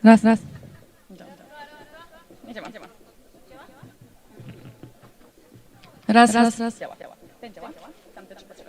Raz, raz. Nie działa. Raz, raz, raz. Działa. Ten działa. Tamte trzeba trzeba.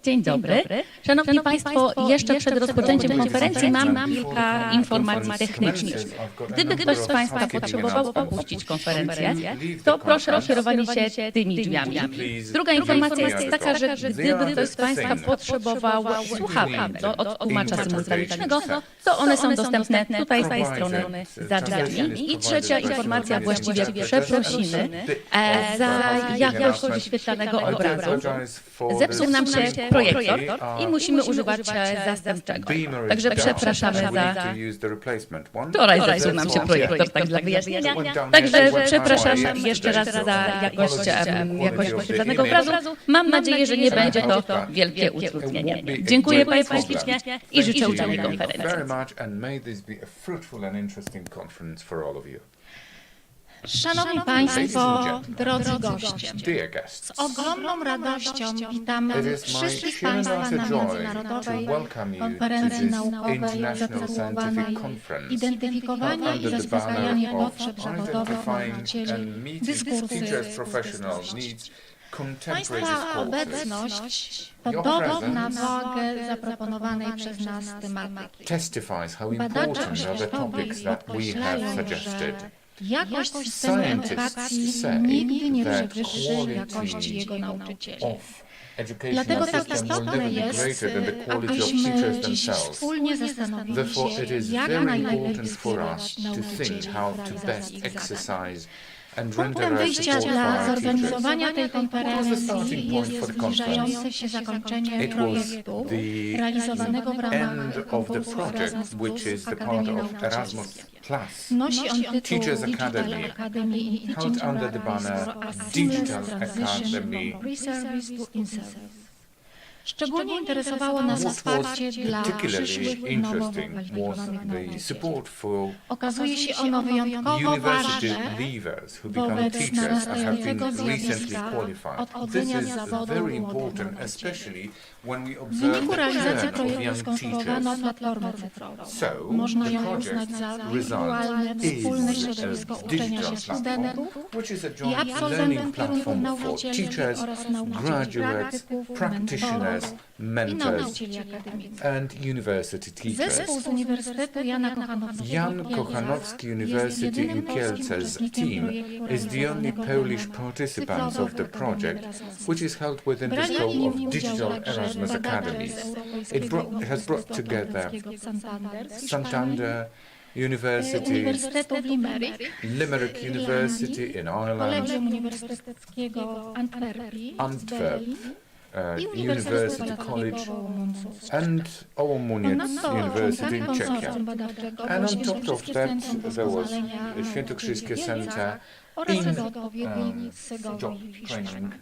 Dzień dobry. Szanowni Państwo, jeszcze przed rozpoczęciem konferencji mam kilka informacji technicznych. Gdyby ktoś z Państwa potrzebował opuścić konferencję, to proszę o kierowanie się tymi drzwiami. Druga informacja jest taka, że gdyby ktoś z Państwa potrzebował słuchawek od tłumacza symultanicznego, to one są dostępne tutaj z tej strony za drzwiami. I trzecia informacja, właściwie przeprosiny za jakość wyświetlanego obrazu. Zepsuł nam się projektor i musimy używać zastępczego. Także przepraszamy za... Wczoraj zepsuł nam się projektor, tak dla wyjaśnienia. Także przepraszam jeszcze raz za jakość wyświetlanego obrazu. Mam nadzieję, że nie będzie to wielkie utrudnienie. Dziękuję Państwu ślicznie i życzę udanej konferencji. Szanowni Państwo, drodzy goście, z ogromną radością witamy wszystkich Państwa na Międzynarodowej Konferencji Naukowej zatytułowanej Identyfikowanie i zaspokajanie potrzeb zawodowych nauczycieli, dyskursy współczesności. Państwa obecność to dowód na wagę zaproponowanej przez nas tematyki. Badacze oświatowi podkreślają, że jakość systemu edukacji nigdy nie przewyższy jakości jego nauczycieli. Dlatego tak istotne jest, abyśmy dziś wspólnie zastanowili się, jak najlepiej wspierać nauczycieli w realizacji ich zadań. Punktem wyjścia dla zorganizowania tej konferencji jest zbliżające się zakończenie projektu realizowanego w ramach konkursu Erasmus Akademii Nauczycielskiej. Nosi on tytuł Digital Academy i Teaching Paradise for a Seamless Transition from Pre-Service to In-Service. Szczególnie interesowało nas wsparcie dla przyszłych nowo wykwalifikowanych nauczycieli. Okazuje się ono wyjątkowo ważne wobec narastającego zjawiska odchodzenia z zawodu młodych nauczycieli. W wyniku realizacji projektu skonstruowano platformę cyfrową. Można ją uznać za wirtualne, wspólne środowisko uczenia się studentów i absolwentów kierunków nauczycieli oraz nauczycieli praktyków, mentorów i nauczycieli akademickich. Zespół z Uniwersytetu Jana Kochanowskiego University in Kielcach team is the only Polish participant of the project, which is held within the scope of Digital Erasmus Academies. It has brought together Santander University, Limerick University in Ireland, Antwerp University College and Ołomuniec University in Czechia. And on top of that there was Świętokrzyskie Center in job training.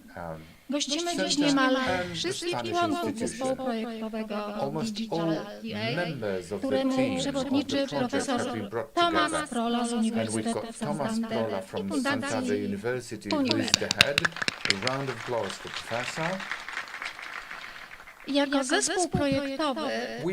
Gościmy dziś niemal wszystkich członków zespołu projektowego Digital EA, któremu przewodniczy profesor Thomas Prola z Uniwersytetu Santander i Fundacji Uniwersytetu. Jako zespół projektowy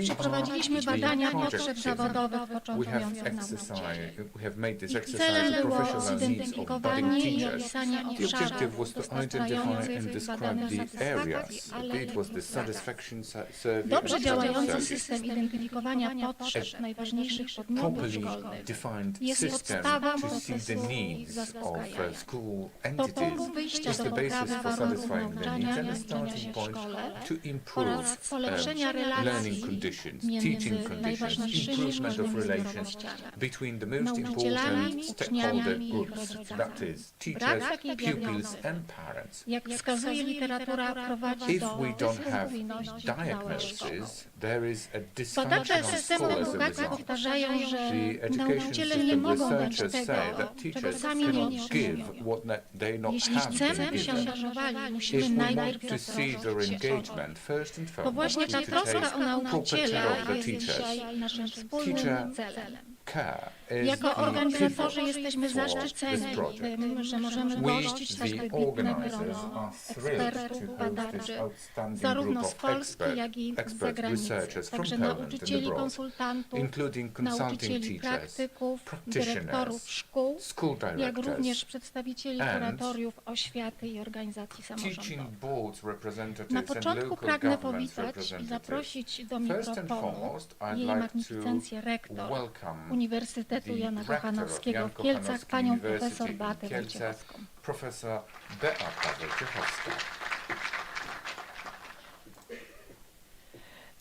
przeprowadziliśmy badania potrzeb zawodowych we początkujących nauczycieli. have made this Ich exercise celem było professional needs of budding zidentyfikowanie i teachers. opisanie The obszarów objective was to identify and describe the areas. It was the satisfaction survey. Dobrze działający system identyfikowania potrzeb najważniejszych podmiotów Properly szkolnych defined jest system podstawą to see the procesu needs of zaspokajania. school To entities punkt wyjścia is do the basis poprawy for warunków satisfying the needs nauczania and i a uczenia się starting w point szkole to improve oraz polepszenia learning relacji conditions, między teaching conditions, najważniejszymi improvement of różnymi relations zbiorowościami. between the most Nauczycielami, important uczniami stakeholder i ich groups, rodzicami. that is Brak teachers, takiej pupils diagnozy, and parents. jak wskazuje literatura, prowadzi If do we don't have dysfunkcyjności w szkole. diagnosis, there is a Badacze dysfunctional systemu school as a edukacji result. powtarzają, że The education nauczyciele nie system mogą dać researchers tego, say that czego teachers sami nie cannot give otrzymują. what they not Jeśli have chcemy, been by się given. angażowali, If musimy we najpierw want to see their zatroszczyć się o to. engagement, first and To foremost, właśnie we ta need to troska take o proper nauczyciela care of the jest teachers. dzisiaj naszym wspólnym Teacher celem. Care is Jako the organizatorzy pivot jesteśmy for zaszczyceni this project. tym, że możemy We, gościć tak the wybitne organizers, grono are thrilled ekspertów, to host badaczy, this outstanding zarówno group z of Polski, jak i z expert zagranicy, researchers from także Poland and nauczycieli, abroad, konsultantów, including consulting nauczycieli, teachers, praktyków, practitioners, dyrektorów szkół, school jak directors, również przedstawicieli and kuratoriów oświaty i organizacji teaching samorządowych. boards representatives Na and początku local pragnę governments powitać i representatives. zaprosić do First and mikrofonu foremost, I'd jej like magnificencję to rektor welcome Uniwersytetu the Jana rector of Kochanowskiego Jan w Kielcach, Kochanowski panią University profesor in Beatę Kielcach, Wojciechowską. Professor Beata Wojciechowska.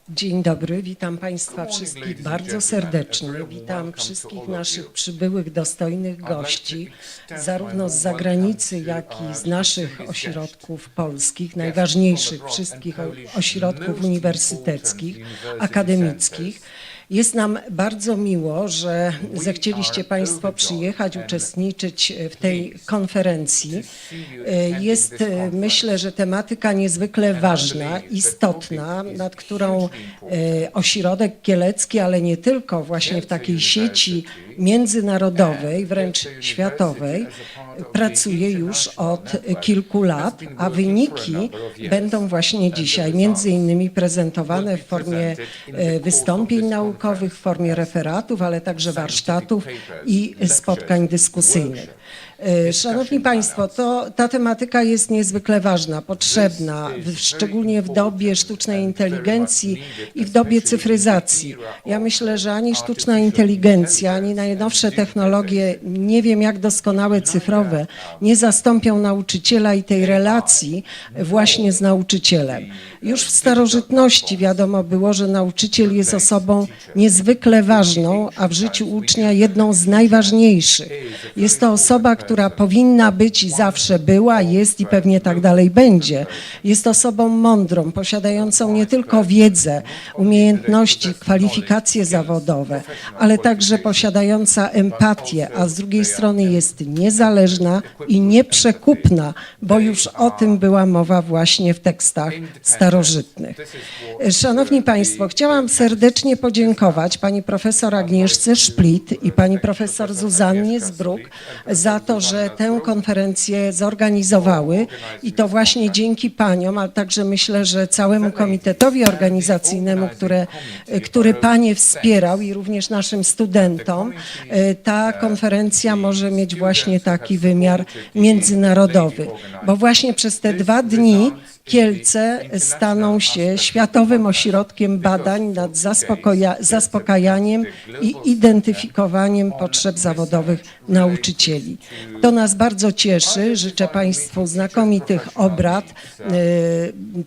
Dzień dobry, witam Państwa wszystkich bardzo serdecznie. Witam wszystkich naszych przybyłych, dostojnych gości, zarówno z zagranicy, jak i z naszych ośrodków polskich, najważniejszych wszystkich ośrodków uniwersyteckich, akademickich. Jest nam bardzo miło, że zechcieliście Państwo przyjechać, uczestniczyć w tej konferencji. Jest, myślę, że tematyka niezwykle ważna, istotna, nad którą ośrodek kielecki, ale nie tylko, właśnie w takiej sieci międzynarodowej, wręcz światowej, pracuje już od kilku lat, a wyniki będą właśnie dzisiaj między innymi prezentowane w formie wystąpień naukowych, w formie referatów, ale także warsztatów i spotkań dyskusyjnych. Szanowni Państwo, ta tematyka jest niezwykle ważna, potrzebna, szczególnie w dobie sztucznej inteligencji i w dobie cyfryzacji. Ja myślę, że ani sztuczna inteligencja, ani najnowsze technologie, nie wiem jak doskonałe cyfrowe, nie zastąpią nauczyciela i tej relacji właśnie z nauczycielem. Już w starożytności wiadomo było, że nauczyciel jest osobą niezwykle ważną, a w życiu ucznia jedną z najważniejszych. Jest to osoba, która powinna być i zawsze była, jest i pewnie tak dalej będzie. Jest osobą mądrą, posiadającą nie tylko wiedzę, umiejętności, kwalifikacje zawodowe, ale także posiadająca empatię, a z drugiej strony jest niezależna i nieprzekupna, bo już o tym była mowa właśnie w tekstach starożytnych. Szanowni Państwo, chciałam serdecznie podziękować pani profesor Agnieszce Szplit i pani profesor Zuzannie Zbruk za to, że tę konferencję zorganizowały i to właśnie dzięki paniom, a także myślę, że całemu komitetowi organizacyjnemu, który panie wspierał i również naszym studentom, ta konferencja może mieć właśnie taki wymiar międzynarodowy, bo właśnie przez te 2 dni Kielce staną się światowym ośrodkiem badań nad zaspokajaniem i identyfikowaniem potrzeb zawodowych nauczycieli. To nas bardzo cieszy. Życzę Państwu znakomitych obrad,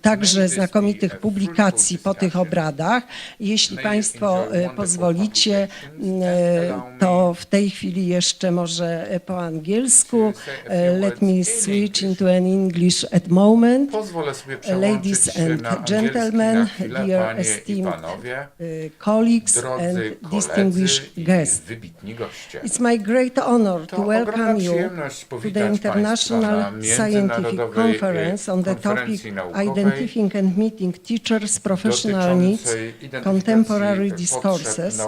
także znakomitych publikacji po tych obradach. Jeśli Państwo pozwolicie, to w tej chwili jeszcze może po angielsku. Let me switch into an English at moment. Ladies and gentlemen, dear esteemed colleagues and distinguished guests. It's my great honor to welcome you to the International Scientific Conference on the topic Identifying and Meeting Teachers' Professional Needs, Contemporary Discourses,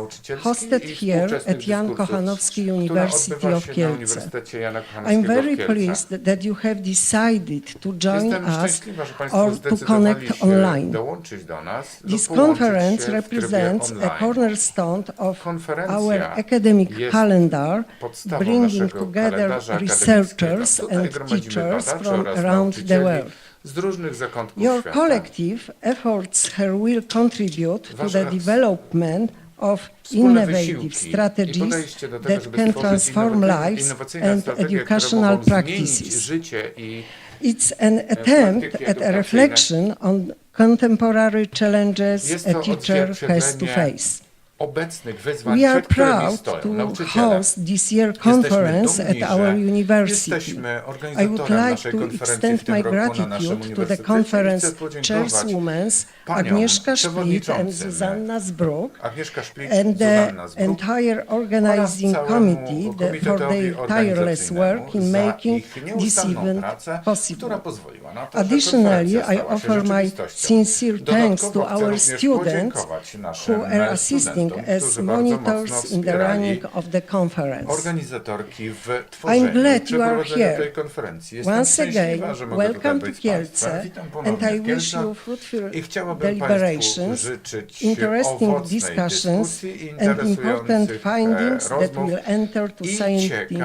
hosted here at Jan Kochanowski University of Kielce. I'm very pleased that you have decided to join us or to connect online. This conference represents a cornerstone of our academic calendar, bringing together researchers and teachers from around the world. Your collective efforts here will contribute to the development of innovative strategies that can transform lives and educational practices. It's an attempt at a reflection on contemporary challenges a teacher has to face. We are proud to host this year's conference at our university. I would like to extend my gratitude to the conference chairwomen Agnieszka Szplit and Zuzanna Zbruk and the entire organizing committee for their tireless work in making this event possible. Additionally, I offer my sincere thanks to our students who are assisting as monitors in the running of the conference. I'm glad you are here. Once again, welcome to Kielce, and I wish you fruitful deliberations, interesting discussions, and important findings that will enter to scientific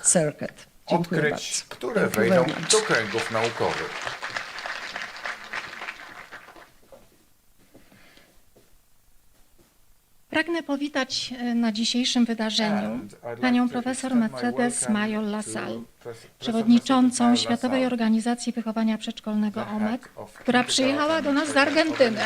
circuit. Dziękuję bardzo. Które wejdą do kręgów naukowych. Pragnę powitać na dzisiejszym wydarzeniu panią profesor Mercedes Mayor-Lassalle, przewodniczącą Światowej Organizacji Wychowania Przedszkolnego OMED, która przyjechała do nas z Argentyny.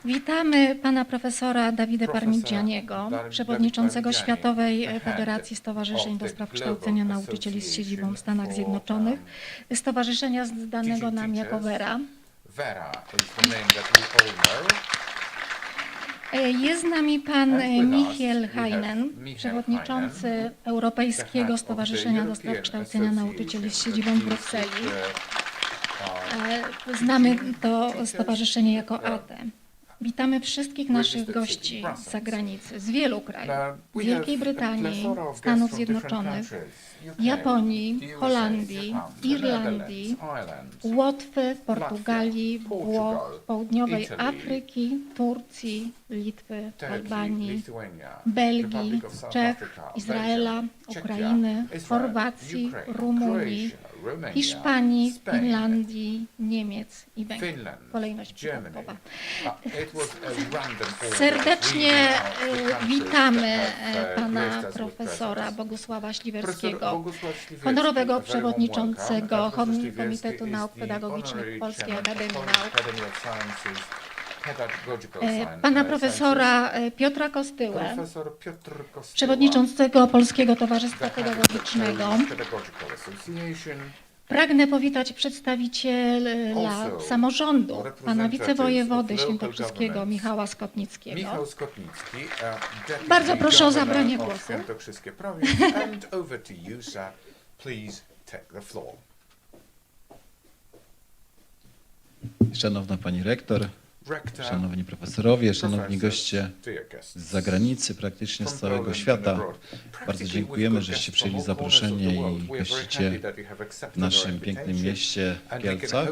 Witamy pana profesora Davide Parmigianiego, przewodniczącego Światowej Federacji Stowarzyszeń do Spraw Kształcenia Nauczycieli z siedzibą w Stanach Zjednoczonych, stowarzyszenia znanego nam jako WERA. Jest z nami pan Michael Heinen, przewodniczący Europejskiego Stowarzyszenia do Spraw Kształcenia Nauczycieli z siedzibą w Brukseli. Znamy to stowarzyszenie jako ATE. Witamy wszystkich naszych gości z zagranicy, z wielu krajów, z Wielkiej Brytanii, Stanów Zjednoczonych, Japonii, Holandii, Irlandii, Łotwy, Portugalii, Włoch, Południowej Afryki, Turcji, Litwy, Albanii, Belgii, Czech, Izraela, Ukrainy, Chorwacji, Rumunii, Hiszpanii, Finlandii, Niemiec i Węgier. Kolejność przypadkowa. Serdecznie witamy pana profesora Bogusława Śliwerskiego, honorowego przewodniczącego Komitetu Nauk Pedagogicznych Polskiej Akademii Nauk, pana profesora Piotra Kostyłę, przewodniczącego Polskiego Towarzystwa Pedagogicznego. Pragnę powitać przedstawiciela samorządu, pana wicewojewody świętokrzyskiego Michała Skotnickiego. Bardzo proszę o zabranie głosu. Szanowna pani rektor, szanowni profesorowie, szanowni goście z zagranicy, praktycznie z całego świata. Bardzo dziękujemy, żeście przyjęli zaproszenie i gościcie w naszym pięknym mieście w Kielcach,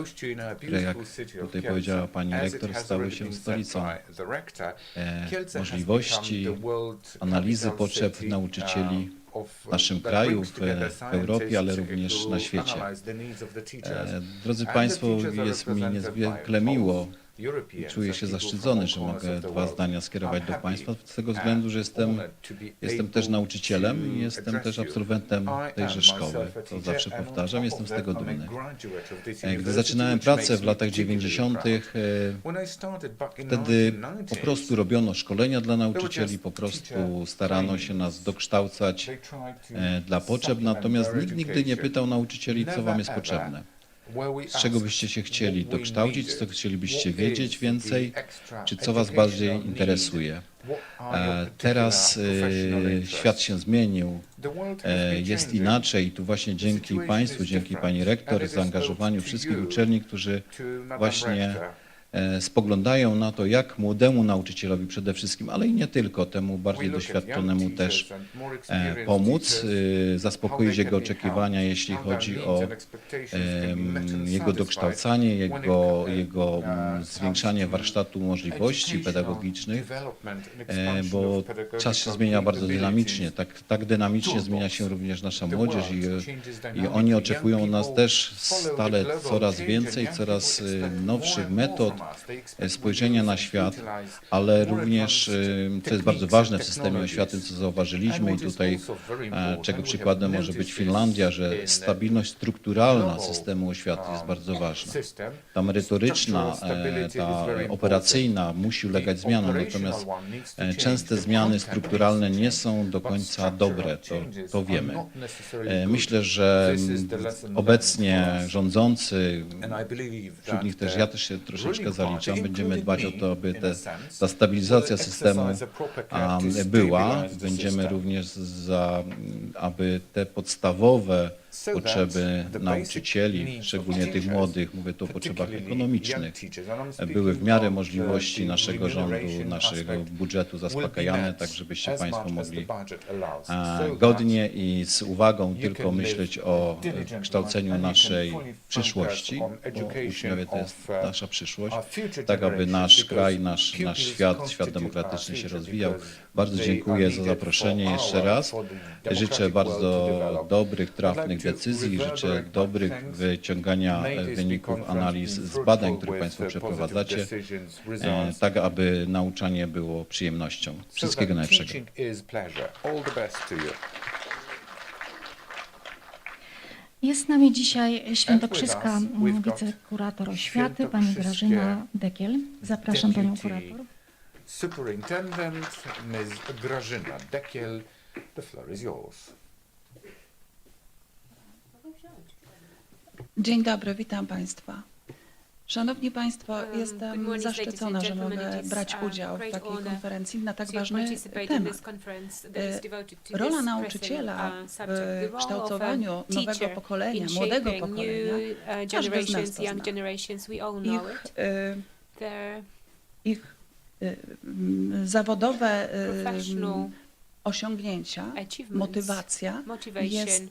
które, jak tutaj powiedziała pani rektor, stały się stolicą możliwości, analizy potrzeb nauczycieli w naszym kraju, w Europie, ale również na świecie. Drodzy państwo, jest mi niezwykle miło. Czuję się zaszczycony, że mogę dwa zdania skierować do państwa, z tego względu, że jestem też nauczycielem i jestem też absolwentem tejże szkoły. To zawsze powtarzam, jestem z tego dumny. Gdy zaczynałem pracę w latach 90., wtedy po prostu robiono szkolenia dla nauczycieli, po prostu starano się nas dokształcać dla potrzeb, natomiast nikt nigdy nie pytał nauczycieli, co wam jest potrzebne. Z czego byście się chcieli dokształcić, co chcielibyście wiedzieć więcej, czy co was bardziej interesuje. Teraz świat się zmienił, jest inaczej i tu właśnie dzięki państwu, dzięki pani rektor, zaangażowaniu wszystkich uczelni, którzy właśnie spoglądają na to, jak młodemu nauczycielowi przede wszystkim, ale i nie tylko, temu bardziej doświadczonemu też pomóc, zaspokoić jego oczekiwania, jeśli chodzi o jego dokształcanie, jego zwiększanie warsztatu możliwości pedagogicznych, bo czas się zmienia bardzo dynamicznie. Tak dynamicznie zmienia się również nasza młodzież i oni oczekują od nas też stale coraz więcej, coraz nowszych metod spojrzenia na świat, ale również, co jest bardzo ważne w systemie oświaty, co zauważyliśmy i tutaj, czego przykładem może być Finlandia, że stabilność strukturalna systemu oświaty jest bardzo ważna. Ta merytoryczna, ta operacyjna musi ulegać zmianom, natomiast częste zmiany strukturalne nie są do końca dobre, to wiemy. Myślę, że obecnie rządzący, wśród nich też ja też się troszeczkę zaliczam, będziemy dbać o to, aby ta stabilizacja systemu była. Będziemy również aby te podstawowe potrzeby nauczycieli, szczególnie tych młodych, mówię tu o potrzebach ekonomicznych, były w miarę możliwości naszego rządu, naszego budżetu zaspokajane, tak żebyście Państwo mogli godnie i z uwagą tylko myśleć o kształceniu naszej przyszłości, bo uczniowie to jest nasza przyszłość, tak aby nasz kraj, nasz świat demokratyczny się rozwijał. Bardzo dziękuję za zaproszenie jeszcze raz. Życzę bardzo dobrych, trafnych decyzji, życzę dobrych wyciągania wyników analiz z badań, które Państwo przeprowadzacie, tak aby nauczanie było przyjemnością. Wszystkiego najlepszego. Jest z nami dzisiaj świętokrzyska wicekurator oświaty, pani Grażyna Dekiel. Zapraszam panią kurator. Superintendent Ms. Grażyna Dekiel, the floor is yours. Dzień dobry, witam Państwa. Szanowni Państwo, jestem zaszczycona, że mogę brać udział w takiej konferencji na tak ważny temat. Rola nauczyciela w kształtowaniu nowego pokolenia, młodego pokolenia, każdy z nas to zna. Ich zawodowe osiągnięcia, motywacja jest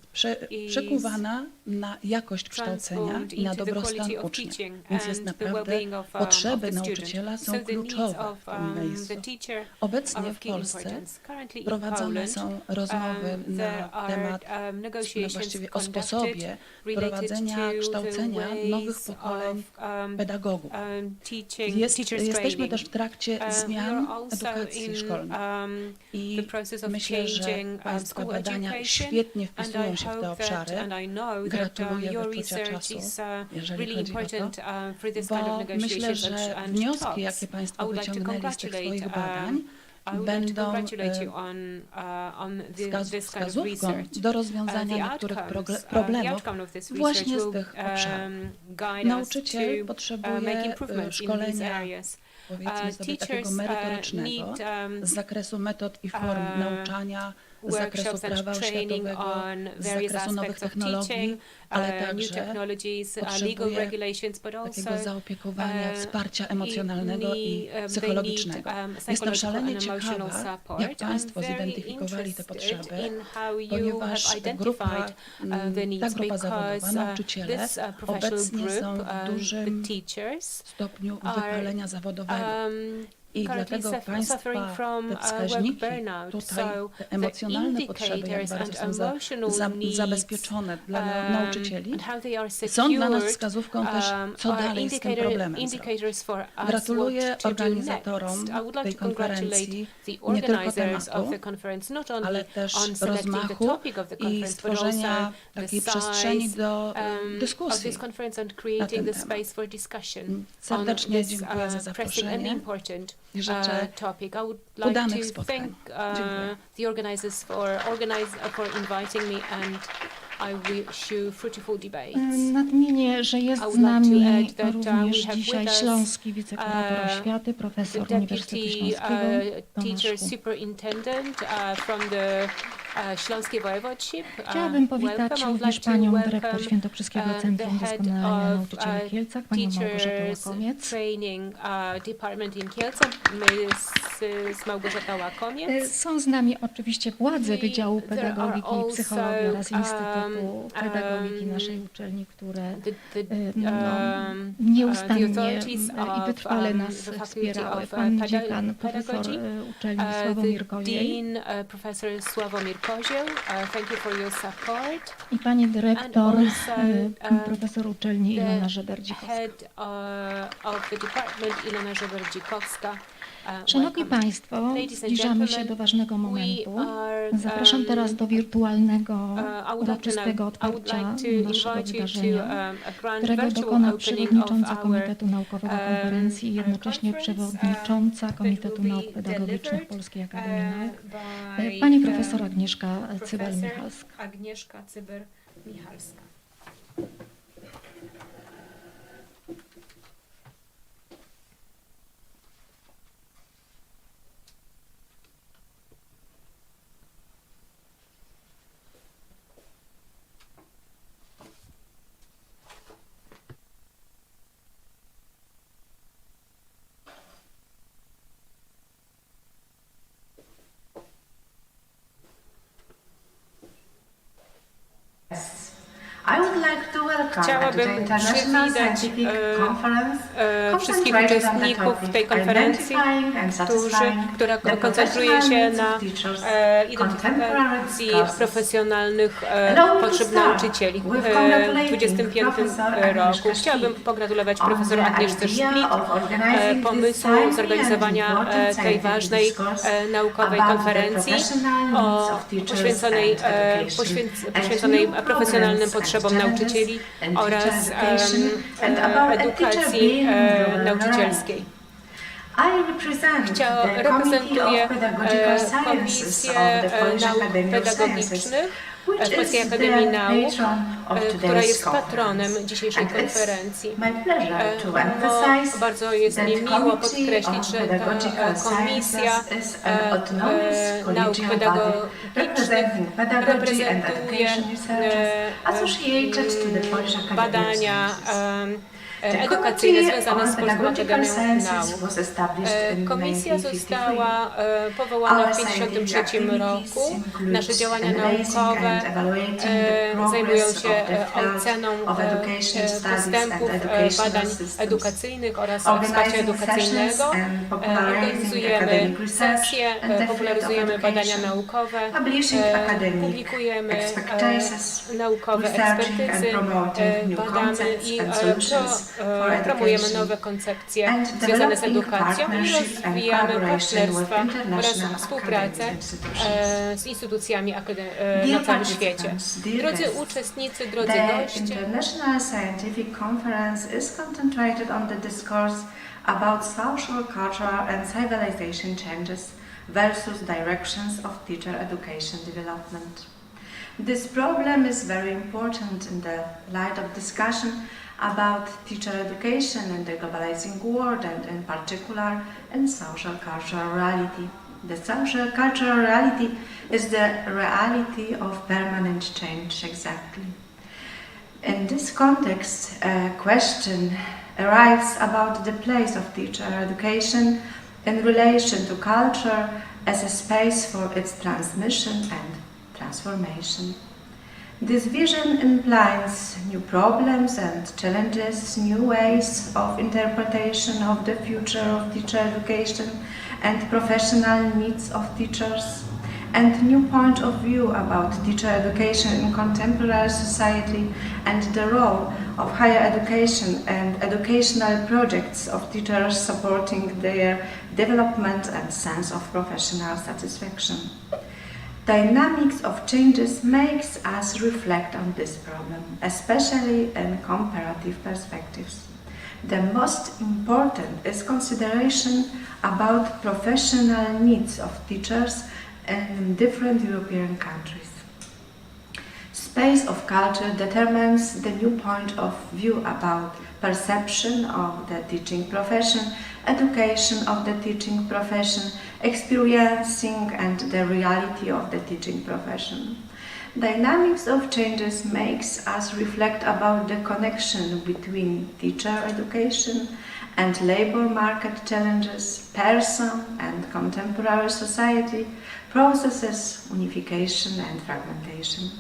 przekuwana na jakość kształcenia i na dobrostan ucznia. Więc jest naprawdę, potrzeby nauczyciela są kluczowe w tym miejscu. Obecnie w Polsce prowadzone są rozmowy na temat, właściwie o sposobie prowadzenia kształcenia nowych pokoleń pedagogów. Jesteśmy też w trakcie zmian edukacji szkolnej i myślę, że Państwa badania świetnie wpisują się w te obszary. Gratuluję wyczucia czasu, jeżeli chodzi o to, bo myślę, że wnioski, jakie Państwo wyciągnęli z tych swoich badań, będą wskazówką do rozwiązania niektórych problemów właśnie z tych obszarów. Nauczyciel potrzebuje szkolenia, powiedzmy sobie, takiego merytorycznego z zakresu metod i form nauczania, z zakresu prawa oświatowego, z zakresu nowych technologii, ale także potrzebuje takiego zaopiekowania, wsparcia emocjonalnego i psychologicznego. Jestem szalenie ciekawa, jak Państwo zidentyfikowali te potrzeby, ponieważ ta grupa zawodowa, nauczyciele, obecnie są w dużym stopniu wypalenia zawodowego. I dlatego Państwa te wskaźniki, tutaj te emocjonalne potrzeby, jak bardzo są zabezpieczone dla nauczycieli, są dla nas wskazówką też, co dalej z tym problemem zrobić. Gratuluję organizatorom tej konferencji nie tylko tematu, ale też rozmachu i stworzenia takiej przestrzeni do dyskusji na ten temat. Serdecznie dziękuję za zaproszenie. I życzę udanych spotkań. Nadmienię, że jest z nami również dzisiaj śląski wicekurator oświaty, profesor Uniwersytetu Śląskiego, Tomasz Chciałabym powitać również panią dyrektor Świętokrzyskiego Centrum Doskonalenia Nauczycieli w Kielcach, panią Małgorzatę Łakomiec. Są z nami oczywiście władze Wydziału Pedagogiki i Psychologii oraz Instytutu Pedagogiki naszej uczelni, które nieustannie i wytrwale nas wspierały. Pan dziekan, profesor uczelni Sławomir Kozieł i pani dyrektor, profesor uczelni Ilona Żeber-Dzikowska. Szanowni Państwo, zbliżamy się do ważnego momentu. Zapraszam teraz do wirtualnego, uroczystego otwarcia naszego wydarzenia, którego dokona przewodnicząca Komitetu Naukowego Konferencji i jednocześnie przewodnicząca Komitetu Nauk Pedagogicznych Polskiej Akademii Nauk, pani profesor Agnieszka Cyber-Michalska. Chciałabym przywitać wszystkich uczestników tej konferencji, która koncentruje się na identyfikacji profesjonalnych potrzeb nauczycieli w 2025 roku. Chciałabym pogratulować profesor Agnieszce Szplit pomysłu zorganizowania tej ważnej naukowej konferencji poświęconej profesjonalnym potrzebom nauczycieli oraz edukacji nauczycielskiej. Reprezentuję Komisję Nauk Pedagogicznych Polskiej Akademii Nauk, która jest patronem dzisiejszej konferencji. Bardzo jest mi miło podkreślić, że ta Komisja Nauk Pedagogicznych reprezentuje badania edukacyjne związane z Polską Akademią Nauk. Komisja została powołana w 1953 roku. Nasze działania naukowe zajmują się oceną postępów badań edukacyjnych oraz wsparcia edukacyjnego. Organizujemy sesje, popularyzujemy badania naukowe, publikujemy naukowe ekspertyzy, badamy i promujemy nowe koncepcje związane z edukacją i rozwijamy partnerstwa oraz współpracę z instytucjami na całym świecie. Drodzy uczestnicy, drodzy goście, International Scientific Conference is concentrated on the discourse about social, cultural and civilization changes versus directions of teacher education development. This problem is very important in the light of discussion about teacher education in the globalizing world and in particular in social cultural reality. The social cultural reality is the reality of permanent change exactly. In this context, a question arises about the place of teacher education in relation to culture as a space for its transmission and transformation. This vision implies new problems and challenges, new ways of interpretation of the future of teacher education and professional needs of teachers, and new point of view about teacher education in contemporary society and the role of higher education and educational projects of teachers supporting their development and sense of professional satisfaction. Dynamics of changes makes us reflect on this problem, especially in comparative perspectives. The most important is consideration about professional needs of teachers in different European countries. Space of culture determines the new point of view about perception of the teaching profession education of the teaching profession, experiencing and the reality of the teaching profession. Dynamics of changes makes us reflect about the connection between teacher education and labor market challenges, person and contemporary society, processes, unification and fragmentation.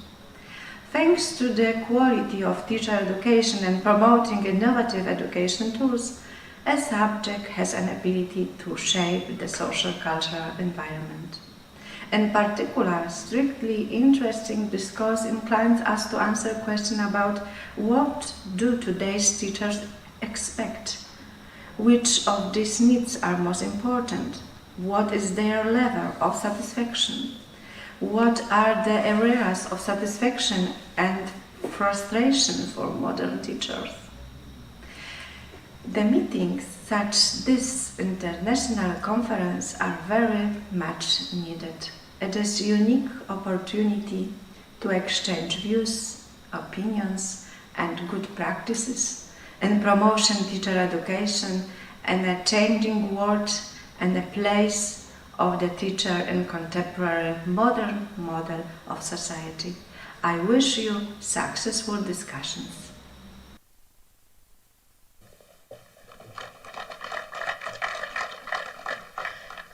Thanks to the quality of teacher education and promoting innovative education tools, a subject has an ability to shape the social cultural environment. In particular, strictly interesting discourse inclines us to answer a question about what do today's teachers expect? Which of these needs are most important? What is their level of satisfaction? What are the areas of satisfaction and frustration for modern teachers? The meetings such this international conference are very much needed. It is a unique opportunity to exchange views, opinions and good practices in promotion teacher education and a changing world and a place of the teacher in contemporary modern model of society. I wish you successful discussions.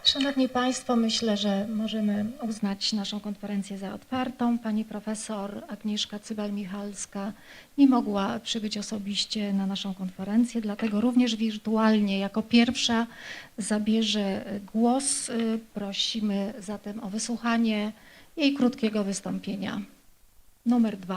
Szanowni Państwo, myślę, że możemy uznać naszą konferencję za otwartą. Pani profesor Agnieszka Cybel-Michalska nie mogła przybyć osobiście na naszą konferencję, dlatego również wirtualnie jako pierwsza zabierze głos. Prosimy zatem o wysłuchanie jej krótkiego wystąpienia. Numer 2.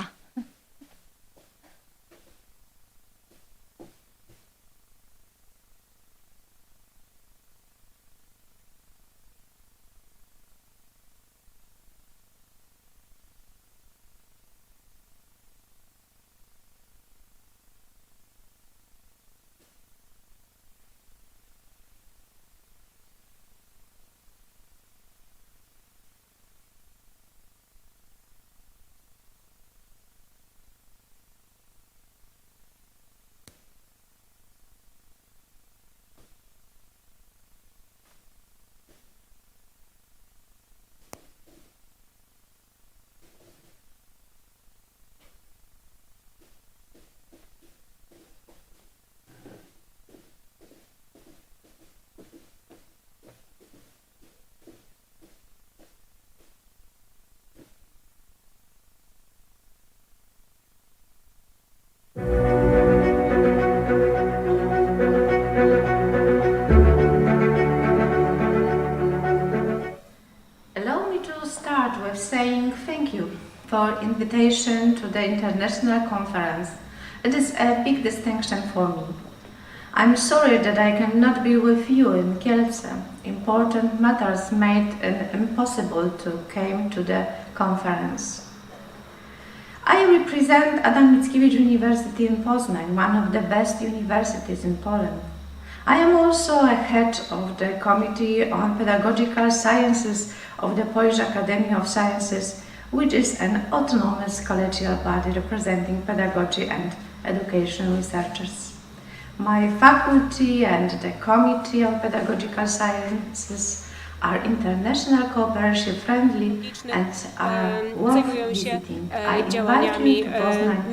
For invitation to the international conference. It is a big distinction for me. I'm sorry that I cannot be with you in Kielce. Important matters made it impossible to come to the conference. I represent Adam Mickiewicz University in Poznań, one of the best universities in Poland. I am also a head of the Committee on Pedagogical Sciences of the Polish Academy of Sciences, which is an autonomous collegial body representing pedagogy and education researchers. My faculty and the Committee on Pedagogical Sciences are international cooperation friendly and are worth visiting. I działaniami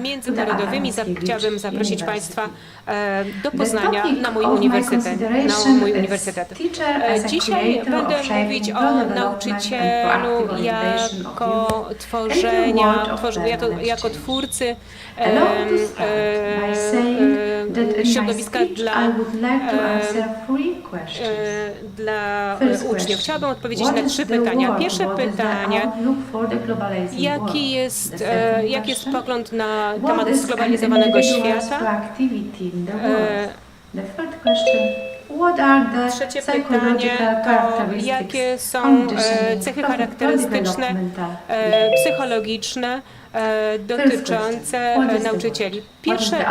międzynarodowymi. Chciałabym zaprosić Państwa do Poznania na mój uniwersytet. Dzisiaj będę mówić o nauczycielu jako jako twórcy środowiska dla uczniów. Chciałabym odpowiedzieć na 3 pytania. Pierwsze pytanie, jaki jest pogląd na temat zglobalizowanego świata? Trzecie pytanie to, jakie są cechy charakterystyczne, psychologiczne dotyczące nauczycieli. Pierwsze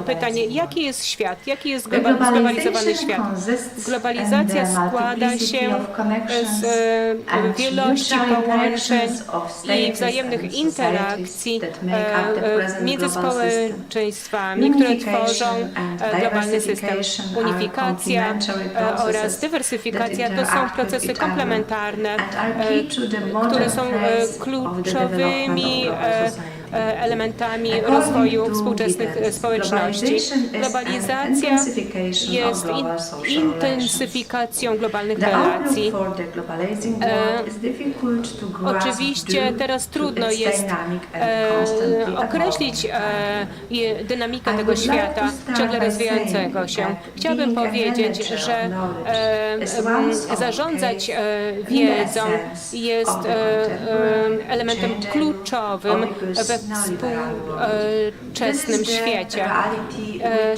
pytanie, jaki jest świat? Jaki jest zglobalizowany świat? Globalizacja składa się z wielości połączeń i wzajemnych interakcji między społeczeństwami, które tworzą globalny system. Unifikacja oraz dywersyfikacja to są procesy komplementarne, które są kluczowymi elementami rozwoju współczesnych społeczności. Globalizacja jest intensyfikacją globalnych relacji. Oczywiście teraz trudno jest określić dynamikę tego świata ciągle rozwijającego się. Chciałabym powiedzieć, że zarządzać wiedzą jest elementem kluczowym we współczesnym świecie.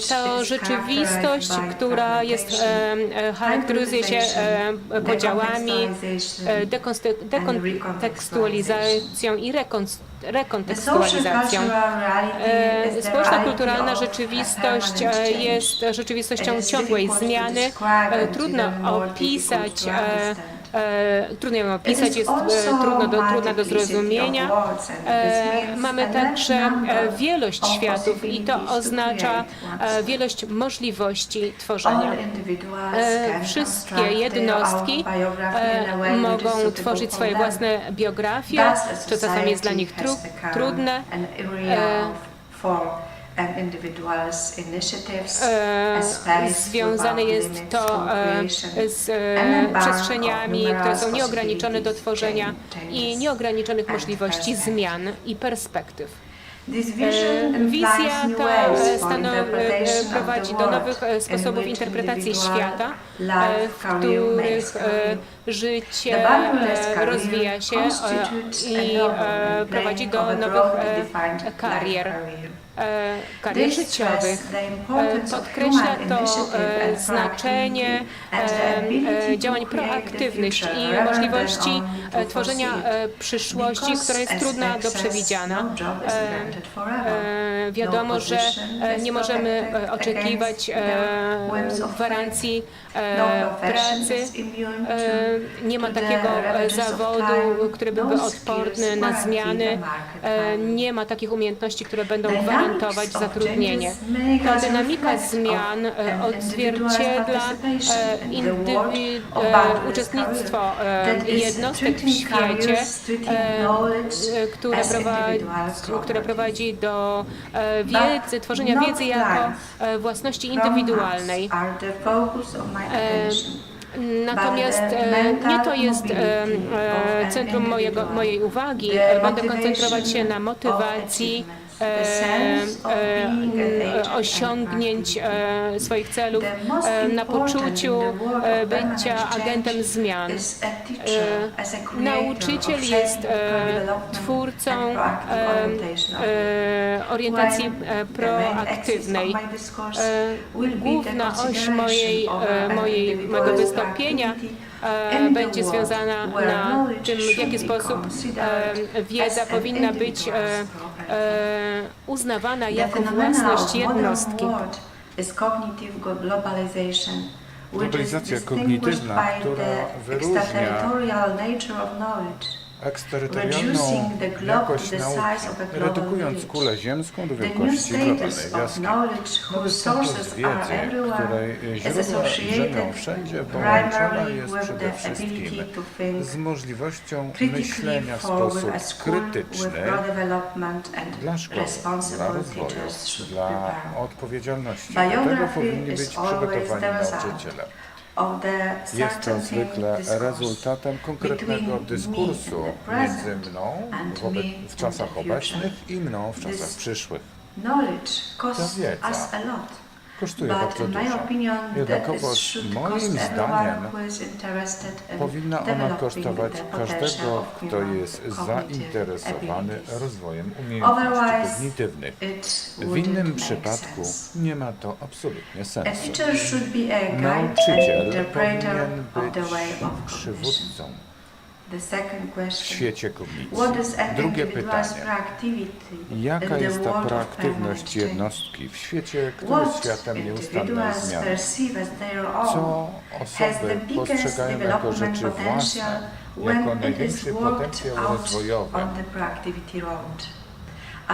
To rzeczywistość, która charakteryzuje się podziałami, dekontekstualizacją i rekontekstualizacją. Społeczno-kulturalna rzeczywistość jest rzeczywistością ciągłej zmiany. Trudno ją opisać, jest trudna do zrozumienia. Mamy także wielość światów i to oznacza wielość możliwości tworzenia. Wszystkie jednostki mogą tworzyć swoje własne biografie, co czasami jest dla nich trudne. Związane jest to z przestrzeniami, które są nieograniczone do tworzenia i nieograniczonych możliwości zmian i perspektyw. Wizja ta prowadzi do nowych sposobów interpretacji świata, w których życie rozwija się i prowadzi do nowych karier życiowych. Podkreśla to znaczenie działań proaktywnych i możliwości tworzenia przyszłości, która jest trudna do przewidziana. Wiadomo, że nie możemy oczekiwać gwarancji pracy. Nie ma takiego zawodu, który byłby odporny na zmiany. Nie ma takich umiejętności, które będą gwarantować zatrudnienie. Ta dynamika zmian odzwierciedla uczestnictwo jednostek w świecie, które prowadzi do tworzenia wiedzy jako własności indywidualnej. Natomiast nie to jest centrum mojej uwagi. Będę koncentrować się na motywacji, osiągnięć swoich celów, na poczuciu bycia agentem zmian. Nauczyciel jest twórcą orientacji proaktywnej. Główna oś mojego wystąpienia będzie związana na tym, w jaki sposób wiedza powinna być uznawana jako własność jednostki. Globalizacja kognitywna, która wyróżnia eksterytorialną jakość nauki, redukując kulę ziemską do wielkości globalnej wioski. Wystarczy wiedzy, której źródła drzemią wszędzie, połączona jest przede wszystkim z możliwością myślenia w sposób krytyczny dla szkoły, dla rozwoju, dla odpowiedzialności. Do tego powinni być przygotowani nauczyciele. Jest to zwykle rezultatem konkretnego dyskursu między mną w czasach obecnych i mną w czasach przyszłych. Ta wiedza kosztuje bardzo dużo. Jednakowoż moim zdaniem powinna ona kosztować każdego, kto jest zainteresowany rozwojem umiejętności kognitywnych. W innym przypadku nie ma to absolutnie sensu. Nauczyciel powinien być przywódcą w świecie kognicji. Drugie pytanie. Jaka jest ta proaktywność jednostki w świecie, który jest światem nieustannej zmiany? Co osoby postrzegają jako rzeczy własne, jako największy potencjał rozwojowy,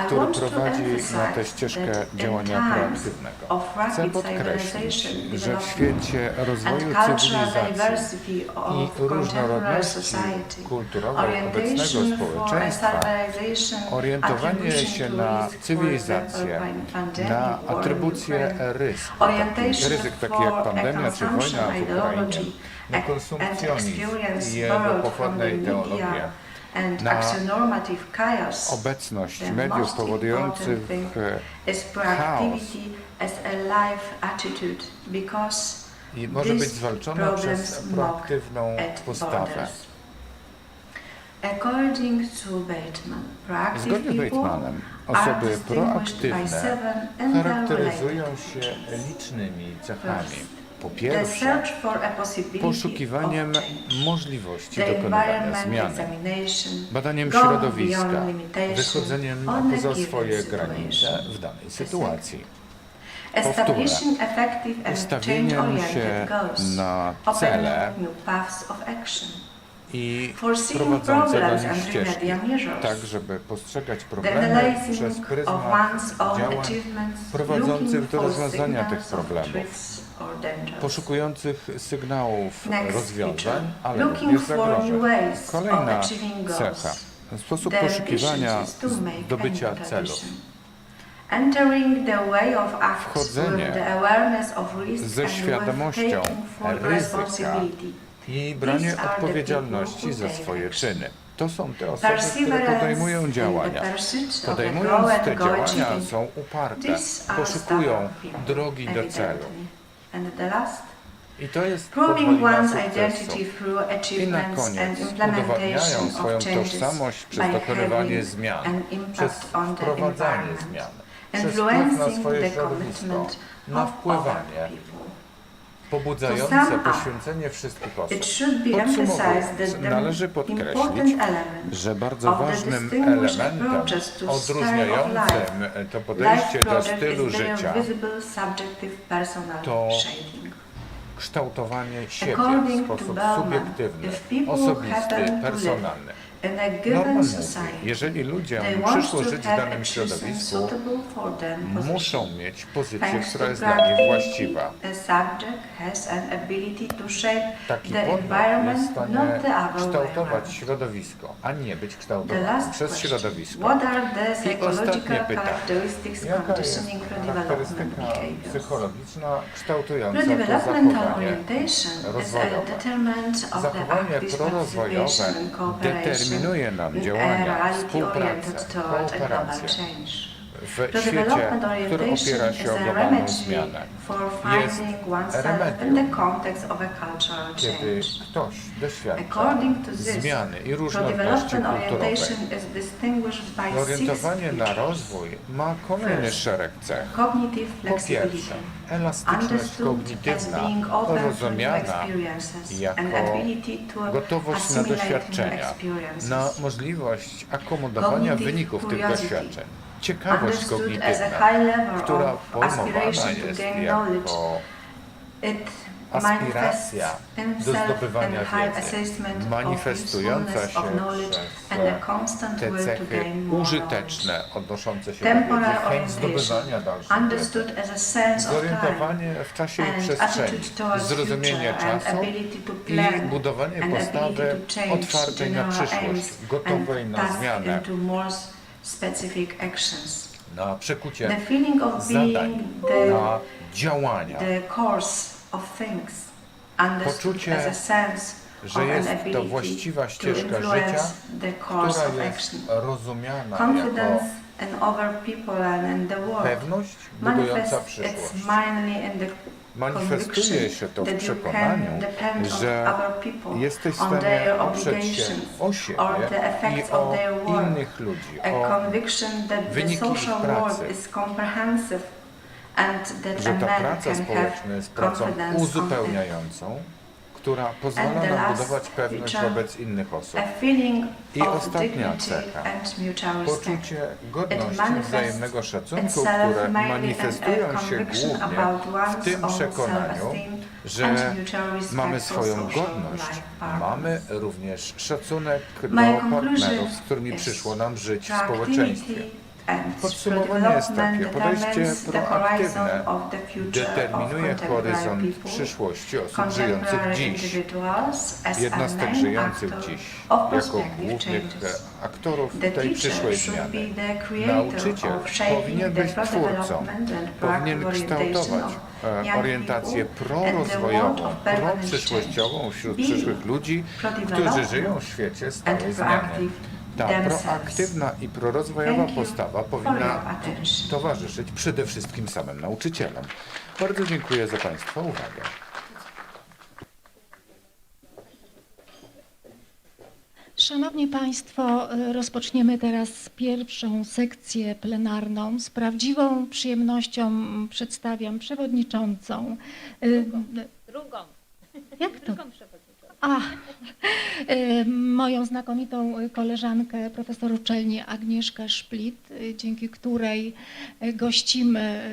który prowadzi na tę ścieżkę działania proaktywnego? Chcę podkreślić, że w świecie rozwoju cywilizacji i różnorodności kulturowej obecnego społeczeństwa orientowanie się na cywilizację, na atrybucję ryzyk takich jak pandemia czy wojna w Ukrainie, na konsumpcjonizm i jego pochodnej teologię, na obecność mediów powodujących chaos i może być zwalczona przez proaktywną postawę. Zgodnie z Batemanem osoby proaktywne charakteryzują się licznymi cechami. Po pierwsze, poszukiwaniem możliwości dokonywania zmiany, badaniem środowiska, wychodzeniem poza swoje granice w danej sytuacji. Powtórzę, ustawieniem się na cele i prowadzące do nich ścieżki, tak żeby postrzegać problemy przez pryzmat działań prowadzących do rozwiązania tych problemów, poszukujących sygnałów rozwiązań, ale również zagrożeń. Kolejna cecha, sposób poszukiwania zdobycia celów. Wchodzenie ze świadomością ryzyka i branie odpowiedzialności za swoje czyny. To są te osoby, które podejmują działania. Podejmując te działania, są uparte, poszukują drogi do celu. I to jest podwalina sukcesu. I na koniec udowadniają swoją tożsamość przez dokonywanie zmian, przez wprowadzanie zmian, przez wpływ na swoje środowisko, na wpływanie, pobudzające poświęcenie wszystkich osób. Podsumowując, należy podkreślić, że bardzo ważnym elementem odróżniającym to podejście do stylu życia to kształtowanie siebie w sposób subiektywny, osobisty, personalny. Norman mówi, jeżeli ludziom przyszło żyć w danym środowisku, muszą mieć pozycję, która jest dla nich właściwa. Taki podmiot jest w stanie kształtować środowisko, a nie być kształtowany przez środowisko. I ostatnie pytanie. Jaka jest charakterystyka psychologiczna kształtująca to zachowanie rozwojowe? Zachowanie prorozwojowe determinuje nam działania, współpracę, kooperację w świecie, który opiera się o globalną zmianę. Jest remedium, kiedy ktoś doświadcza zmiany i różnorodności kulturowej. Orientowanie na rozwój ma kolejny szereg cech. Po pierwsze, elastyczność kognitywna, rozumiana jako gotowość na doświadczenia, na możliwość akomodowania wyników tych doświadczeń. Ciekawość kognitywna, która pojmowana jest jako aspiracja do zdobywania wiedzy, manifestująca się przez te cechy użyteczne odnoszące się do wiedzy, chęć zdobywania dalszej wiedzy, zorientowanie w czasie i przestrzeni, zrozumienie czasu i budowanie postawy otwartej na przyszłość, gotowej na zmianę, na przekucie zadań, na działania. Poczucie, że jest to właściwa ścieżka życia, która jest rozumiana jako pewność budująca przyszłość. Manifestuje się to w przekonaniu, że jesteś w stanie oprzeć się o siebie i o innych ludzi, o wyniki ich pracy, że ta praca społeczna jest pracą uzupełniającą, która pozwala nam budować pewność wobec innych osób. I ostatnia cecha, poczucie godności i wzajemnego szacunku, które manifestują się głównie w tym przekonaniu, że mamy swoją godność, mamy również szacunek do partnerów, z którymi przyszło nam żyć w społeczeństwie. Podsumowanie jest takie: podejście proaktywne determinuje horyzont przyszłości osób żyjących dziś, jednostek żyjących dziś, jako głównych aktorów tej przyszłej zmiany. Nauczyciel powinien być twórcą, powinien kształtować orientację prorozwojową, proprzyszłościową wśród przyszłych ludzi, którzy żyją w świecie stałej zmiany. Ta proaktywna i prorozwojowa postawa powinna towarzyszyć przede wszystkim samym nauczycielom. Bardzo dziękuję za Państwa uwagę. Szanowni Państwo, rozpoczniemy teraz pierwszą sekcję plenarną. Z prawdziwą przyjemnością przedstawiam przewodniczącą. Drugą. Jak to? Moją znakomitą koleżankę, profesor uczelni Agnieszkę Szplit, dzięki której gościmy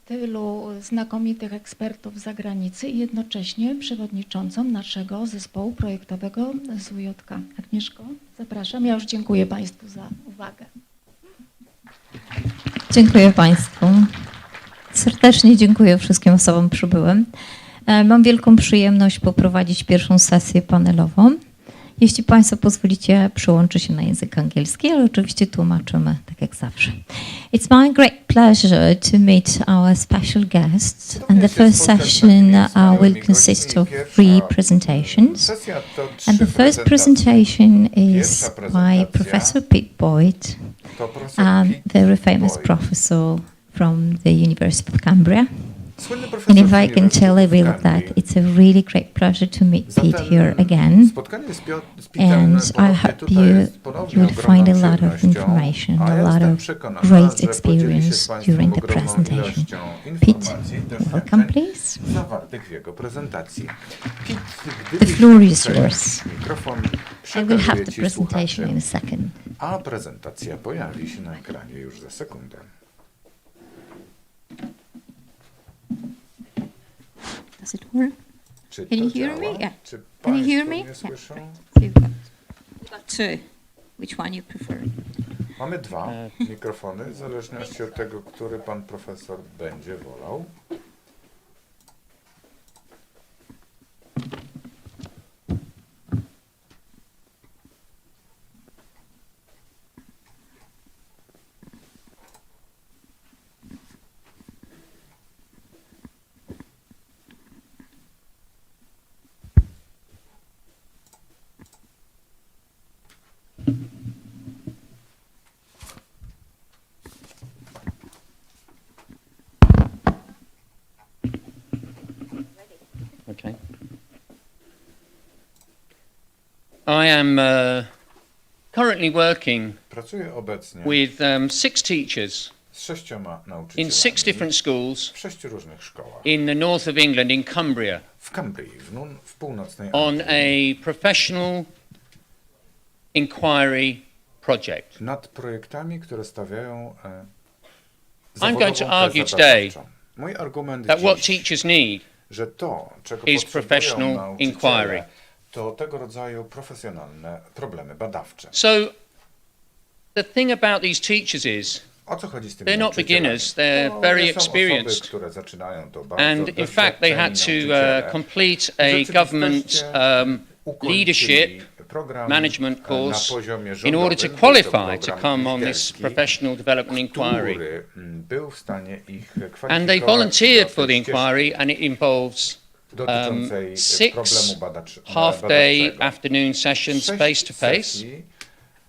tylu znakomitych ekspertów z zagranicy i jednocześnie przewodniczącą naszego zespołu projektowego z UJK. Agnieszko, zapraszam. Ja już dziękuję Państwu za uwagę. Dziękuję Państwu. Serdecznie dziękuję wszystkim osobom przybyłym. Mam wielką przyjemność poprowadzić pierwszą sesję panelową. Jeśli Państwo pozwolicie, przyłączę się na język angielski, ale oczywiście tłumaczymy tak jak zawsze. It's my great pleasure to meet our special guests, and the first session will consist of 3 presentations. And the first presentation is by Professor Pete Boyd, very famous professor from the University of Cambridge. And if I can tell everyone that it's a really great pleasure to meet Pete here again, and I hope you will find a lot of information, a lot of great experience during the presentation. Pete, welcome please. The floor is yours. I will have the presentation in a second. A prezentacja pojawi się na ekranie już za sekundę. Does it work? Can you hear me? Yeah. Can you hear me? Yeah. You've got 2. Which one you prefer? Mamy 2 mikrofony, w zależności od tego, który pan profesor będzie wolał. Okay. I am currently working Pracuję obecnie with 6 teachers z 6 in nauczycielami 6 different schools w 6 różnych szkołach in the north of England, in Cumbria, w Cambrii, w północnej on Anglii, a professional inquiry project. nad projektami, które stawiają I'm going to zawodową argue tezę today badawczą. Mój argument that what dziś, teachers need że to, czego is potrzebują professional nauczyciele, inquiry. to tego rodzaju profesjonalne problemy badawcze. So the thing about these teachers is O co chodzi z tymi they're not nauczycielami? beginners, they're To very nie są osoby, experienced. które zaczynają to bardzo And in fact, they had to doświadczeni complete nauczyciele. a government Ukończyli leadership program management na course poziomie in order to rządowym, qualify był to program come on this liderski, professional development inquiry. który był w stanie ich And they kwalifikować volunteered do for the tej ścieżki inquiry, and it involves dotyczącej 6 problemu half-day badawczego. afternoon sessions 6 face-to-face, sesji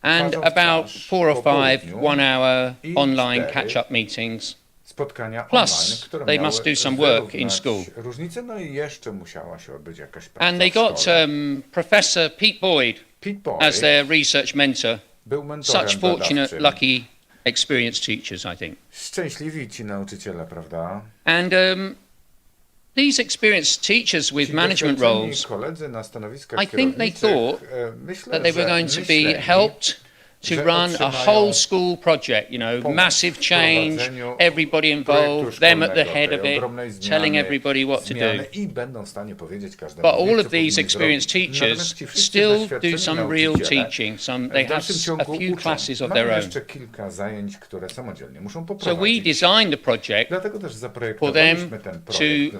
and twarzą w about twarz 4 or po 5 południu one-hour i online 4 catch-up meetings. spotkania Plus, online, które they miały must do some work in wyrównać school. różnice, no i jeszcze musiała się odbyć jakaś praca And they w got szkole. Professor Pete Boyd Pete Boyd as their research mentor. był mentorem Such fortunate, badawczym. lucky, experienced teachers, I think. Szczęśliwi ci nauczyciele, prawda? And these experienced teachers with management roles, I think they thought that they were going to be helped to run a whole school project, you know, massive change, everybody involved, them at the head of it, telling everybody what to do. But all of these experienced teachers still do some real teaching. They have a few classes of their own. So we designed the project for them to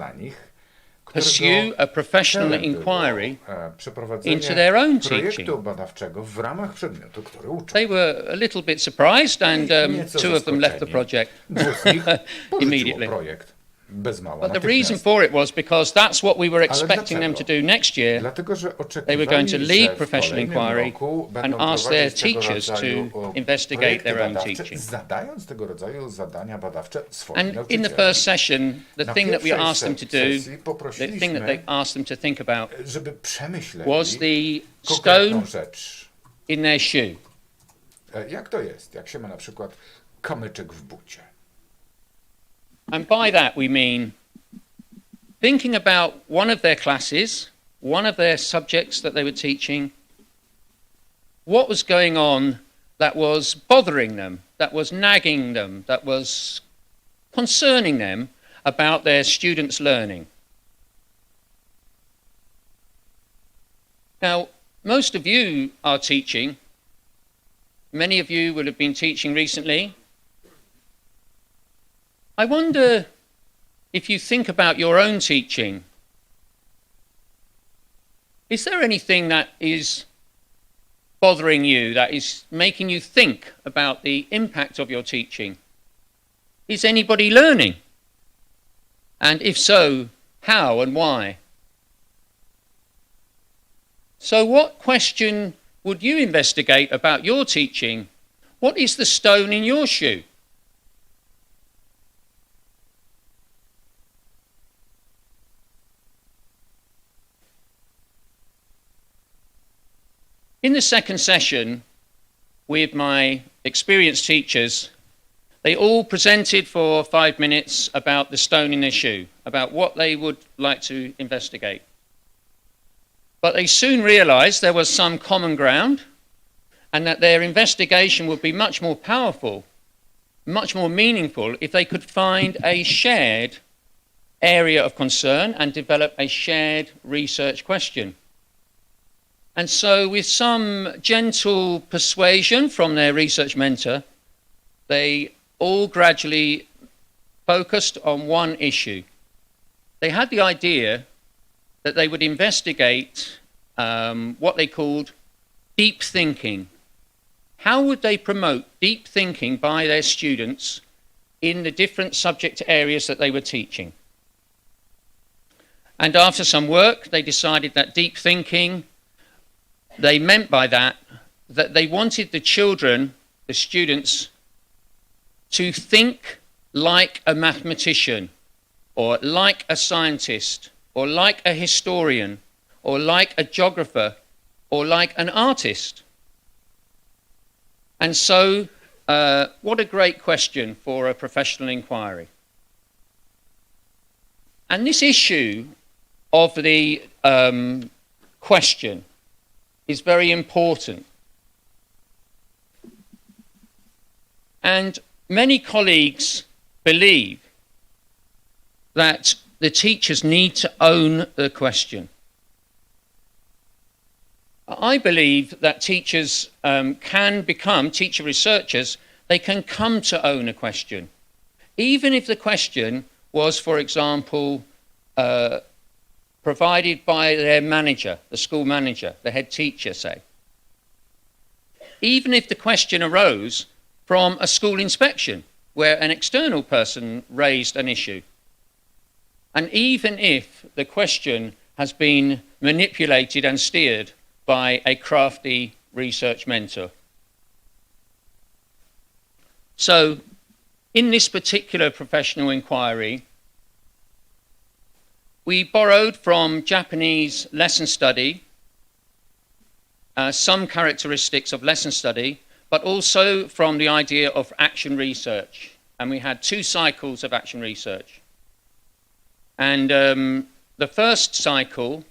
pursue a professional inquiry into their own teaching. They were a little bit surprised, and two of them left the project immediately. But the reason for it was because that's what we were expecting them to do next year. They were going to lead professional inquiry and ask their teachers to investigate their own teaching. And in the first session, the thing that we asked them to do, the thing that they asked them to think about, was the stone in their shoe. Jak to jest, jak się ma na przykład kamyczek w bucie? And by that we mean thinking about one of their classes, one of their subjects that they were teaching, what was going on that was bothering them, that was nagging them, that was concerning them about their students' learning. Now, most of you are teaching. Many of you will have been teaching recently. I wonder if you think about your own teaching, is there anything that is bothering you, that is making you think about the impact of your teaching? Is anybody learning? And if so, how and why? So what question would you investigate about your teaching? What is the stone in your shoe? In the second session, with my experienced teachers, they all presented for 5 minutes about the stone in their shoe, about what they would like to investigate. But they soon realized there was some common ground and that their investigation would be much more powerful, much more meaningful if they could find a shared area of concern and develop a shared research question. And so with some gentle persuasion from their research mentor, they all gradually focused on one issue. They had the idea that they would investigate what they called deep thinking. How would they promote deep thinking by their students in the different subject areas that they were teaching? And after some work, they decided that deep thinking, they meant by that they wanted the children, the students, to think like a mathematician, or like a scientist, or like a historian, or like a geographer, or like an artist. And so, what a great question for a professional inquiry. And this issue of the question is very important. And many colleagues believe that the teachers need to own the question. I believe that teachers can become teacher researchers. They can come to own a question, even if the question was, for example, provided by their manager, the school manager, the head teacher, say. Even if the question arose from a school inspection, where an external person raised an issue. And even if the question has been manipulated and steered by a crafty research mentor. So, in this particular professional inquiry, we borrowed from Japanese lesson study some characteristics of lesson study, but also from the idea of action research. And we had 2 cycles of action research. And the first cycle,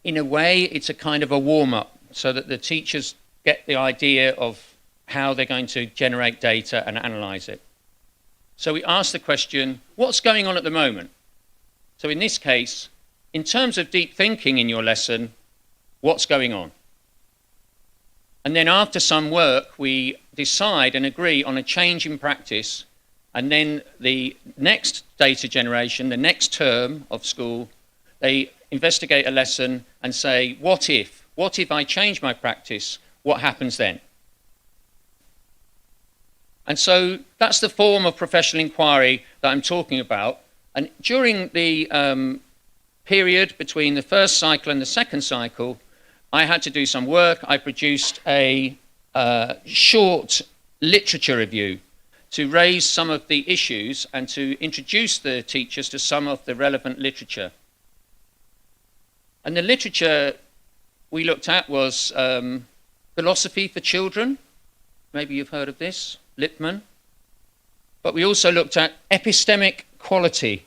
in a way, it's a kind of a warm-up so that the teachers get the idea of how they're going to generate data and analyze it. So we ask the question, what's going on at the moment? So in this case, in terms of deep thinking in your lesson, what's going on? And then after some work, we decide and agree on a change in practice, and then the next data generation, the next term of school, they investigate a lesson and say, what if? What if I change my practice? What happens then? And so that's the form of professional inquiry that I'm talking about. And during the period between the first cycle and the second cycle, I had to do some work. I produced a short literature review to raise some of the issues and to introduce the teachers to some of the relevant literature. And the literature we looked at was philosophy for children. Maybe you've heard of this, Lippmann. But we also looked at epistemic quality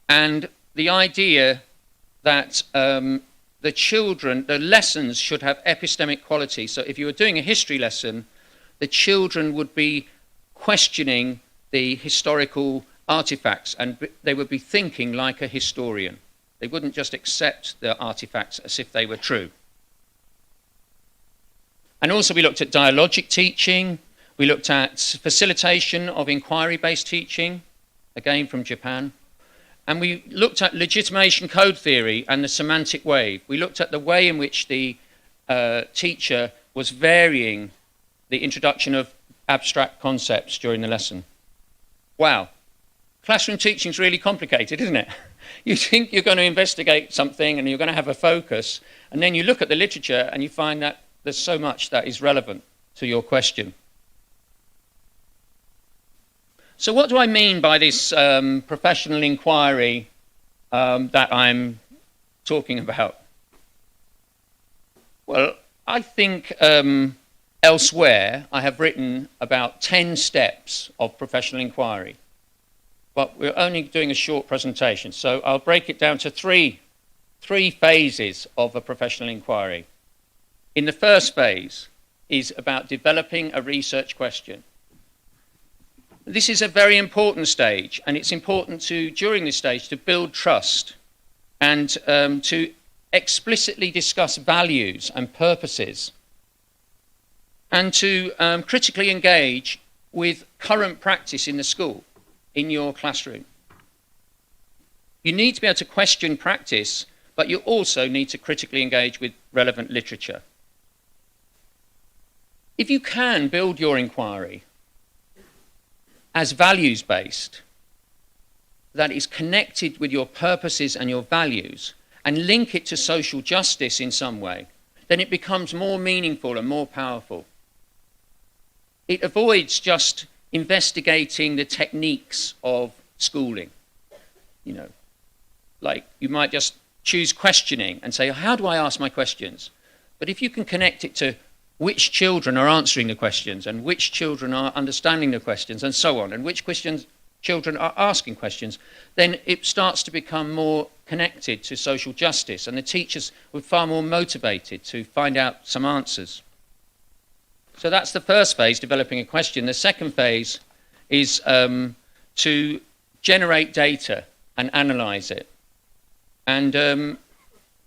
and the idea that the lessons should have epistemic quality. So if you were doing a history lesson, the children would be questioning the historical artifacts and they would be thinking like a historian. They wouldn't just accept the artifacts as if they were true. And also we looked at dialogic teaching. We looked at facilitation of inquiry-based teaching, again from Japan. And we looked at legitimation code theory and the semantic wave. We looked at the way in which the teacher was varying the introduction of abstract concepts during the lesson. Wow. Classroom teaching is really complicated, isn't it? You think you're going to investigate something and you're going to have a focus, and then you look at the literature and you find that there's so much that is relevant to your question. So what do I mean by this professional inquiry that I'm talking about? Well, I think elsewhere I have written about 10 steps of professional inquiry, but we're only doing a short presentation, so I'll break it down to three phases of a professional inquiry. In the first phase is about developing a research question. This is a very important stage, and it's important during this stage, to build trust and to explicitly discuss values and purposes, and to critically engage with current practice in the school, in your classroom. You need to be able to question practice, but you also need to critically engage with relevant literature. If you can build your inquiry as values-based, that is connected with your purposes and your values, and link it to social justice in some way, then it becomes more meaningful and more powerful. It avoids just investigating the techniques of schooling. You know, like you might just choose questioning and say, how do I ask my questions? But if you can connect it to which children are answering the questions and which children are understanding the questions and so on, and which children are asking questions, then it starts to become more connected to social justice, and the teachers were far more motivated to find out some answers. So that's the first phase, developing a question. The second phase is to generate data and analyze it. And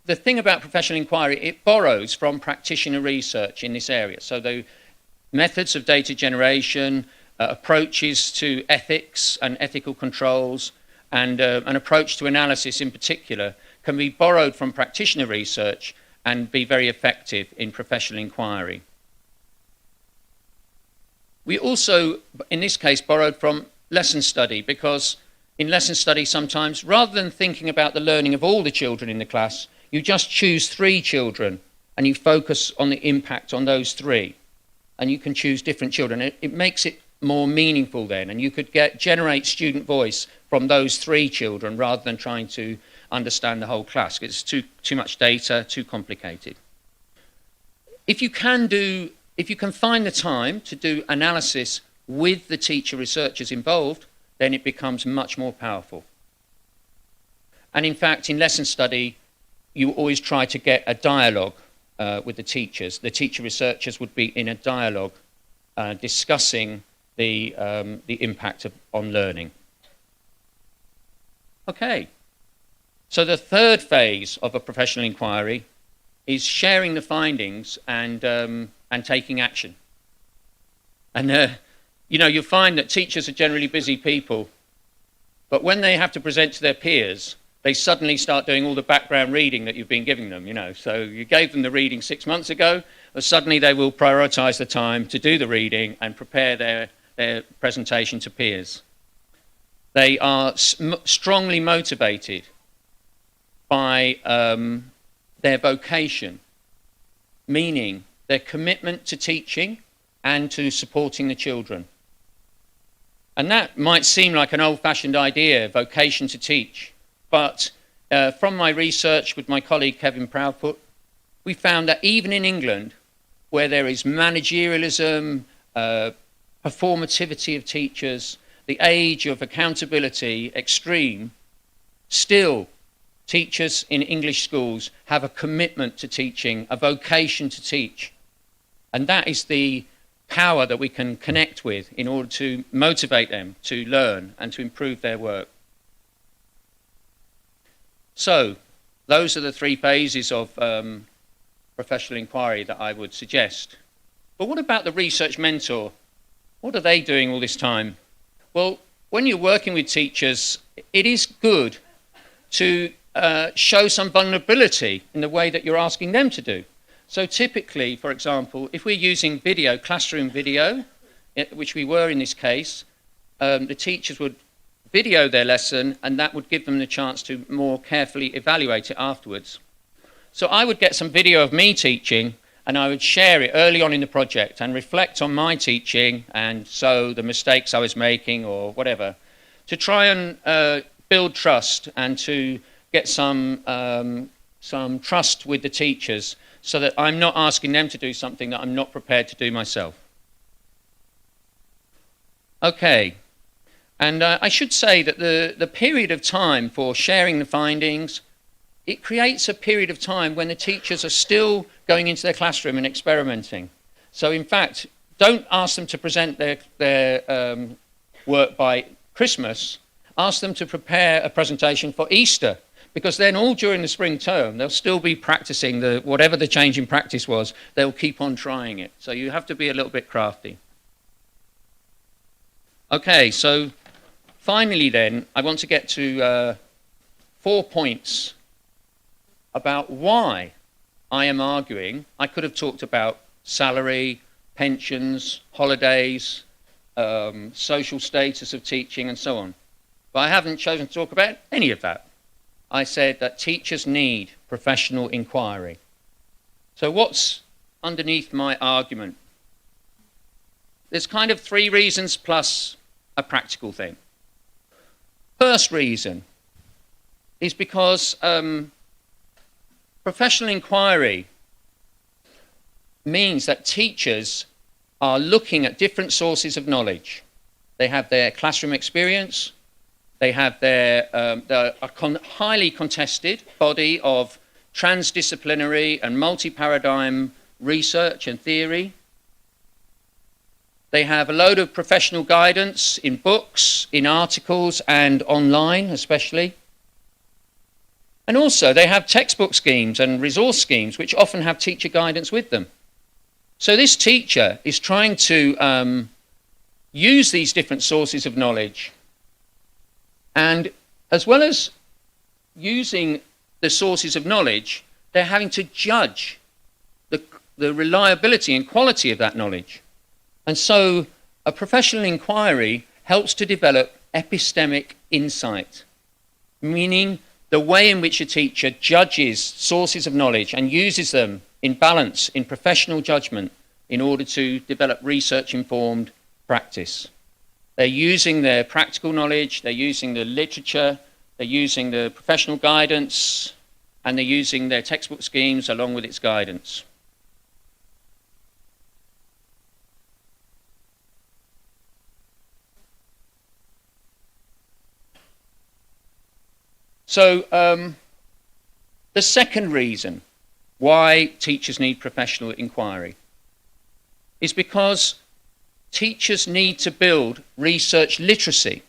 the thing about professional inquiry, it borrows from practitioner research in this area. So the methods of data generation, approaches to ethics and ethical controls, and an approach to analysis in particular can be borrowed from practitioner research and be very effective in professional inquiry. We also, in this case, borrowed from lesson study, because in lesson study sometimes, rather than thinking about the learning of all the children in the class, you just choose 3 children and you focus on the impact on those 3. And you can choose different children. It makes it more meaningful then, and you could generate student voice from those 3 children rather than trying to understand the whole class. It's too much data, too complicated. If you can find the time to do analysis with the teacher researchers involved, then it becomes much more powerful. And in fact, in lesson study, you always try to get a dialogue with the teachers. The teacher researchers would be in a dialogue discussing the impact on learning. Okay, so the third phase of a professional inquiry is sharing the findings and taking action. And you know, you'll find that teachers are generally busy people, but when they have to present to their peers, they suddenly start doing all the background reading that you've been giving them, you know. So you gave them the reading 6 months ago, but suddenly they will prioritize the time to do the reading and prepare their presentation to peers. They are strongly motivated by their vocation, meaning their commitment to teaching and to supporting the children. And that might seem like an old-fashioned idea, vocation to teach. But from my research with my colleague Kevin Proudfoot, we found that even in England, where there is managerialism, performativity of teachers, the age of accountability extreme, still teachers in English schools have a commitment to teaching, a vocation to teach. And that is the power that we can connect with in order to motivate them to learn and to improve their work. So, those are the three phases of professional inquiry that I would suggest. But what about the research mentor? What are they doing all this time? Well, when you're working with teachers, it is good to show some vulnerability in the way that you're asking them to do. So typically, for example, if we're using video, classroom video, which we were in this case, the teachers would video their lesson, and that would give them the chance to more carefully evaluate it afterwards. So I would get some video of me teaching, and I would share it early on in the project and reflect on my teaching and so the mistakes I was making or whatever, to try and build trust and to get some trust with the teachers so that I'm not asking them to do something that I'm not prepared to do myself. Okay. And I should say that the period of time for sharing the findings, it creates a period of time when the teachers are still going into their classroom and experimenting. So in fact, don't ask them to present their work by Christmas. Ask them to prepare a presentation for Easter, because then all during the spring term, they'll still be practicing whatever the change in practice was, they'll keep on trying it. So you have to be a little bit crafty. Okay, so finally then, I want to get to 4 points about why I am arguing. I could have talked about salary, pensions, holidays, social status of teaching and so on. But I haven't chosen to talk about any of that. I said that teachers need professional inquiry. So what's underneath my argument? There's kind of 3 reasons plus a practical thing. First reason is because professional inquiry means that teachers are looking at different sources of knowledge. They have their classroom experience, they have their highly contested body of transdisciplinary and multi-paradigm research and theory. They have a load of professional guidance in books, in articles, and online especially. And also they have textbook schemes and resource schemes which often have teacher guidance with them. So this teacher is trying to use these different sources of knowledge, and as well as using the sources of knowledge, they're having to judge the reliability and quality of that knowledge. And so a professional inquiry helps to develop epistemic insight, meaning the way in which a teacher judges sources of knowledge and uses them in balance, in professional judgment, in order to develop research-informed practice. They're using their practical knowledge, they're using the literature, they're using the professional guidance, and they're using their textbook schemes along with its guidance. So the second reason why teachers need professional inquiry is because teachers need to build research literacy.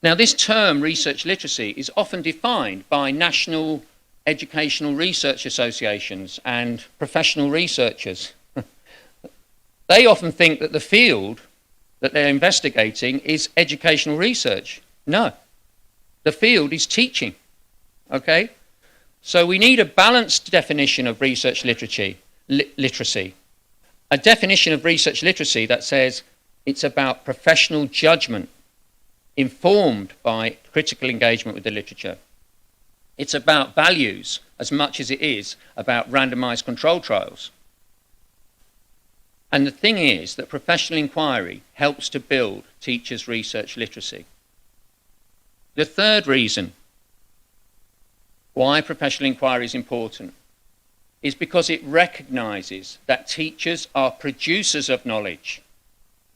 Now, this term, research literacy, is often defined by national educational research associations and professional researchers. They often think that the field that they're investigating is educational research. No, the field is teaching, okay? So we need a balanced definition of research literacy. A definition of research literacy that says it's about professional judgment informed by critical engagement with the literature. It's about values as much as it is about randomized control trials. And the thing is that professional inquiry helps to build teachers' research literacy. The third reason why professional inquiry is important is because it recognizes that teachers are producers of knowledge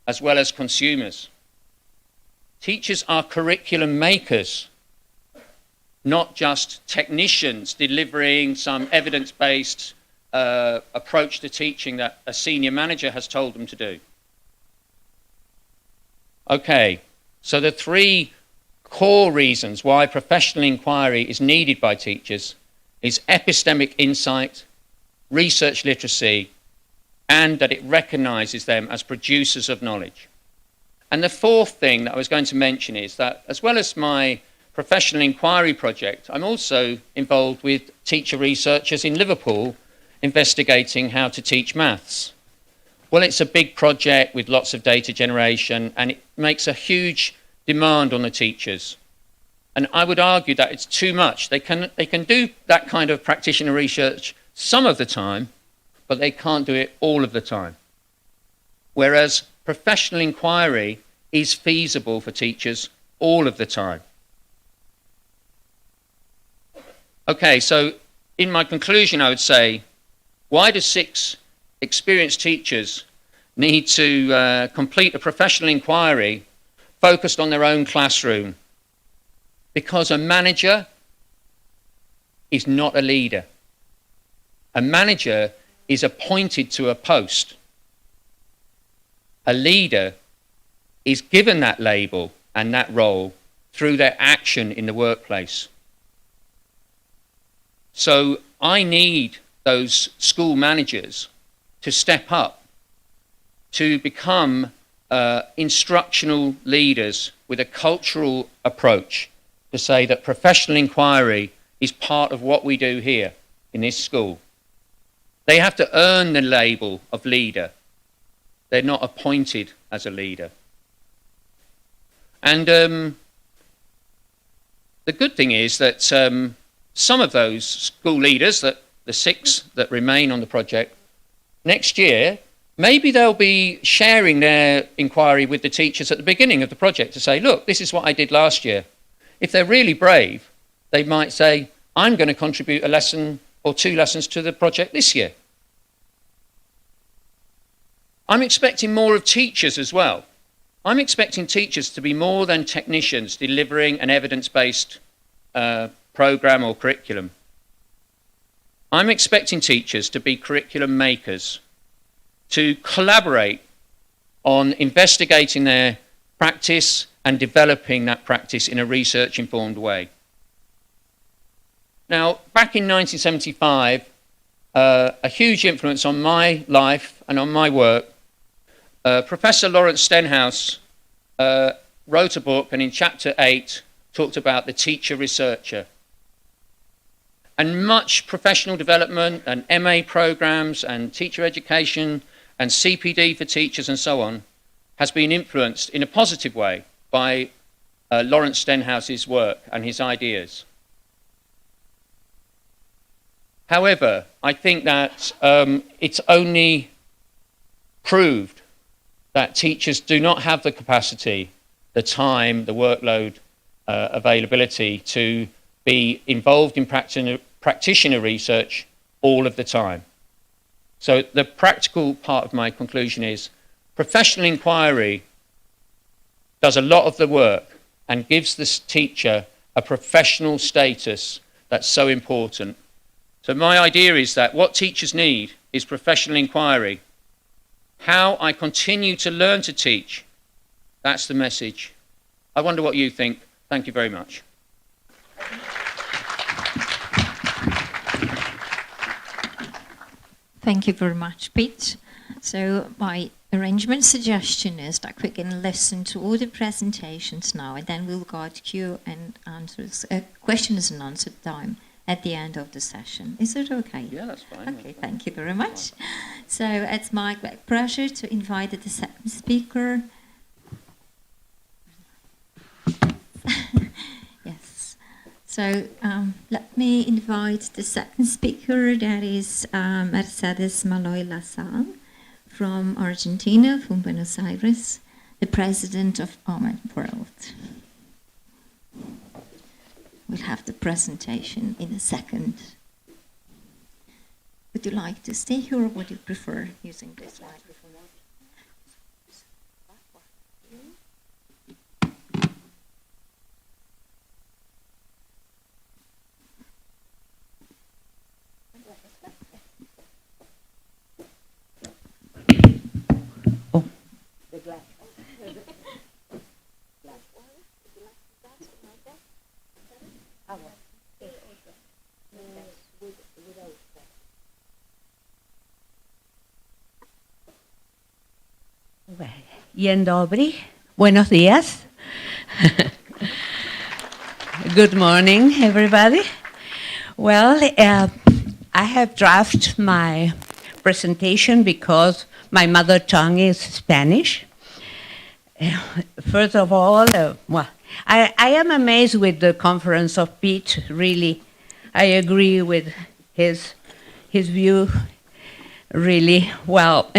as well as consumers. Teachers are curriculum makers, not just technicians delivering some evidence-based approach to teaching that a senior manager has told them to do. Okay, so the three core reasons why professional inquiry is needed by teachers is epistemic insight, research literacy, and that it recognizes them as producers of knowledge. And the fourth thing that I was going to mention is that as well as my professional inquiry project, I'm also involved with teacher researchers in Liverpool investigating how to teach maths. Well, it's a big project with lots of data generation, and it makes a huge demand on the teachers. And I would argue that it's too much. They can do that kind of practitioner research some of the time, but they can't do it all of the time. Whereas professional inquiry is feasible for teachers all of the time. Okay, so in my conclusion, I would say, why do 6 experienced teachers need to complete a professional inquiry focused on their own classroom? Because a manager is not a leader. A manager is appointed to a post. A leader is given that label and that role through their action in the workplace. So I need those school managers to step up, to become instructional leaders with a cultural approach, to say that professional inquiry is part of what we do here in this school. They have to earn the label of leader. They're not appointed as a leader. And the good thing is that some of those school leaders, that the 6 that remain on the project, next year, maybe they'll be sharing their inquiry with the teachers at the beginning of the project to say, look, this is what I did last year. If they're really brave, they might say, I'm going to contribute a lesson or 2 lessons to the project this year. I'm expecting more of teachers as well. I'm expecting teachers to be more than technicians delivering an evidence-based program or curriculum. I'm expecting teachers to be curriculum makers, to collaborate on investigating their practice and developing that practice in a research-informed way. Now, back in 1975, a huge influence on my life and on my work, Professor Lawrence Stenhouse wrote a book, and in chapter 8 talked about the teacher researcher. And much professional development and MA programs and teacher education and CPD for teachers and so on has been influenced in a positive way by Lawrence Stenhouse's work and his ideas. However, I think that it's only proved that teachers do not have the capacity, the time, the workload, availability to be involved in practitioner research all of the time. So the practical part of my conclusion is professional inquiry does a lot of the work and gives this teacher a professional status that's so important. So my idea is that what teachers need is professional inquiry. How I continue to learn to teach, that's the message. I wonder what you think. Thank you very much. Thank you very much, Pete. So my arrangement suggestion is that we can listen to all the presentations now, and then we'll go to Q and answers, questions and answer time at the end of the session. Is it okay? Yeah, that's fine. Okay, thank you very much. So it's my great pleasure to invite the second speaker. Yes. So let me invite the second speaker, that is Mercedes Maloy Lasal from Argentina, from Buenos Aires, the president of OMED World. We'll have the presentation in a second. Would you like to stay here, or would you prefer using this microphone? Dzień dobry. Buenos días. Good morning, everybody. Well, I have drafted my presentation because my mother tongue is Spanish. First of all, well, I am amazed with the conference of Pete, really. I agree with his view, really. Well,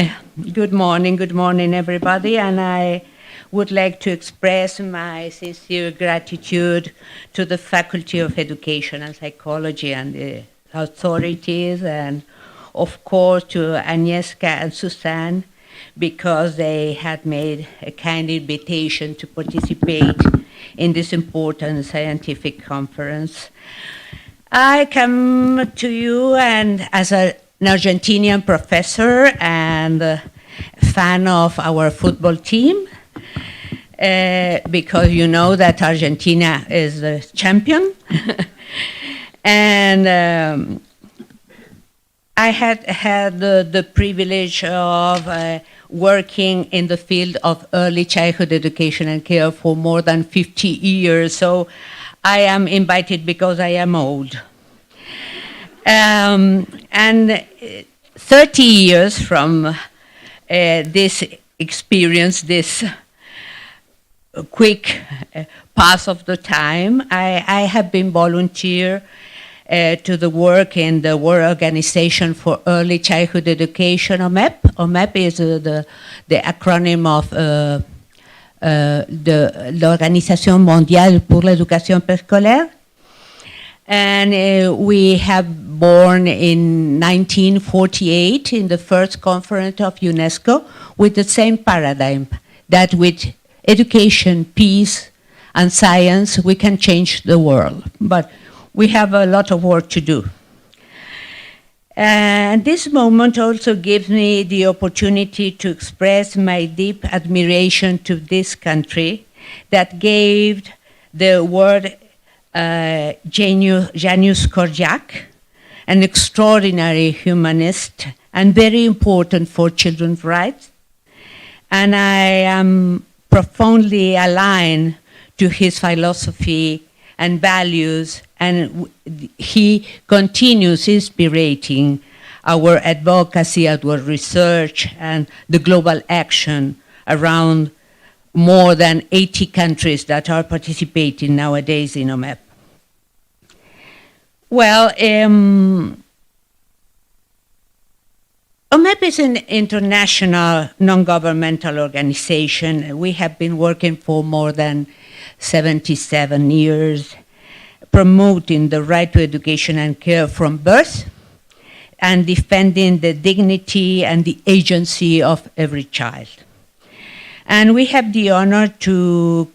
good morning, everybody, and I would like to express my sincere gratitude to the Faculty of Education and Psychology and the authorities, and of course to Agnieszka and Suzanne, because they had made a kind invitation to participate in this important scientific conference. I come to you and as an Argentinian professor and fan of our football team, because you know that Argentina is the champion. And I had the privilege of working in the field of early childhood education and care for more than 50 years, so I am invited because I am old. And 30 years from this experience, this quick pass of the time, I have been volunteer to the work in the World Organization for Early Childhood Education, OMEP. OMEP is the acronym of l'Organisation Mondiale pour l'Éducation Préscolaire. And we have born in 1948 in the first conference of UNESCO with the same paradigm, that with education, peace, and science, we can change the world. But we have a lot of work to do. And this moment also gives me the opportunity to express my deep admiration to this country that gave the word Janusz Korczak, an extraordinary humanist and very important for children's rights. And I am profoundly aligned to his philosophy and values, and he continues inspiring our advocacy, our research, and the global action around more than 80 countries that are participating nowadays in OMEP. Well, OMEP is an international non-governmental organization. We have been working for more than 77 years, promoting the right to education and care from birth, and defending the dignity and the agency of every child. And we have the honor to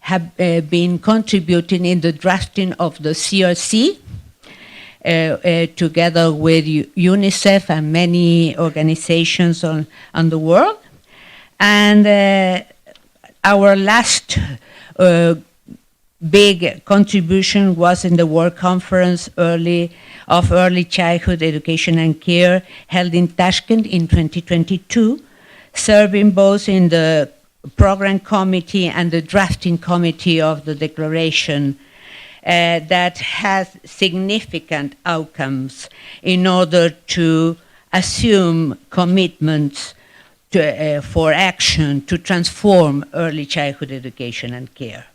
have been contributing in the drafting of the CRC, together with UNICEF and many organizations on the world. And our last big contribution was in the World Conference of Early Childhood Education and Care held in Tashkent in 2022, serving both in the program committee and the drafting committee of the declaration that has significant outcomes in order to assume commitments for action to transform early childhood education and care.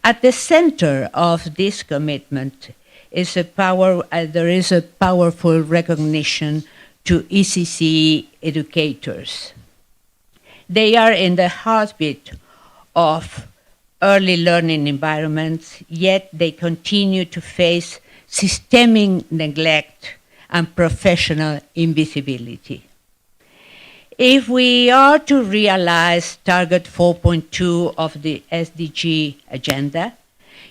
At the center of this commitment is there is a powerful recognition to ECC educators. They are in the heartbeat of early learning environments, yet they continue to face systemic neglect and professional invisibility. If we are to realize Target 4.2 of the SDG agenda,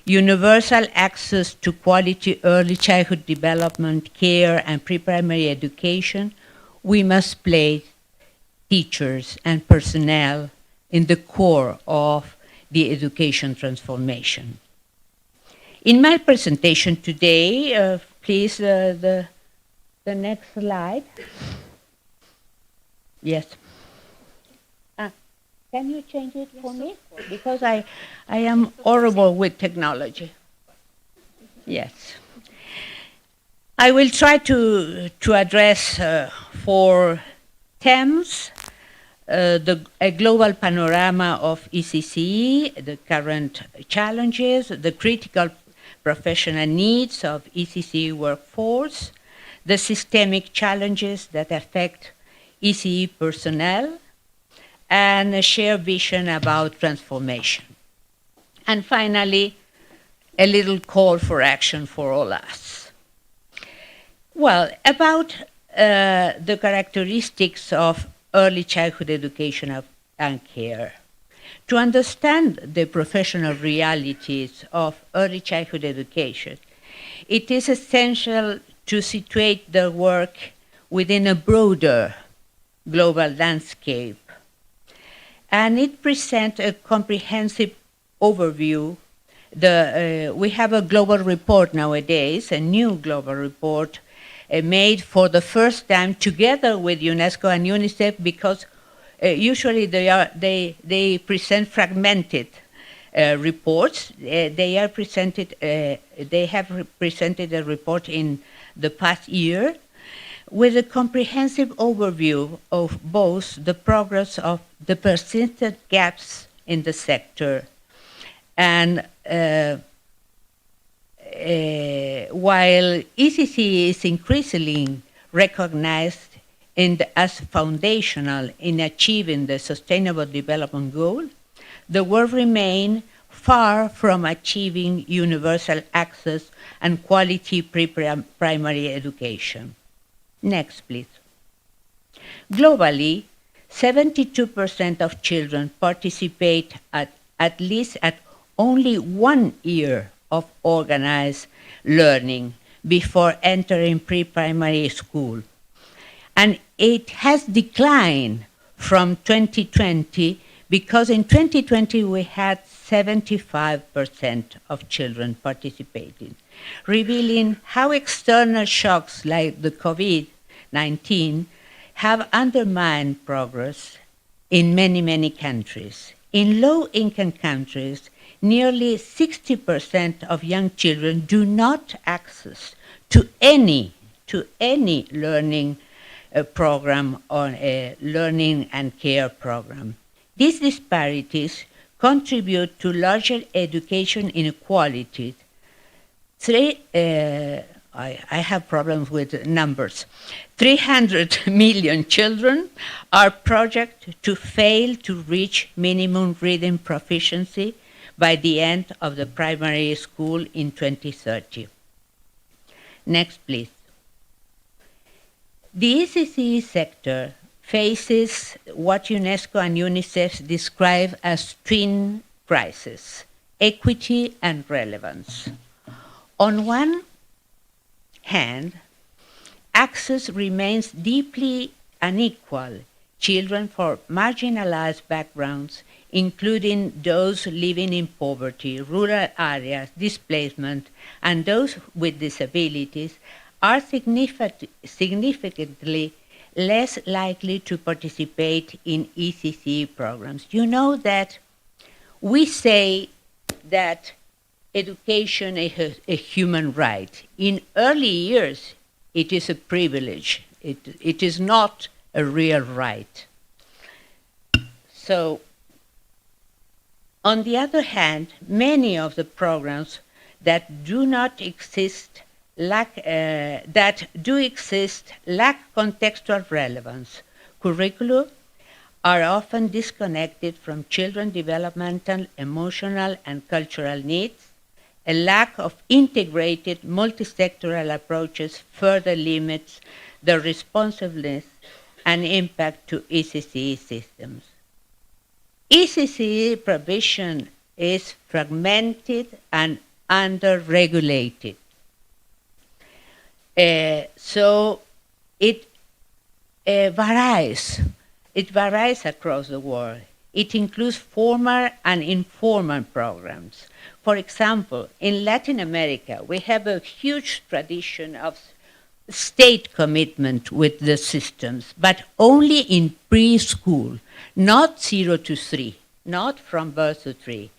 universal access to quality early childhood development, care, and pre-primary education, we must place teachers and personnel in the core of the education transformation. In my presentation today, please, the next slide. Yes. Can you change it for me? Because I am horrible with technology. Yes. I will try to address 4 themes: a global panorama of ECC, the current challenges, the critical professional needs of ECC workforce, the systemic challenges that affect ECE personnel, and a shared vision about transformation. And finally, a little call for action for all us. Well, about the characteristics of early childhood education and care. To understand the professional realities of early childhood education, it is essential to situate the work within a broader global landscape. And it presents a comprehensive overview. We have a global report nowadays, a new global report made for the first time together with UNESCO and UNICEF, because usually they present fragmented reports. They have presented a report in the past year with a comprehensive overview of both the progress of the persistent gaps in the sector, and while ECC is increasingly recognized as foundational in achieving the Sustainable Development Goal, the world remains far from achieving universal access and quality pre-primary education. Next, please. Globally, 72% of children participate at least at only 1 year of organized learning before entering pre-primary school. And it has declined from 2020, because in 2020 we had 75% of children participating, revealing how external shocks like the COVID-19 have undermined progress in many, many countries. In low-income countries, nearly 60% of young children do not access to any learning program or a learning and care program. These disparities contribute to larger education inequalities. I have problems with numbers. 300 million children are projected to fail to reach minimum reading proficiency by the end of the primary school in 2030. Next, please. The ECC sector faces what UNESCO and UNICEF describe as twin crisis: equity and relevance. On one hand, access remains deeply unequal. Children from marginalized backgrounds, including those living in poverty, rural areas, displacement, and those with disabilities, are significantly less likely to participate in ECC programs. You know that we say that education is a human right. In early years, it is a privilege. It is not a real right. So, on the other hand, many of the programs that do not exist lack contextual relevance. Curricula are often disconnected from children's developmental, emotional, and cultural needs. A lack of integrated multi-sectoral approaches further limits the responsiveness and impact to ECCE systems. ECCE provision is fragmented and under-regulated. So it varies. It varies across the world. It includes formal and informal programs. For example, in Latin America, we have a huge tradition of state commitment with the systems, but only in preschool, not 0 to 3, not from birth to 3.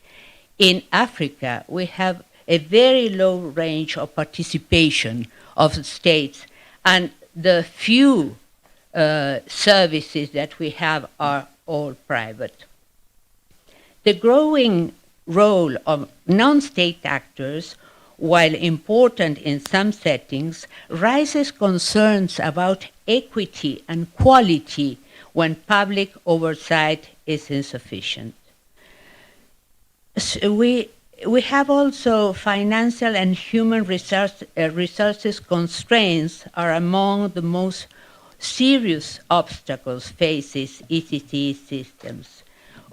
In Africa, we have a very low range of participation of states, and the few services that we have are all private. The growing role of non-state actors, while important in some settings, raises concerns about equity and quality when public oversight is insufficient. So we have also financial and human resources constraints are among the most serious obstacles faces ECC systems.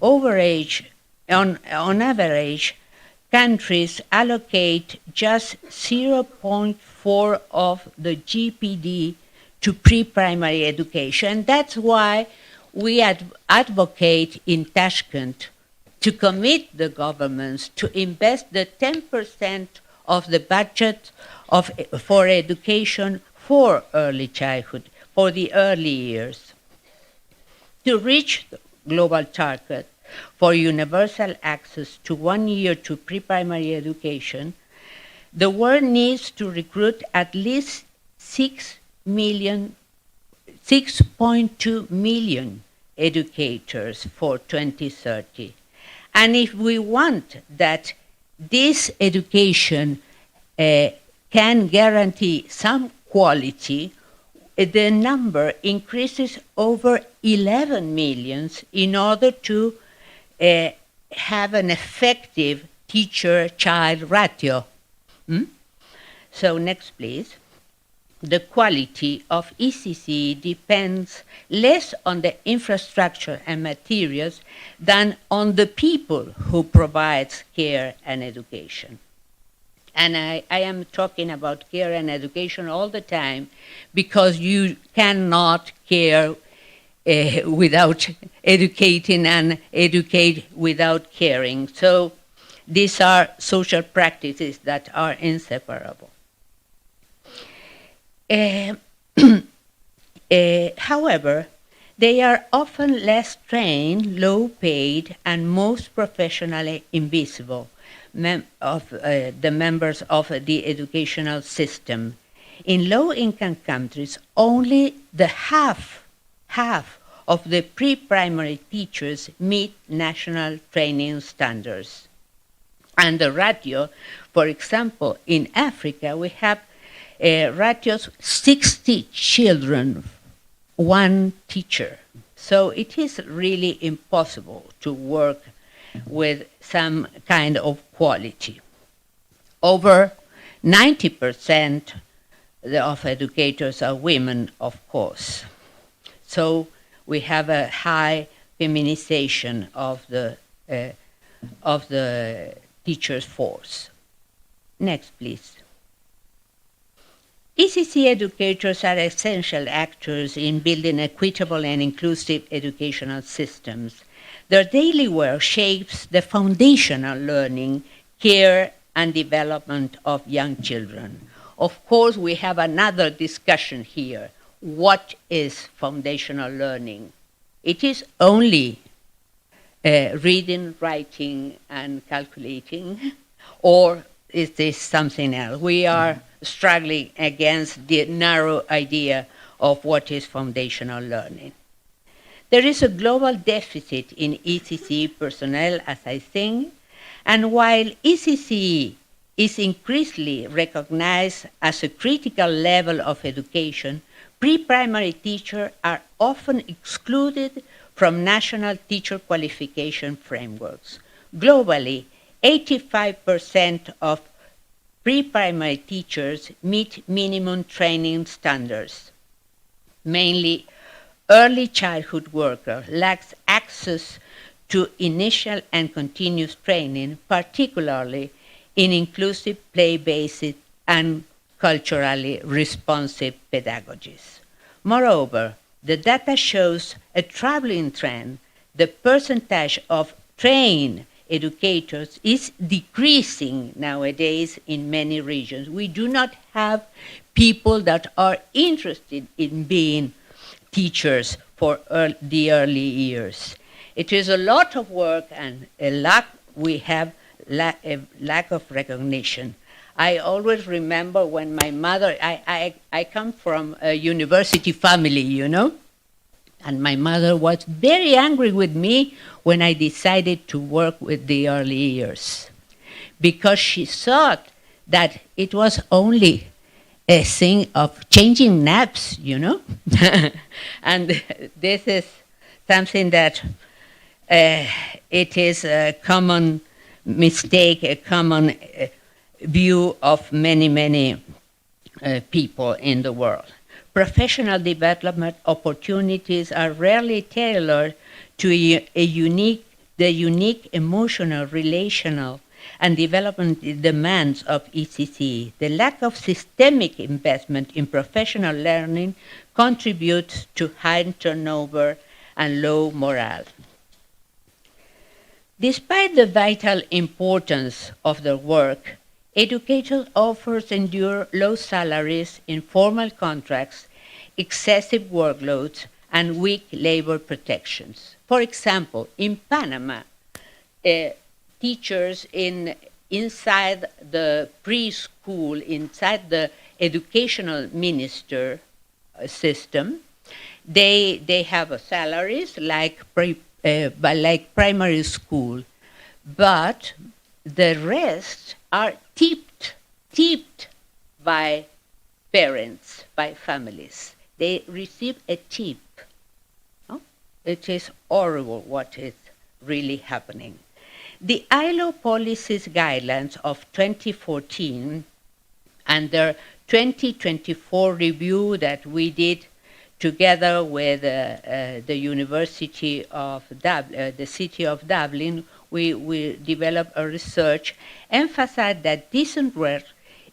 On average, countries allocate just 0.4 of the GPD to pre-primary education. That's why we advocate in Tashkent to commit the governments to invest the 10% of the budget for education for early childhood, for the early years. To reach the global target for universal access to 1 year to pre-primary education, the world needs to recruit at least 6.2 million educators for 2030. And if we want that this education can guarantee some quality, the number increases over 11 million in order to have an effective teacher-child ratio. So next, please. The quality of ECC depends less on the infrastructure and materials than on the people who provide care and education. And I am talking about care and education all the time because you cannot care without educating and educate without caring. So these are social practices that are inseparable. However, they are often less trained, low paid, and most professionally invisible of the members of the educational system. In low-income countries, only the half of the pre-primary teachers meet national training standards. And the ratio, for example, in Africa, we have ratios 60 children, 1 teacher. So it is really impossible to work with some kind of quality. Over 90% of educators are women, of course. So we have a high feminization of the teacher's force. Next, please. ECC educators are essential actors in building equitable and inclusive educational systems. Their daily work shapes the foundational learning, care, and development of young children. Of course, we have another discussion here. What is foundational learning? It is only reading, writing, and calculating, or is this something else? We are struggling against the narrow idea of what is foundational learning. There is a global deficit in ECC personnel, as I think, and while ECC is increasingly recognized as a critical level of education, pre-primary teachers are often excluded from national teacher qualification frameworks. Globally, 85% of pre-primary teachers meet minimum training standards. Mainly, early childhood workers lack access to initial and continuous training, particularly in inclusive, play-based, and culturally responsive pedagogies. Moreover, the data shows a troubling trend. The percentage of trained educators is decreasing nowadays in many regions. We do not have people that are interested in being teachers for the early years. It is a lot of work, and we have a lack of recognition. I always remember when my mother, I come from a university family, you know, and my mother was very angry with me when I decided to work with the early years, because she thought that it was only a thing of changing naps, you know. And this is something that it is a common mistake, a common view of many people in the world. Professional development opportunities are rarely tailored to the unique emotional, relational, and development demands of ECC. The lack of systemic investment in professional learning contributes to high turnover and low morale. Despite the vital importance of their work, educators often endure low salaries, informal contracts, excessive workloads, and weak labor protections. For example, in Panama, teachers inside the preschool, inside the educational minister system, they have salaries like primary school, but the rest are tipped by parents, by families. They receive a tip. Oh? It is horrible what is really happening. The ILO policies guidelines of 2014 and their 2024 review that we did together with the University of Dublin, the city of Dublin, we developed a research emphasized that decent work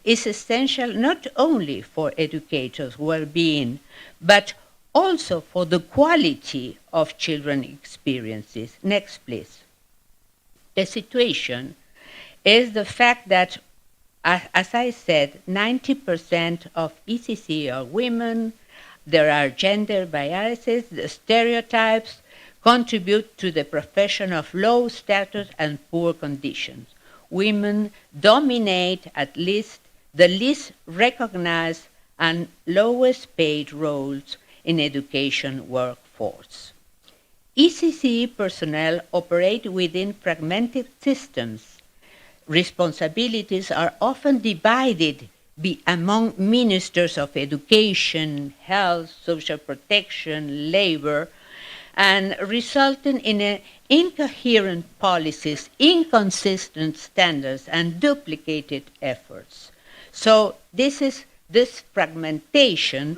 is essential not only for educators' well-being, but also for the quality of children's experiences. Next, please. The situation is the fact that, as I said, 90% of ECC are women. There are gender biases, the stereotypes contribute to the profession of low status and poor conditions. Women dominate at least the least recognized and lowest paid roles in education workforce. ECC personnel operate within fragmented systems. Responsibilities are often divided among ministers of education, health, social protection, labor, and resulting in incoherent policies, inconsistent standards, and duplicated efforts. So this fragmentation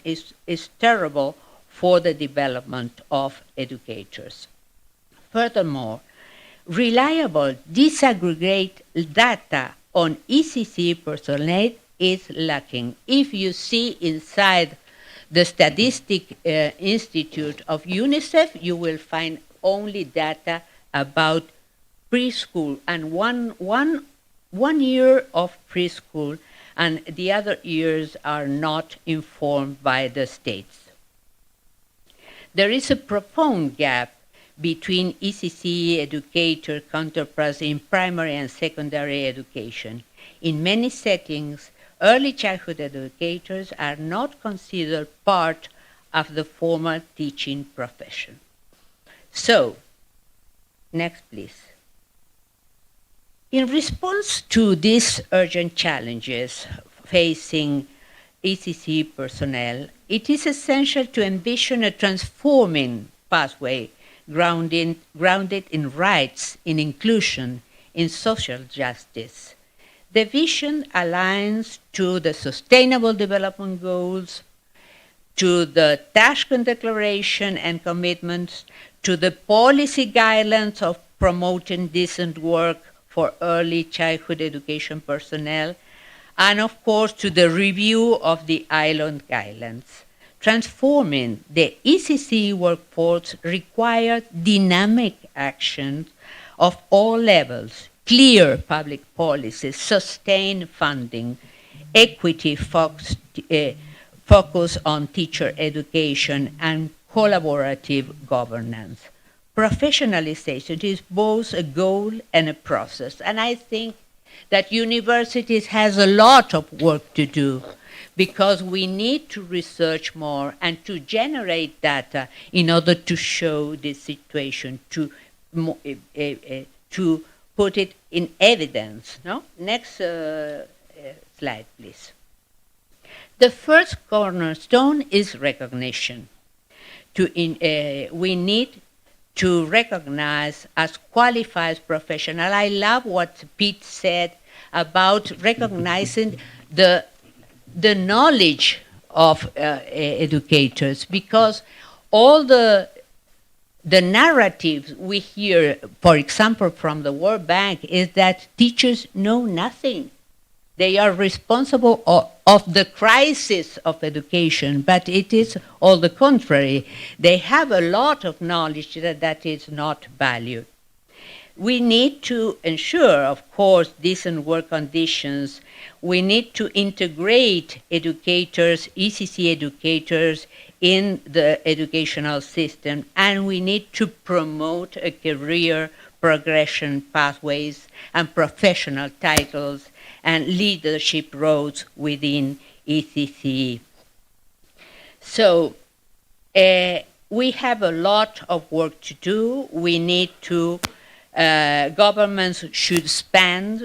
is terrible for the development of educators. Furthermore, reliable disaggregate data on ECC personnel is lacking. If you see inside the Statistic Institute of UNICEF, you will find only data about preschool and one year of preschool, and the other years are not informed by the states. There is a profound gap between ECC educator counterparts in primary and secondary education. In many settings, early childhood educators are not considered part of the formal teaching profession. So, next please. In response to these urgent challenges facing ECC personnel, it is essential to envision a transforming pathway grounded in rights, in inclusion, in social justice. The vision aligns to the Sustainable Development Goals, to the Tashkent Declaration and commitments, to the policy guidelines of promoting decent work for early childhood education personnel, and of course to the review of the island guidelines. Transforming the ECC workforce requires dynamic action of all levels, clear public policies, sustained funding, equity focus on teacher education, and collaborative governance. Professionalization is both a goal and a process, and I think that universities has a lot of work to do, because we need to research more and to generate data in order to show this situation, to put it in evidence. No? Next slide, please. The first cornerstone is recognition. We need to recognize as qualified professional. I love what Pete said about recognizing the knowledge of educators, because all the narratives we hear, for example, from the World Bank, is that teachers know nothing. They are responsible of the crisis of education, but it is all the contrary. They have a lot of knowledge that is not valued. We need to ensure, of course, decent work conditions. We need to integrate educators, ECC educators, in the educational system, and we need to promote a career progression pathways and professional titles and leadership roles within ECC. So we have a lot of work to do. We need to, governments should spend,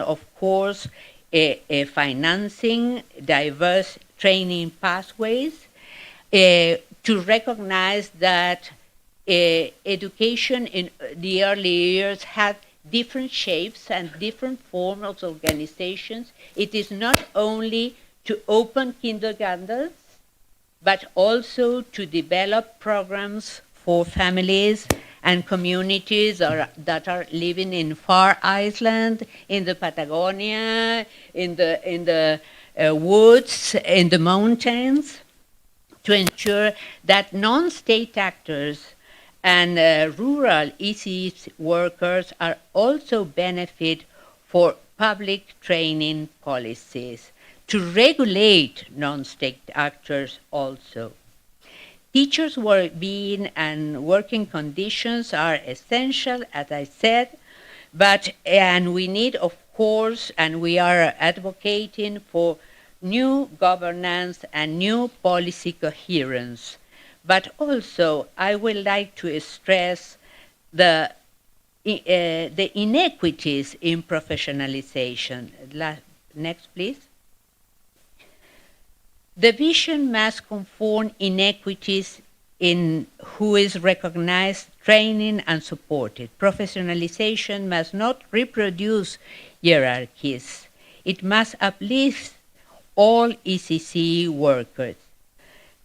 of course, financing diverse training pathways, to recognize that education in the early years had different shapes and different forms of organizations. It is not only to open kindergartens, but also to develop programs for families and communities that are living in far island, in the Patagonia, in the woods, in the mountains, to ensure that non-state actors and rural ECC workers are also benefit for public training policies, to regulate non-state actors also. Teachers' well-being and working conditions are essential, as I said, and we need, of course, and we are advocating for new governance and new policy coherence. But also, I would like to stress the inequities in professionalization. Next, please. The vision must conform inequities in who is recognized, training, and supported. Professionalization must not reproduce hierarchies. It must uplift all ECC workers.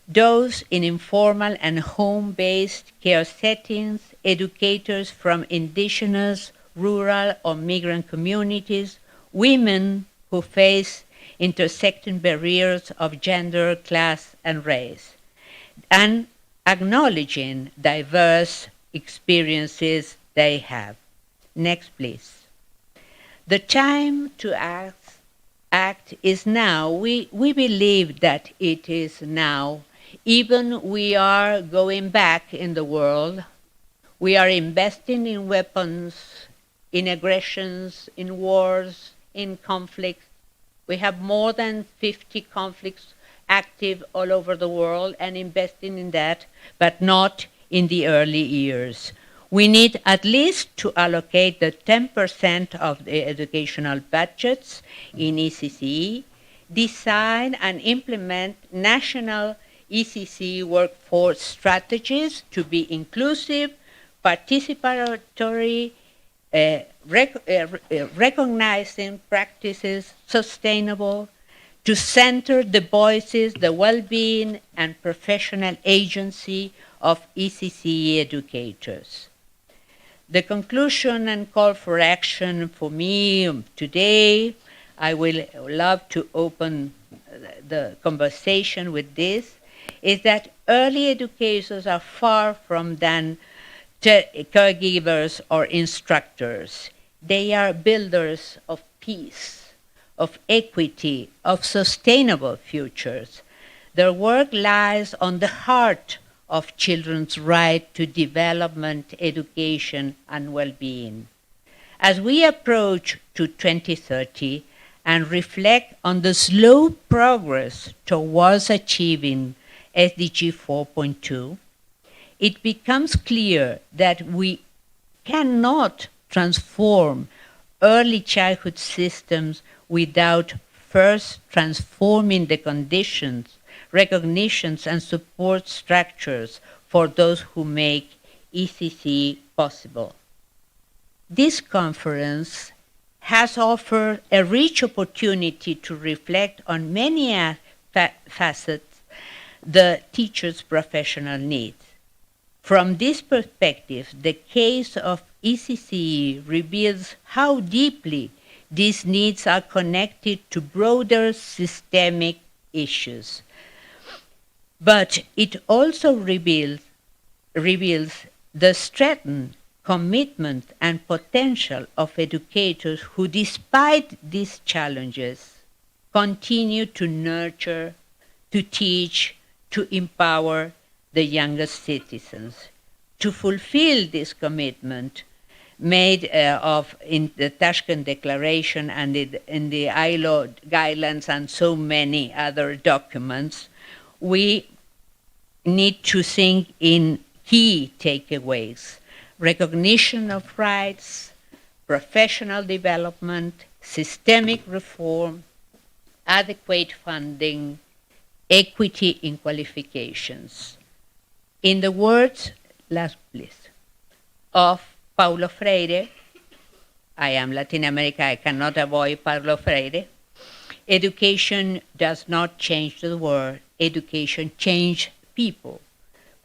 those in informal and home-based care settings, educators from indigenous, rural, or migrant communities, women who face intersecting barriers of gender, class, and race, and acknowledging diverse experiences they have. Next, please. The time to act is now. We believe that it is now. Even we are going back in the world. We are investing in weapons, in aggressions, in wars, in conflicts. We have more than 50 conflicts active all over the world and investing in that, but not in the early years. We need at least to allocate the 10% of the educational budgets in ECCE, design and implement national ECCE workforce strategies to be inclusive, participatory, recognizing practices, sustainable, to center the voices, the well-being, and professional agency of ECCE educators. The conclusion and call for action for me today, I will love to open the conversation with this, is that early educators are far from than caregivers or instructors. They are builders of peace, of equity, of sustainable futures. Their work lies on the heart of children's right to development, education, and well-being. As we approach to 2030 and reflect on the slow progress towards achieving SDG 4.2, it becomes clear that we cannot transform early childhood systems without first transforming the conditions, recognitions, and support structures for those who make ECCE possible. This conference has offered a rich opportunity to reflect on many facets the teacher's professional needs. From this perspective, the case of ECCE reveals how deeply these needs are connected to broader systemic issues. But it also reveals the strength, commitment, and potential of educators who, despite these challenges, continue to nurture, to teach, to empower the youngest citizens. To fulfill this commitment made in the Tashkent Declaration and in the ILO guidelines and so many other documents, we need to think in key takeaways: recognition of rights, professional development, systemic reform, adequate funding, equity in qualifications. In the words, last please, of Paulo Freire, I am Latin America, I cannot avoid Paulo Freire, education does not change the world, education changes people.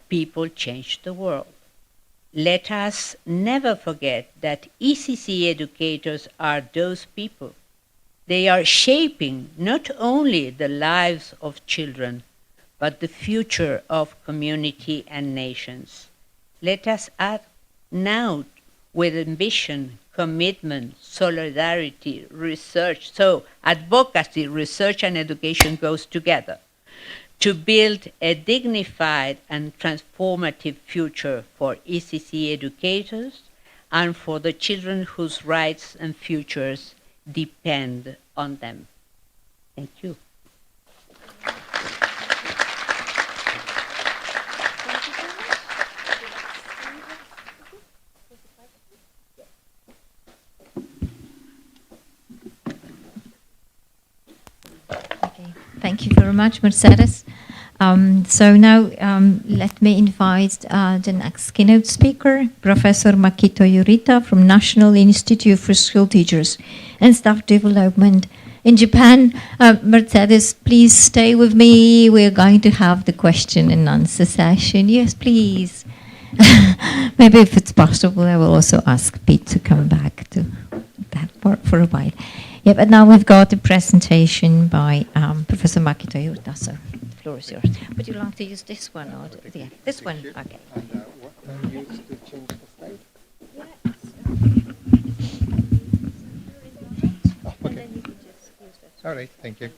People change the world. Let us never forget that ECCE educators are those people. They are shaping not only the lives of children, but the future of community and nations. Let us act now with ambition, commitment, solidarity, research. So advocacy, research, and education goes together to build a dignified and transformative future for ECCE educators and for the children whose rights and futures depend on them. Thank you. Thank you very much, Mercedes. So now let me invite the next keynote speaker, Professor Makito Yurita from National Institute for School Teachers and Staff Development in Japan. Mercedes, please stay with me. We're going to have the question and answer session. Yes, please. Maybe if it's possible, I will also ask Pete to come back to that for a while. Yeah, but now we've got a presentation by Professor Makito Yuta, so the floor is yours. Would you like to use this one or this one? Okay. All right, thank you.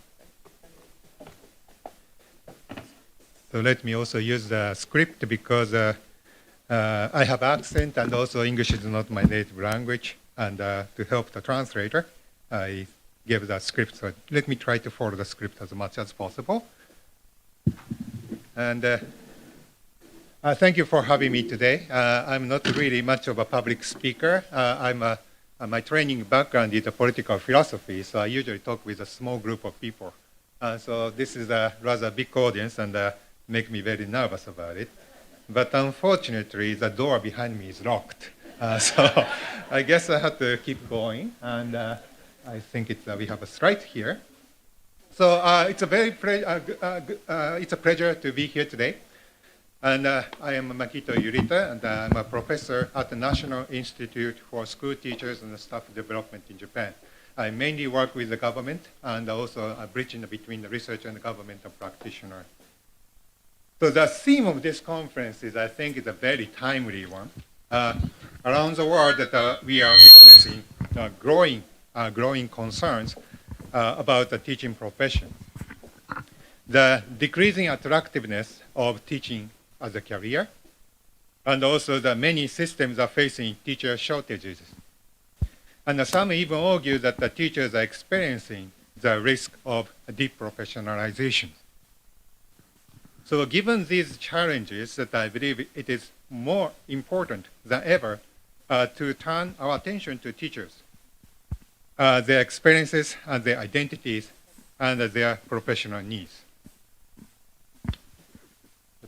So let me also use the script because I have accent and also English is not my native language. And to help the translator, I gave the script. So let me try to follow the script as much as possible. And thank you for having me today. I'm not really much of a public speaker. My training background is a political philosophy, so I usually talk with a small group of people. So this is a rather big audience and make me very nervous about it. But unfortunately, the door behind me is locked. So I guess I have to keep going. And I think we have a slide here. So it's a pleasure to be here today. And I am Makito Yurita, and I'm a professor at the National Institute for School Teachers and Staff Development in Japan. I mainly work with the government and also a bridge between the research and the government and practitioner. So the theme of this conference is, I think, is a very timely one. Around the world that we are witnessing growing concerns about the teaching profession. The decreasing attractiveness of teaching as a career, and also the many systems are facing teacher shortages. And some even argue that the teachers are experiencing the risk of deprofessionalization. So given these challenges, that I believe it is more important than ever to turn our attention to teachers, their experiences and their identities and their professional needs.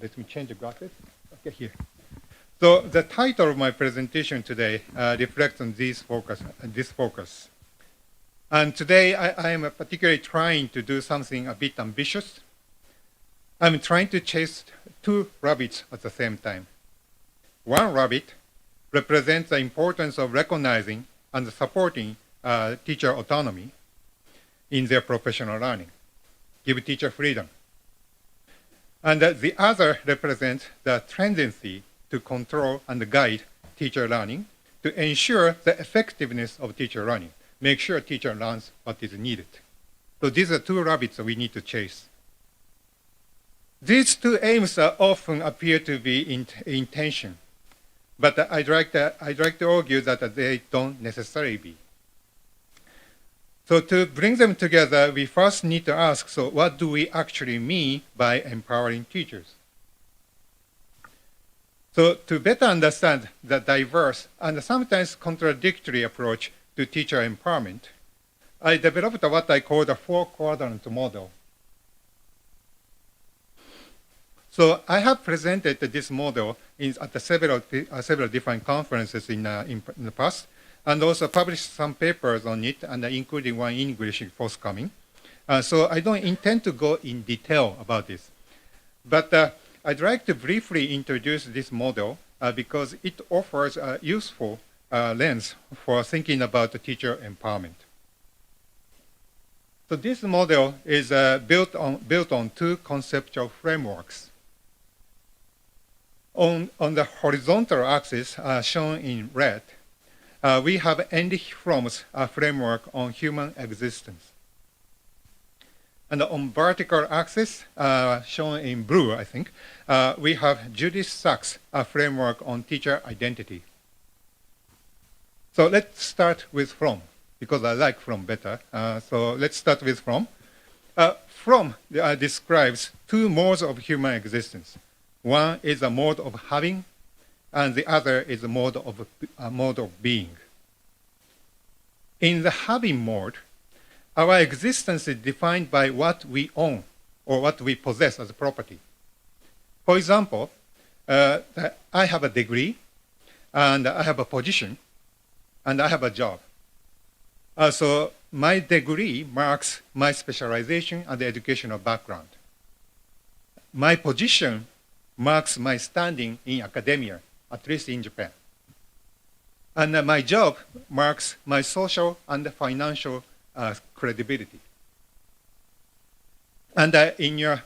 Let me change the graphic. Okay, here. So the title of my presentation today reflects on this focus. And today I am particularly trying to do something a bit ambitious. I'm trying to chase two rabbits at the same time. One rabbit represents the importance of recognizing and supporting teacher autonomy in their professional learning, give teacher freedom. And the other represents the tendency to control and guide teacher learning to ensure the effectiveness of teacher learning, make sure teacher learns what is needed. So these are two rabbits that we need to chase. These two aims often appear to be in tension, but I'd like to argue that they don't necessarily be. So to bring them together, we first need to ask, so what do we actually mean by empowering teachers? So to better understand the diverse and sometimes contradictory approach to teacher empowerment, I developed what I call the four-quadrant model. So I have presented this model at several different conferences in the past, and also published some papers on it, and including one in English forthcoming. So I don't intend to go in detail about this. But I'd like to briefly introduce this model because it offers a useful lens for thinking about the teacher empowerment. So this model is built on two conceptual frameworks. On the horizontal axis, shown in red, we have Erich Fromm's framework on human existence. And on vertical axis, shown in blue, I think, we have Judith Sachs' framework on teacher identity. So let's start with Fromm, because I like Fromm better. So let's start with Fromm. Fromm describes two modes of human existence. One is a mode of having, and the other is a mode of being. In the having mode, our existence is defined by what we own or what we possess as a property. For example, I have a degree, and I have a position, and I have a job. So my degree marks my specialization and educational background. My position marks my standing in academia, at least in Japan. And my job marks my social and financial credibility. And in your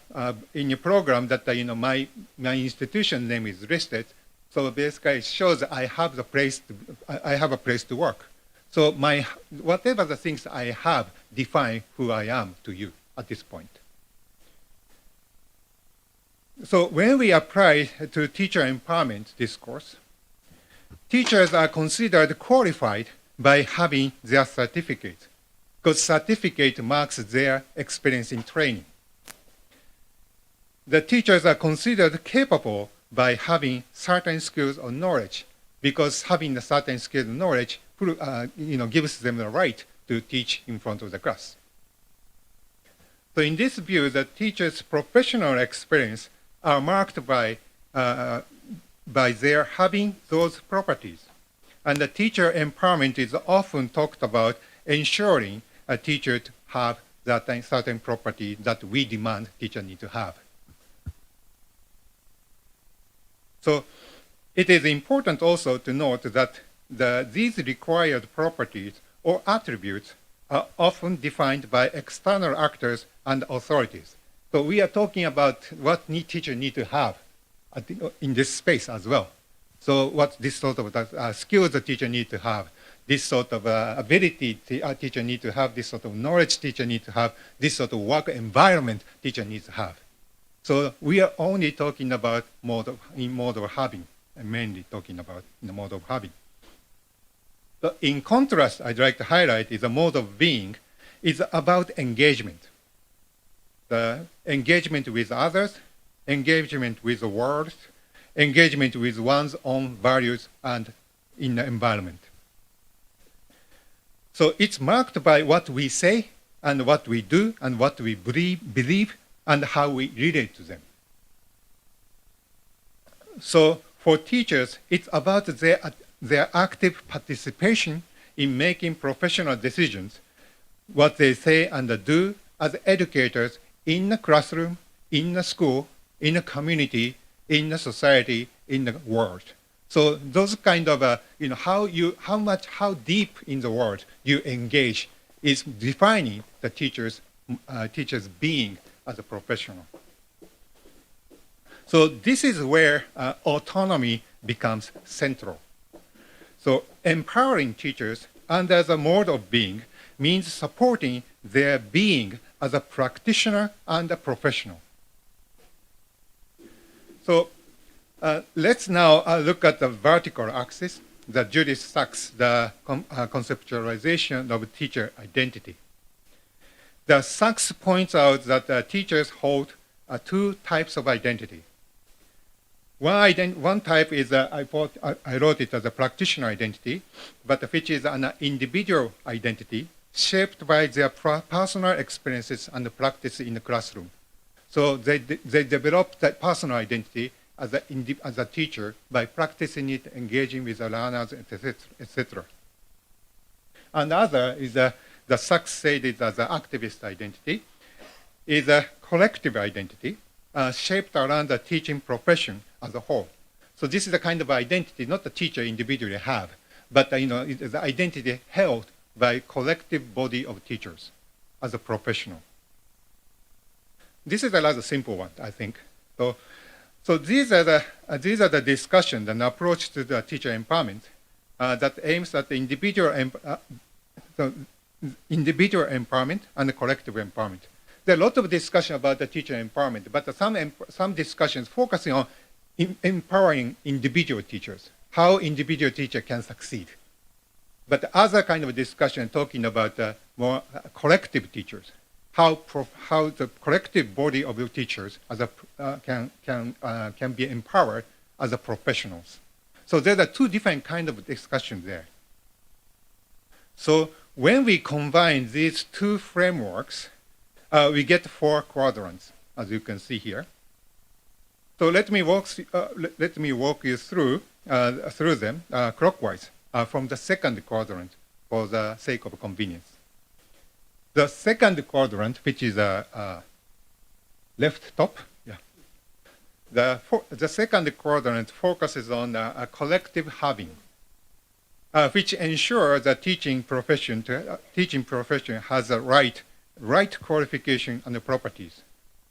program that my institution name is listed, so basically it shows I have a place to work. So whatever the things I have define who I am to you at this point. So when we apply to teacher empowerment discourse, teachers are considered qualified by having their certificate, because certificate marks their experience in training. The teachers are considered capable by having certain skills or knowledge, because having the certain skills and knowledge gives them the right to teach in front of the class. So in this view, the teacher's professional experience are marked by their having those properties. And the teacher empowerment is often talked about ensuring a teacher to have that certain property that we demand teacher need to have. So it is important also to note that these required properties or attributes are often defined by external actors and authorities. So we are talking about what teacher need to have in this space as well. So what this sort of skills the teacher need to have, this sort of ability a teacher need to have, this sort of knowledge teacher need to have, this sort of work environment teacher needs to have. So we are only talking about mode of having, and mainly talking about in the mode of having. But in contrast, I'd like to highlight is a mode of being is about engagement. The engagement with others, engagement with the world, engagement with one's own values and in the environment. So it's marked by what we say and what we do and what we believe and how we relate to them. So for teachers, it's about their active participation in making professional decisions, what they say and do as educators in the classroom, in the school, in the community, in the society, in the world. So those kind of how deep in the world you engage is defining the teacher's being as a professional. So this is where autonomy becomes central. So empowering teachers under the mode of being means supporting their being as a practitioner and a professional. So let's now look at the vertical axis, the Judith Sachs, the conceptualization of teacher identity. The Sachs points out that teachers hold two types of identity. One type is, I wrote it as a practitioner identity, but which is an individual identity shaped by their personal experiences and practice in the classroom. So they develop that personal identity as a teacher by practicing it, engaging with the learners, etc. And the other is the Sachs said it as an activist identity, is a collective identity shaped around the teaching profession as a whole. So this is the kind of identity not the teacher individually have, but it is the identity held by collective body of teachers as a professional. This is a rather simple one, I think. So these are the discussion and approach to the teacher empowerment that aims at the individual empowerment and the collective empowerment. There are a lot of discussion about the teacher empowerment, but some discussions focusing on empowering individual teachers, how individual teacher can succeed. But the other kind of discussion talking about more collective teachers, how the collective body of the teachers as can be empowered as a professionals. So there are two different kind of discussions there. So when we combine these two frameworks, we get 4 quadrants, as you can see here. So let me walk you through them clockwise from the second quadrant for the sake of convenience. The second quadrant, which is left top, the second quadrant focuses on a collective having, which ensures that teaching profession has the right qualification and the properties.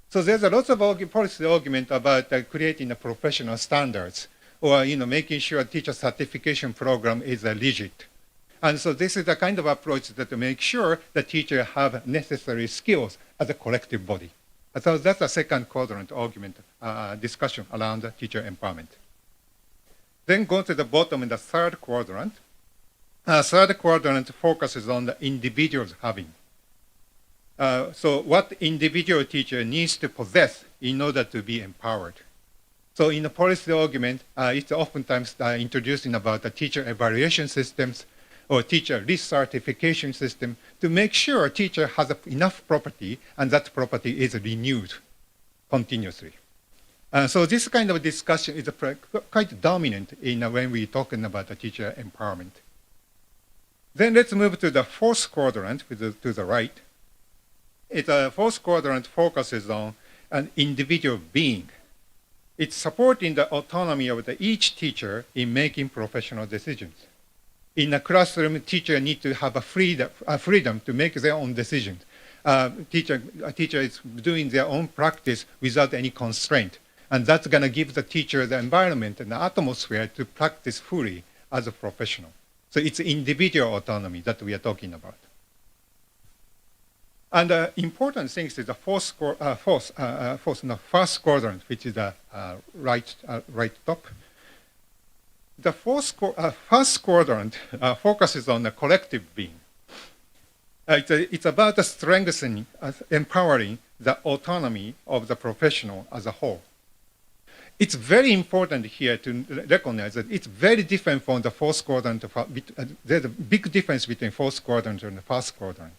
So there's a lot of policy argument about creating the professional standards, or making sure teacher certification program is legit. And so this is the kind of approach that to make sure the teacher have necessary skills as a collective body. So that's the second quadrant argument discussion around the teacher empowerment. Then go to the bottom in the third quadrant. Third quadrant focuses on the individual's having. So what individual teacher needs to possess in order to be empowered. So in the policy argument, it's oftentimes introduced in about the teacher evaluation systems or teacher recertification system to make sure a teacher has enough property and that property is renewed continuously. So this kind of discussion is quite dominant when we're talking about the teacher empowerment. Then let's move to the fourth quadrant to the right. The fourth quadrant focuses on an individual being. It's supporting the autonomy of each teacher in making professional decisions. In a classroom, teacher need to have a freedom to make their own decisions. A teacher is doing their own practice without any constraint. And that's going to give the teacher the environment and the atmosphere to practice fully as a professional. So it's individual autonomy that we are talking about. And the important thing is the first quadrant, which is the right top. The first quadrant focuses on the collective being. It's about strengthening, empowering the autonomy of the professional as a whole. It's very important here to recognize that it's very different from the fourth quadrant. There's a big difference between fourth quadrant and the first quadrant.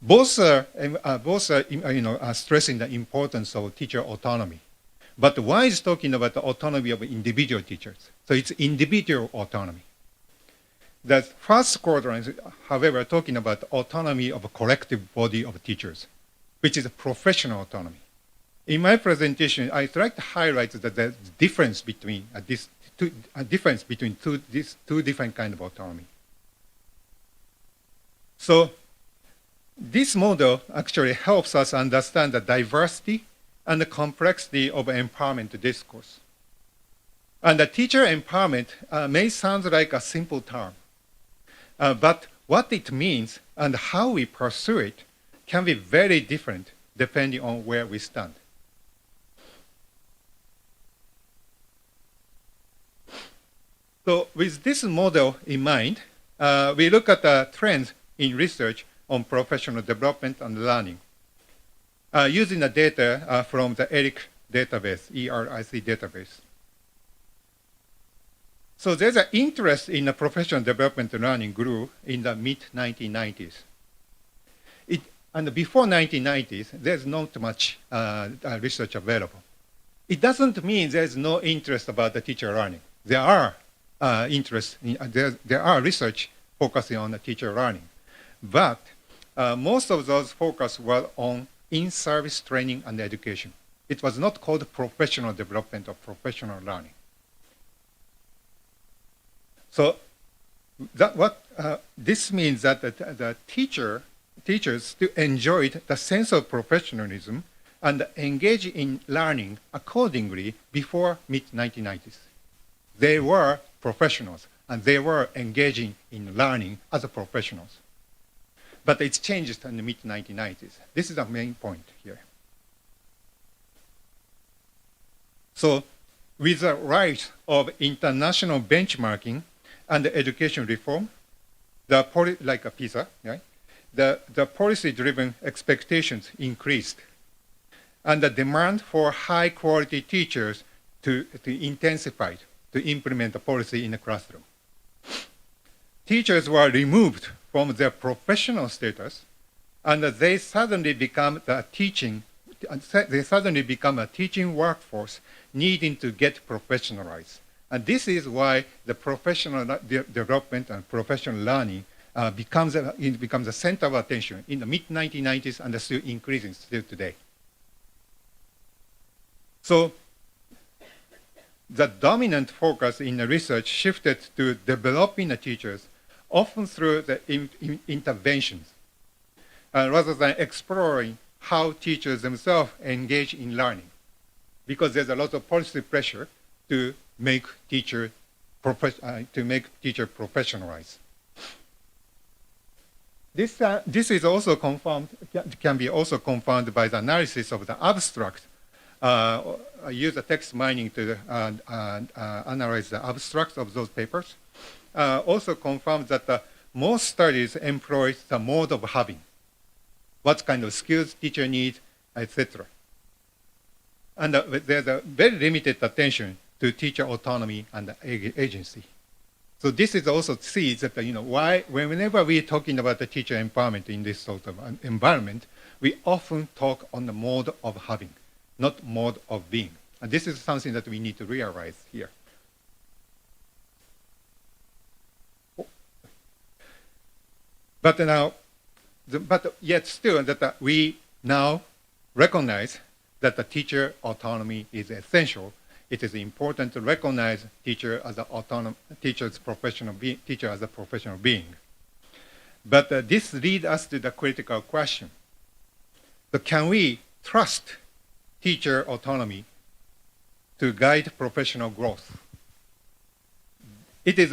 Both are stressing the importance of teacher autonomy. But one is talking about the autonomy of individual teachers. So it's individual autonomy. The first quadrant, however, talking about autonomy of a collective body of teachers, which is a professional autonomy. In my presentation, I tried to highlight that the difference between these two different kinds of autonomy. So this model actually helps us understand the diversity and the complexity of empowerment discourse. And the teacher empowerment may sound like a simple term, but what it means and how we pursue it can be very different depending on where we stand. So with this model in mind, we look at the trends in research on professional development and learning, using the data from the ERIC database, ERIC database. So there's an interest in the professional development and learning grew in the mid-1990s. And before 1990s, there's not much research available. It doesn't mean there's no interest about the teacher learning. There are there are research focusing on the teacher learning, but most of those focus were on in-service training and education. It was not called professional development or professional learning. So this means that the teachers still enjoyed the sense of professionalism and engaged in learning accordingly before mid-1990s. They were professionals, and they were engaging in learning as professionals. But it's changed in the mid-1990s. This is the main point here. So with the rise of international benchmarking and education reform, like a PISA, right? The policy-driven expectations increased, and the demand for high-quality teachers to intensify to implement the policy in the classroom. Teachers were removed from their professional status, and they suddenly become a teaching workforce needing to get professionalized. And this is why the professional development and professional learning it becomes a center of attention in the mid-1990s and still increasing still today. So the dominant focus in the research shifted to developing the teachers, often through the interventions, rather than exploring how teachers themselves engage in learning, because there's a lot of policy pressure to make teacher professionalize. This is also confirmed, can be also confirmed by the analysis of the abstract. I use the text mining to analyze the abstracts of those papers. Also confirms that most studies employ the mode of having, what kind of skills teacher needs, etc. And there's a very limited attention to teacher autonomy and agency. So this is also sees that why whenever we're talking about the teacher empowerment in this sort of environment, we often talk on the mode of having, not mode of being. And this is something that we need to realize here. But yet still that we now recognize that the teacher autonomy is essential. It is important to recognize teacher as a professional being. But this leads us to the critical question. So can we trust teacher autonomy to guide professional growth? It is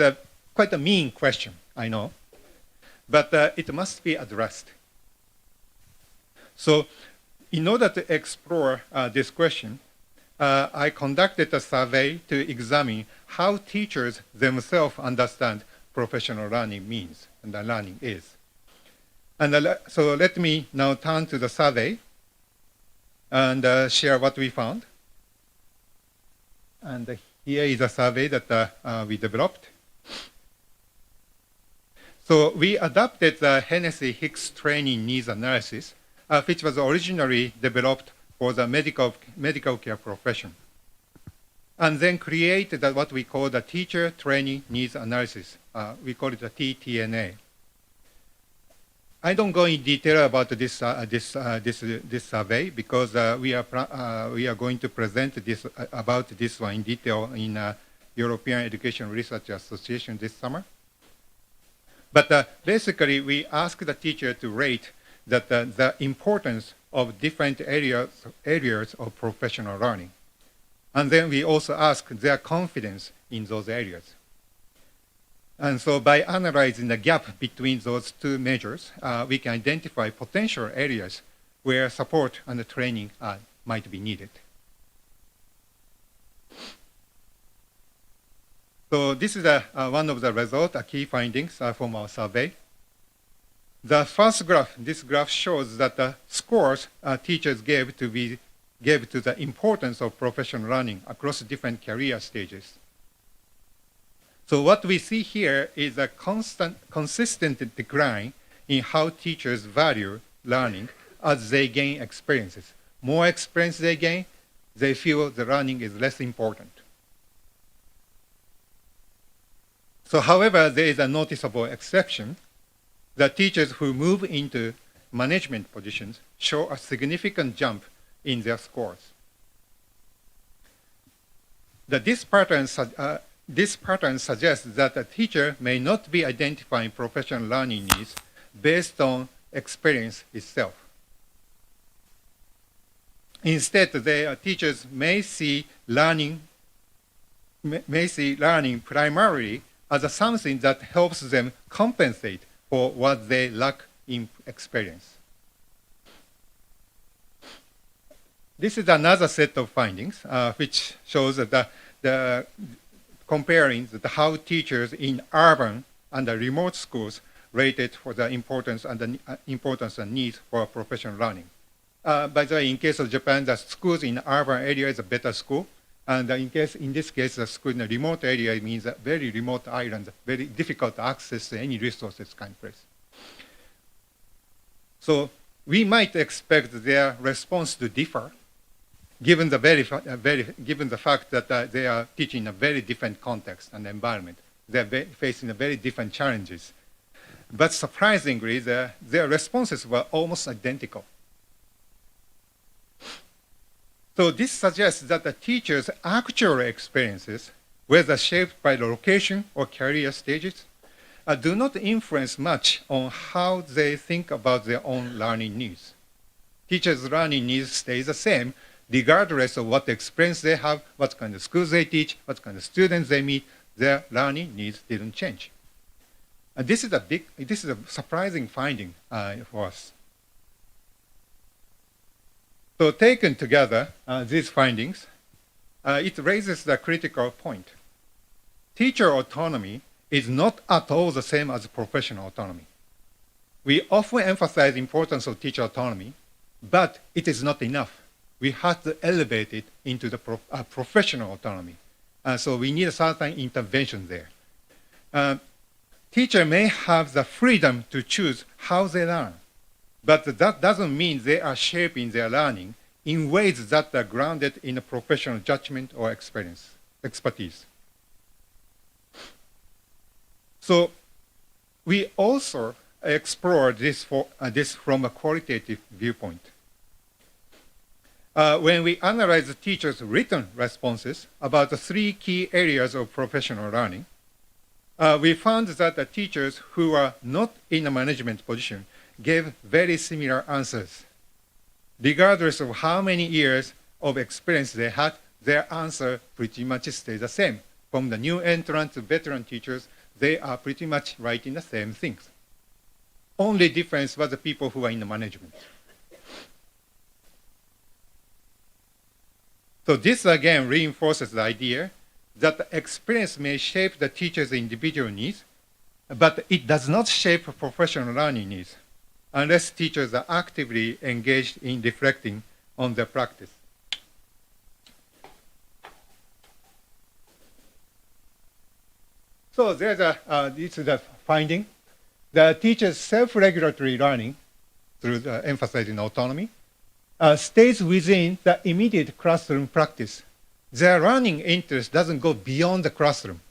quite a mean question, I know, but it must be addressed. So in order to explore this question, I conducted a survey to examine how teachers themselves understand professional learning means and the learning is. And so let me now turn to the survey and share what we found. And here is a survey that we developed. So we adapted the Hennessy-Hicks training needs analysis, which was originally developed for the medical care profession, and then created what we call the teacher training needs analysis. We call it the TTNA. I don't go in detail about this survey because we are going to present about this one in detail in European Education Research Association this summer. But basically, we ask the teacher to rate that the importance of different areas of professional learning. And then we also ask their confidence in those areas. And so by analyzing the gap between those two measures, we can identify potential areas where support and training might be needed. So this is one of the results, key findings from our survey. The first graph, this graph shows that the scores teachers gave to the importance of professional learning across different career stages. So what we see here is a consistent decline in how teachers value learning as they gain experiences. More experience they gain, they feel the learning is less important. So however, there is a noticeable exception. The teachers who move into management positions show a significant jump in their scores. This pattern suggests that a teacher may not be identifying professional learning needs based on experience itself. Instead, their teachers may see learning primarily as something that helps them compensate for what they lack in experience. This is another set of findings which shows that comparing how teachers in urban and remote schools rated for the importance and needs for professional learning. By the way, in case of Japan, the schools in urban area is a better school, and in this case, the school in a remote area means a very remote island, very difficult to access any resources kind of place. So we might expect their response to differ, given the fact that they are teaching in a very different context and environment. They're facing very different challenges. but surprisingly, their responses were almost identical. So this suggests that the teacher's actual experiences, whether shaped by the location or career stages, do not influence much on how they think about their own learning needs. Teachers' learning needs stay the same, regardless of what experience they have, what kind of schools they teach, what kind of students they meet. Their learning needs didn't change. And this is a surprising finding for us. So taken together, these findings, it raises the critical point. Teacher autonomy is not at all the same as professional autonomy. We often emphasize the importance of teacher autonomy, but it is not enough. We have to elevate it into the professional autonomy. So we need a certain intervention there. Teacher may have the freedom to choose how they learn, but that doesn't mean they are shaping their learning in ways that are grounded in a professional judgment or expertise. So we also explored this from a qualitative viewpoint. When we analyzed the teachers' written responses about the 3 key areas of professional learning, we found that the teachers who are not in a management position gave very similar answers. Regardless of how many years of experience they had, their answer pretty much stays the same. From the new entrant to veteran teachers, they are pretty much writing the same things. Only difference was the people who are in the management. So this again reinforces the idea that the experience may shape the teacher's individual needs, but it does not shape professional learning needs unless teachers are actively engaged in reflecting on their practice. So this is the finding. The teacher's self-regulatory learning, through emphasizing autonomy, stays within the immediate classroom practice. Their learning interest doesn't go beyond the classroom.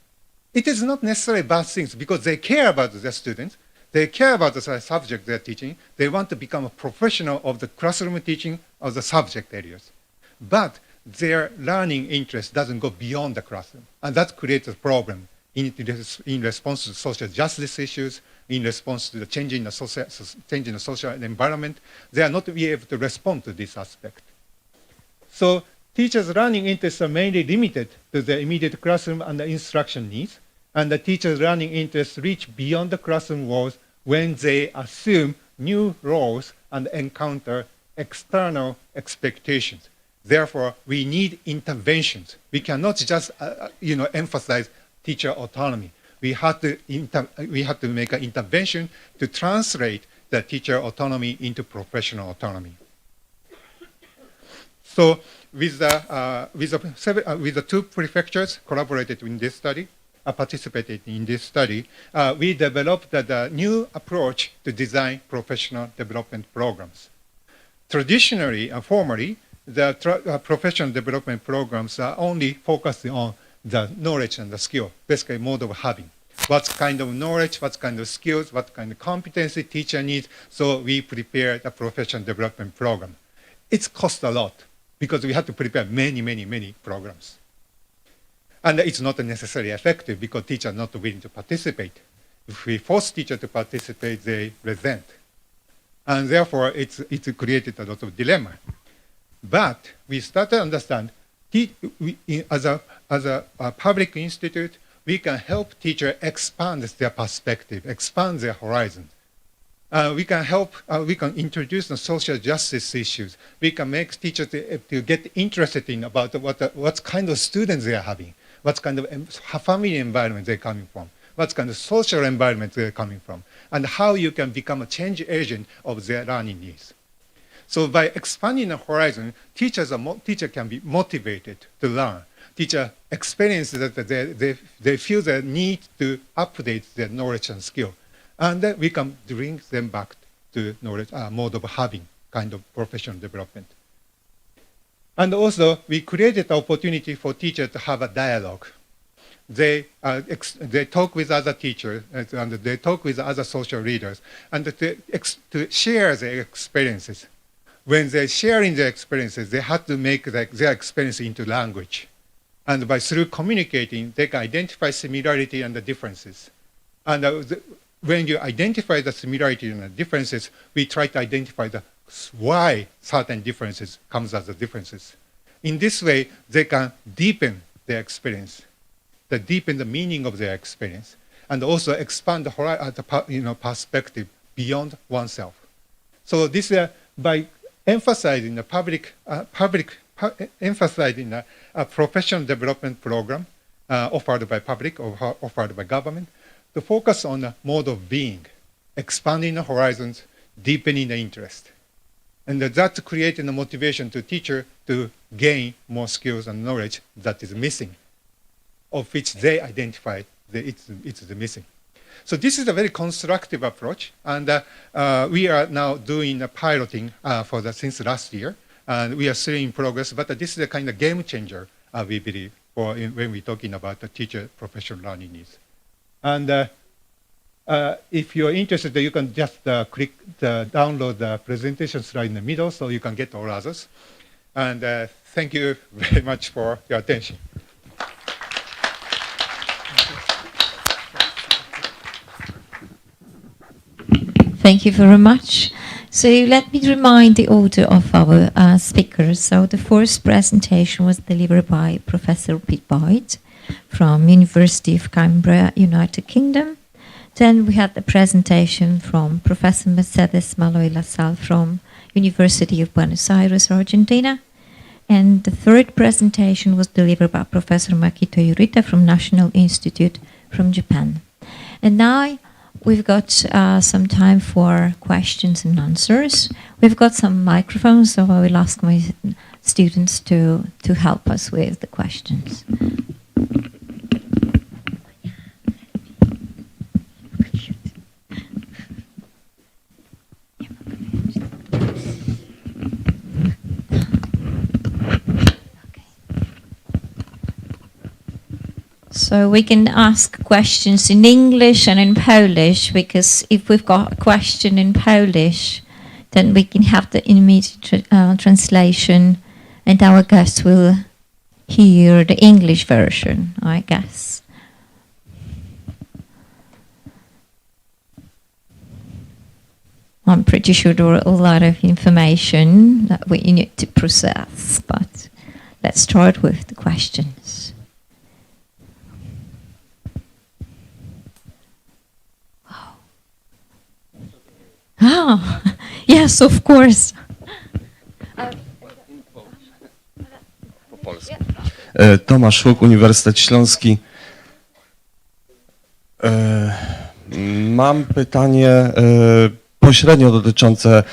It is not necessarily bad things because they care about their students. They care about the subject they're teaching. They want to become a professional of the classroom teaching of the subject areas. But their learning interest doesn't go beyond the classroom. And that creates a problem in response to social justice issues, in response to the change in the social environment. They are not able to respond to this aspect. So teachers' learning interests are mainly limited to the immediate classroom and the instruction needs, and the teachers' learning interests reach beyond the classroom walls when they assume new roles and encounter external expectations. Therefore, we need interventions. We cannot just emphasize teacher autonomy. We have to make an intervention to translate the teacher autonomy into professional autonomy. So with the 2 prefectures collaborated in this study, participated in this study, we developed the new approach to design professional development programs. Traditionally and formally, the professional development programs are only focusing on the knowledge and the skill, basically mode of having. What kind of knowledge, what kind of skills, what kind of competency teacher needs, so we prepare the professional development program. It costs a lot because we have to prepare many programs. And it's not necessarily effective because teachers are not willing to participate. If we force teachers to participate, they resent. And therefore, it's created a lot of dilemma. But we start to understand, as a public institute, we can help teachers expand their perspective, expand their horizon. We can introduce the social justice issues. We can make teachers to get interested in about what kind of students they are having, what kind of family environment they're coming from, what kind of social environment they're coming from, and how you can become a change agent of their learning needs. So by expanding the horizon, teacher can be motivated to learn. Teacher experience that they feel the need to update their knowledge and skill. And then we can bring them back to knowledge, mode of having kind of professional development. And also, we created the opportunity for teachers to have a dialogue. they talk with other teachers and they talk with other social leaders and to share their experiences. When they're sharing their experiences, they have to make their experience into language. And through communicating, they can identify similarity and the differences. And when you identify the similarity and the differences, we try to identify why certain differences comes as the differences. In this way, they can deepen their experience, deepen the meaning of their experience, and also expand the perspective beyond oneself. So this by emphasizing the emphasizing a professional development program offered by public or offered by government, to focus on the mode of being, expanding the horizons, deepening the interest. And that creating the motivation to teacher to gain more skills and knowledge that is missing, of which they identify it's the missing. So this is a very constructive approach, and we are now doing a piloting since last year, and we are still in progress, but this is a kind of game changer, we believe, when we're talking about the teacher professional learning needs. And if you're interested, you can just download the presentation slide in the middle, so you can get all others. And thank you very much for your attention. Thank you very much. So let me remind the order of our speakers. So the first presentation was delivered by Professor Pete Boyd from University of Cambridge, United Kingdom. Then we had the presentation from Professor Mercedes Maloy Lasal from University of Buenos Aires, Argentina. And the third presentation was delivered by Professor Makito Yurita from National Institute from Japan. And now we've got some time for questions and answers. We've got some microphones, so I will ask my students to help us with the questions. So we can ask questions in English and in Polish, because if we've got a question in Polish, then we can have the immediate translation, and our guests will hear the English version, I guess. I'm pretty sure there are a lot of information that we need to process, but let's start with the questions. Oh, yes, of course. Tomasz Huk, Uniwersytet Śląski. Mam pytanie pośrednio dotyczące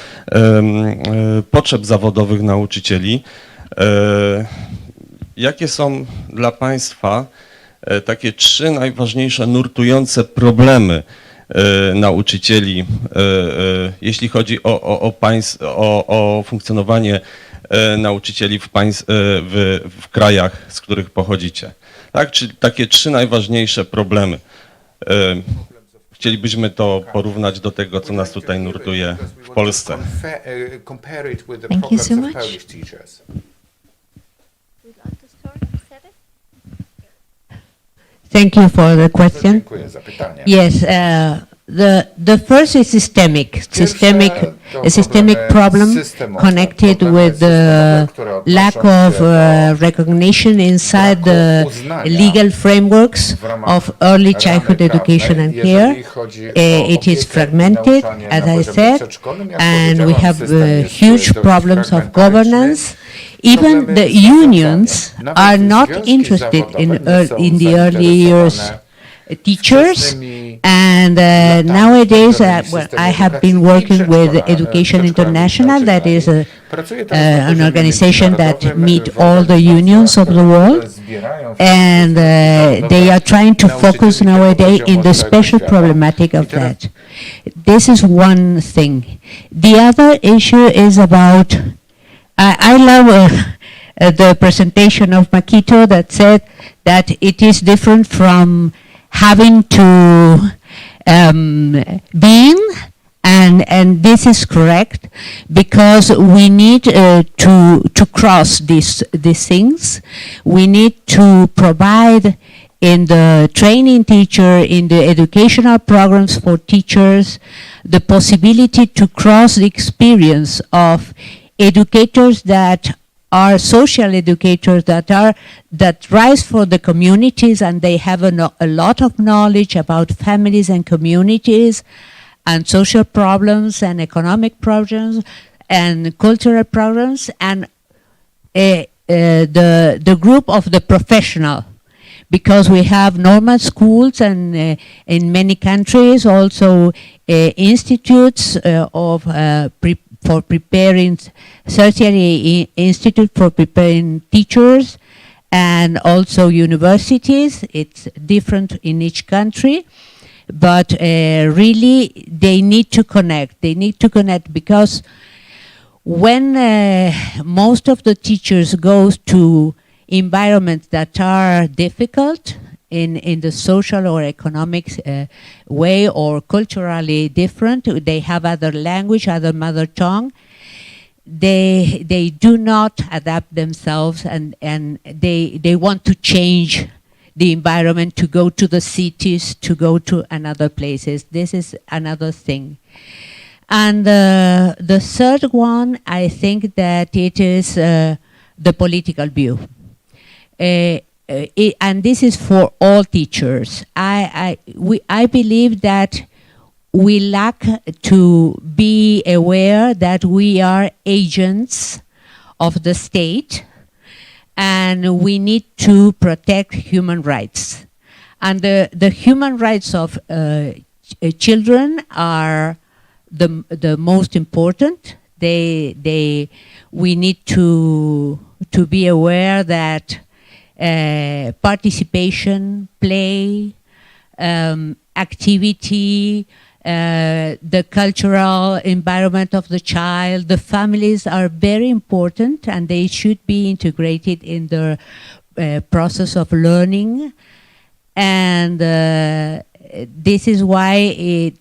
potrzeb zawodowych nauczycieli. Jakie są dla Państwa takie 3 najważniejsze nurtujące problemy nauczycieli, jeśli chodzi o funkcjonowanie nauczycieli w krajach, z których pochodzicie? Tak? Czy takie 3 najważniejsze problemy? Chcielibyśmy to porównać do tego, co nas tutaj nurtuje w Polsce. Thank you so much. Thank you for the question. Yes, the first is systemic problem connected with the lack of recognition inside the legal frameworks of early childhood education and care. It is fragmented, as I said, and we have huge problems of governance. Even the unions are not interested in the early years teachers, and nowadays I have been working with Education International, that is an organization that meets all the unions of the world, and they are trying to focus nowadays in the special problematic of that. This is one thing. The other issue is about, I love the presentation of Makito that said that it is different from having to being, and this is correct, because we need to cross these things. We need to provide in the training teacher, in the educational programs for teachers, the possibility to cross the experience of educators that are social educators that rise for the communities, and they have a lot of knowledge about families and communities and social problems and economic problems and cultural problems, and the group of the professional, because we have normal schools and in many countries also institutes for preparing, tertiary institute for preparing teachers, and also universities. It's different in each country, but really they need to connect. They need to connect because when most of the teachers go to environments that are difficult in the social or economic way, or culturally different, they have other language, other mother tongue, they do not adapt themselves, and they want to change the environment, to go to the cities, to go to another places. This is another thing. And the third one, I think that it is the political view. And this is for all teachers. I believe that we lack to be aware that we are agents of the state, and we need to protect human rights. And the human rights of children are the most important. We need to be aware that participation, play, activity, the cultural environment of the child, the families are very important, and they should be integrated in the process of learning. And this is why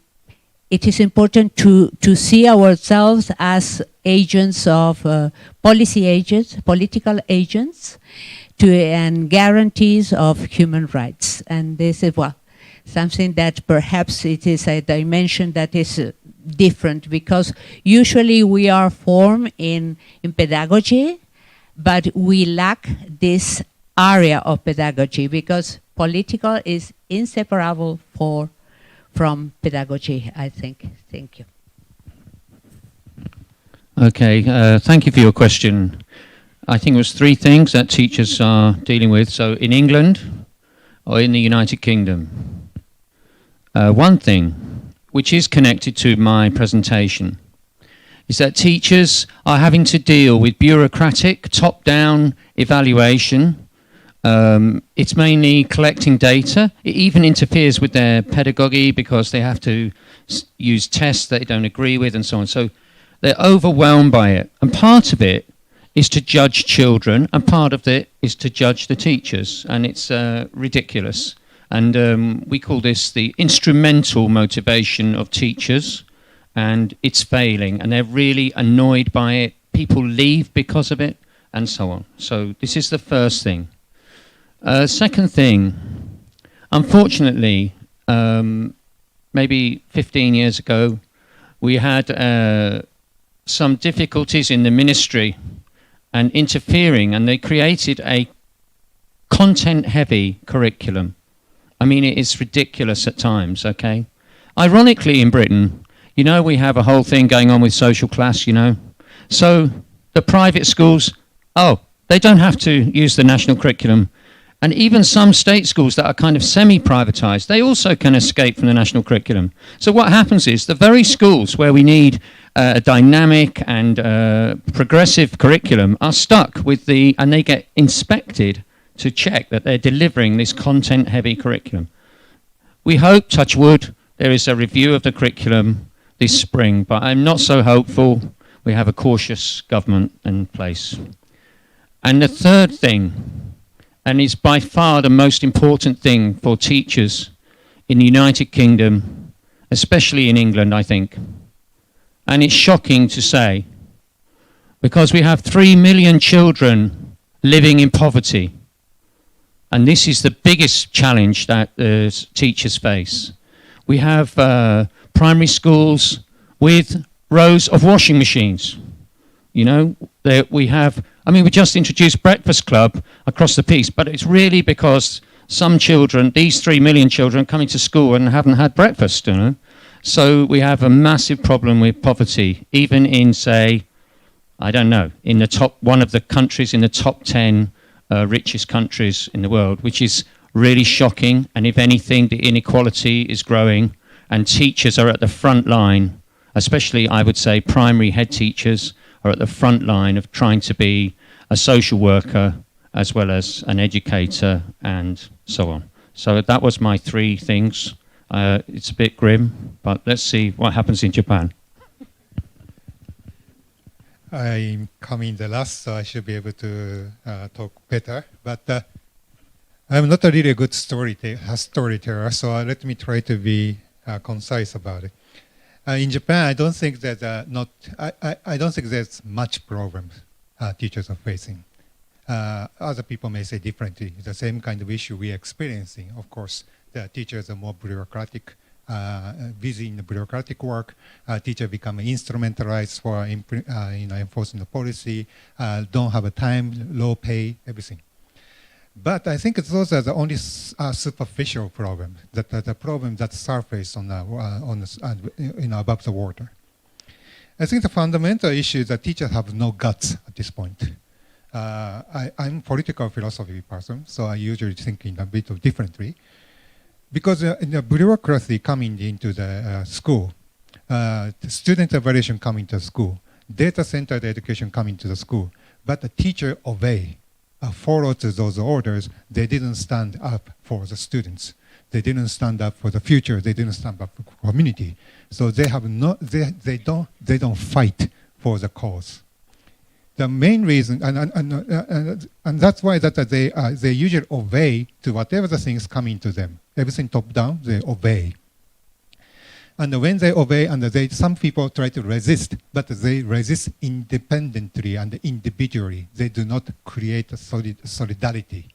it is important to see ourselves as agents of political agents, and guarantees of human rights. And this is, well, something that perhaps it is a dimension that is different, because usually we are formed in pedagogy, but we lack this area of pedagogy, because political is inseparable from pedagogy, I think. Thank you. Okay, thank you for your question. I think it was three things that teachers are dealing with. So in England or in the United Kingdom. One thing, which is connected to my presentation, is that teachers are having to deal with bureaucratic, top-down evaluation. It's mainly collecting data. It even interferes with their pedagogy because they have to use tests that they don't agree with and so on. So they're overwhelmed by it. And part of it is to judge children, and part of it is to judge the teachers, and it's ridiculous. And we call this the instrumental motivation of teachers, and it's failing, and they're really annoyed by it. People leave because of it, and so on. So this is the first thing. Second thing, unfortunately, maybe 15 years ago, we had some difficulties in the ministry and interfering, and they created a content-heavy curriculum. I mean, it is ridiculous at times, okay? Ironically, in Britain, you know, we have a whole thing going on with social class, you know? So the private schools, they don't have to use the national curriculum. And even some state schools that are kind of semi-privatized, they also can escape from the national curriculum. So what happens is the very schools where we need a dynamic and progressive curriculum are stuck with and they get inspected to check that they're delivering this content-heavy curriculum. We hope, touch wood, there is a review of the curriculum this spring, but I'm not so hopeful. We have a cautious government in place. And the third thing, and it's by far the most important thing for teachers in the United Kingdom, especially in England, I think. And it's shocking to say, because we have 3 million children living in poverty. And this is the biggest challenge that teachers face. We have primary schools with rows of washing machines. You know, we have, I mean, we just introduced Breakfast Club across the piece, but it's really because some children, these 3 million children, are coming to school and haven't had breakfast, you know. So we have a massive problem with poverty, even in, say, I don't know, in the top, one of the countries in the top 10 richest countries in the world, which is really shocking. And if anything, the inequality is growing, and teachers are at the front line, especially, I would say, primary head teachers are at the front line of trying to be a social worker as well as an educator and so on. So that was my 3 things. It's a bit grim, but let's see what happens in Japan. I'm coming the last, so I should be able to talk better. But I'm not a really good storyteller, so let me try to be concise about it. In Japan, I don't think that I don't think there's much problems teachers are facing. Other people may say differently. The same kind of issue we are experiencing. Of course, the teachers are more bureaucratic, busy in the bureaucratic work. Teachers become instrumentalized for enforcing the policy, don't have a time, low pay, everything. But I think those are the only superficial problems, the problem that surface on above the water. I think the fundamental issue is that teachers have no guts at this point. I'm a political philosophy person, so I usually think in a bit of differently. Because the bureaucracy coming into the school, the student evaluation coming to the school, data-centered education coming to the school, but the teacher follow to those orders. They didn't stand up for the students. They didn't stand up for the future. They didn't stand up for the community. So they have they don't fight for the cause. The main reason, and that's why they usually obey to whatever the things coming to them. Everything top down, they obey. And when they obey, some people try to resist, but they resist independently and individually. They do not create a solidarity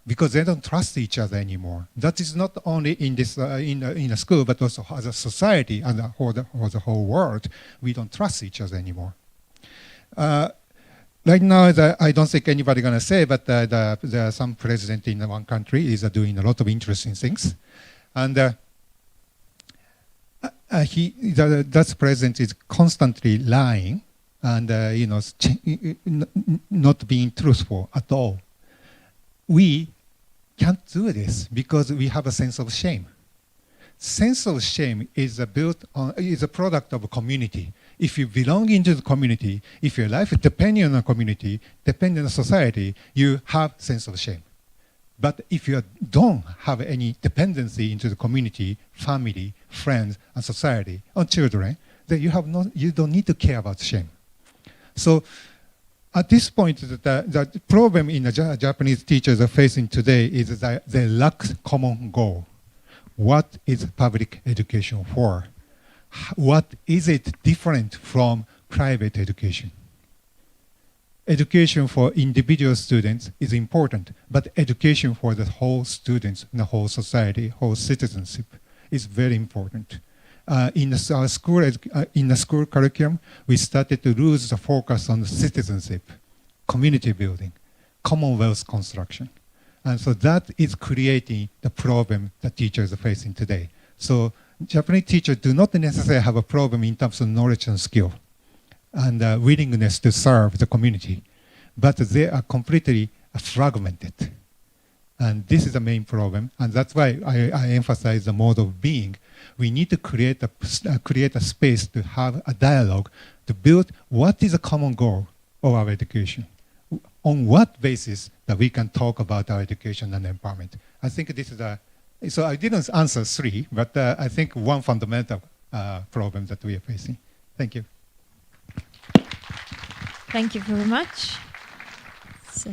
because they don't trust each other anymore. That is not only in this in a school, but also as a society and for the whole world. We don't trust each other anymore. Right now, I don't think anybody's going to say, but there are some president in one country is doing a lot of interesting things, and that president is constantly lying and not being truthful at all. We can't do this because we have a sense of shame. Sense of shame is a product of a community. If you belong into the community, if your life is depending on a community, depending on society, you have sense of shame. But if you don't have any dependency into the community, family, friends, and society, on children, then you don't need to care about shame. So at this point, the problem in the Japanese teachers are facing today is that they lack common goal. What is public education for? What is it different from private education? Education for individual students is important, but education for the whole students, the whole society, whole citizenship is very important. In the school curriculum, we started to lose the focus on the citizenship, community building, commonwealth construction. And so that is creating the problem that teachers are facing today. So Japanese teachers do not necessarily have a problem in terms of knowledge and skill and willingness to serve the community, but they are completely fragmented. And this is the main problem, and that's why I emphasize the mode of being. We need to create a space to have a dialogue, to build what is a common goal of our education. On what basis that we can talk about our education and empowerment. I think this is so I didn't answer 3, but I think one fundamental problem that we are facing. Thank you. Thank you very much. So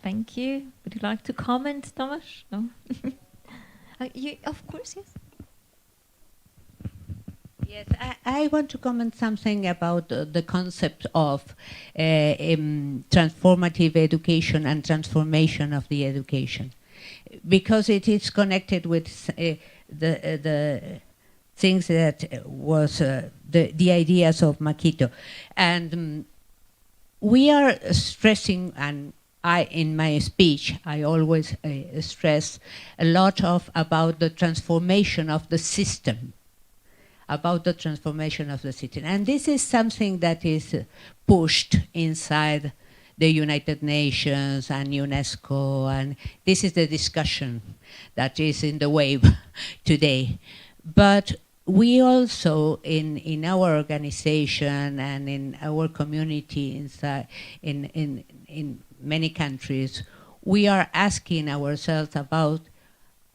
Thank you. Would you like to comment, Tomasz? No? Of course, yes. Yes, I want to comment something about the concept of transformative education and transformation of the education, because it is connected with the things that was the ideas of Makito. And we are stressing, and in my speech, I always stress a lot about the transformation of the system. And this is something that is pushed inside the United Nations and UNESCO, and this is the discussion that is in the wave today. But we also, in our organization and in our community inside, in many countries, we are asking ourselves about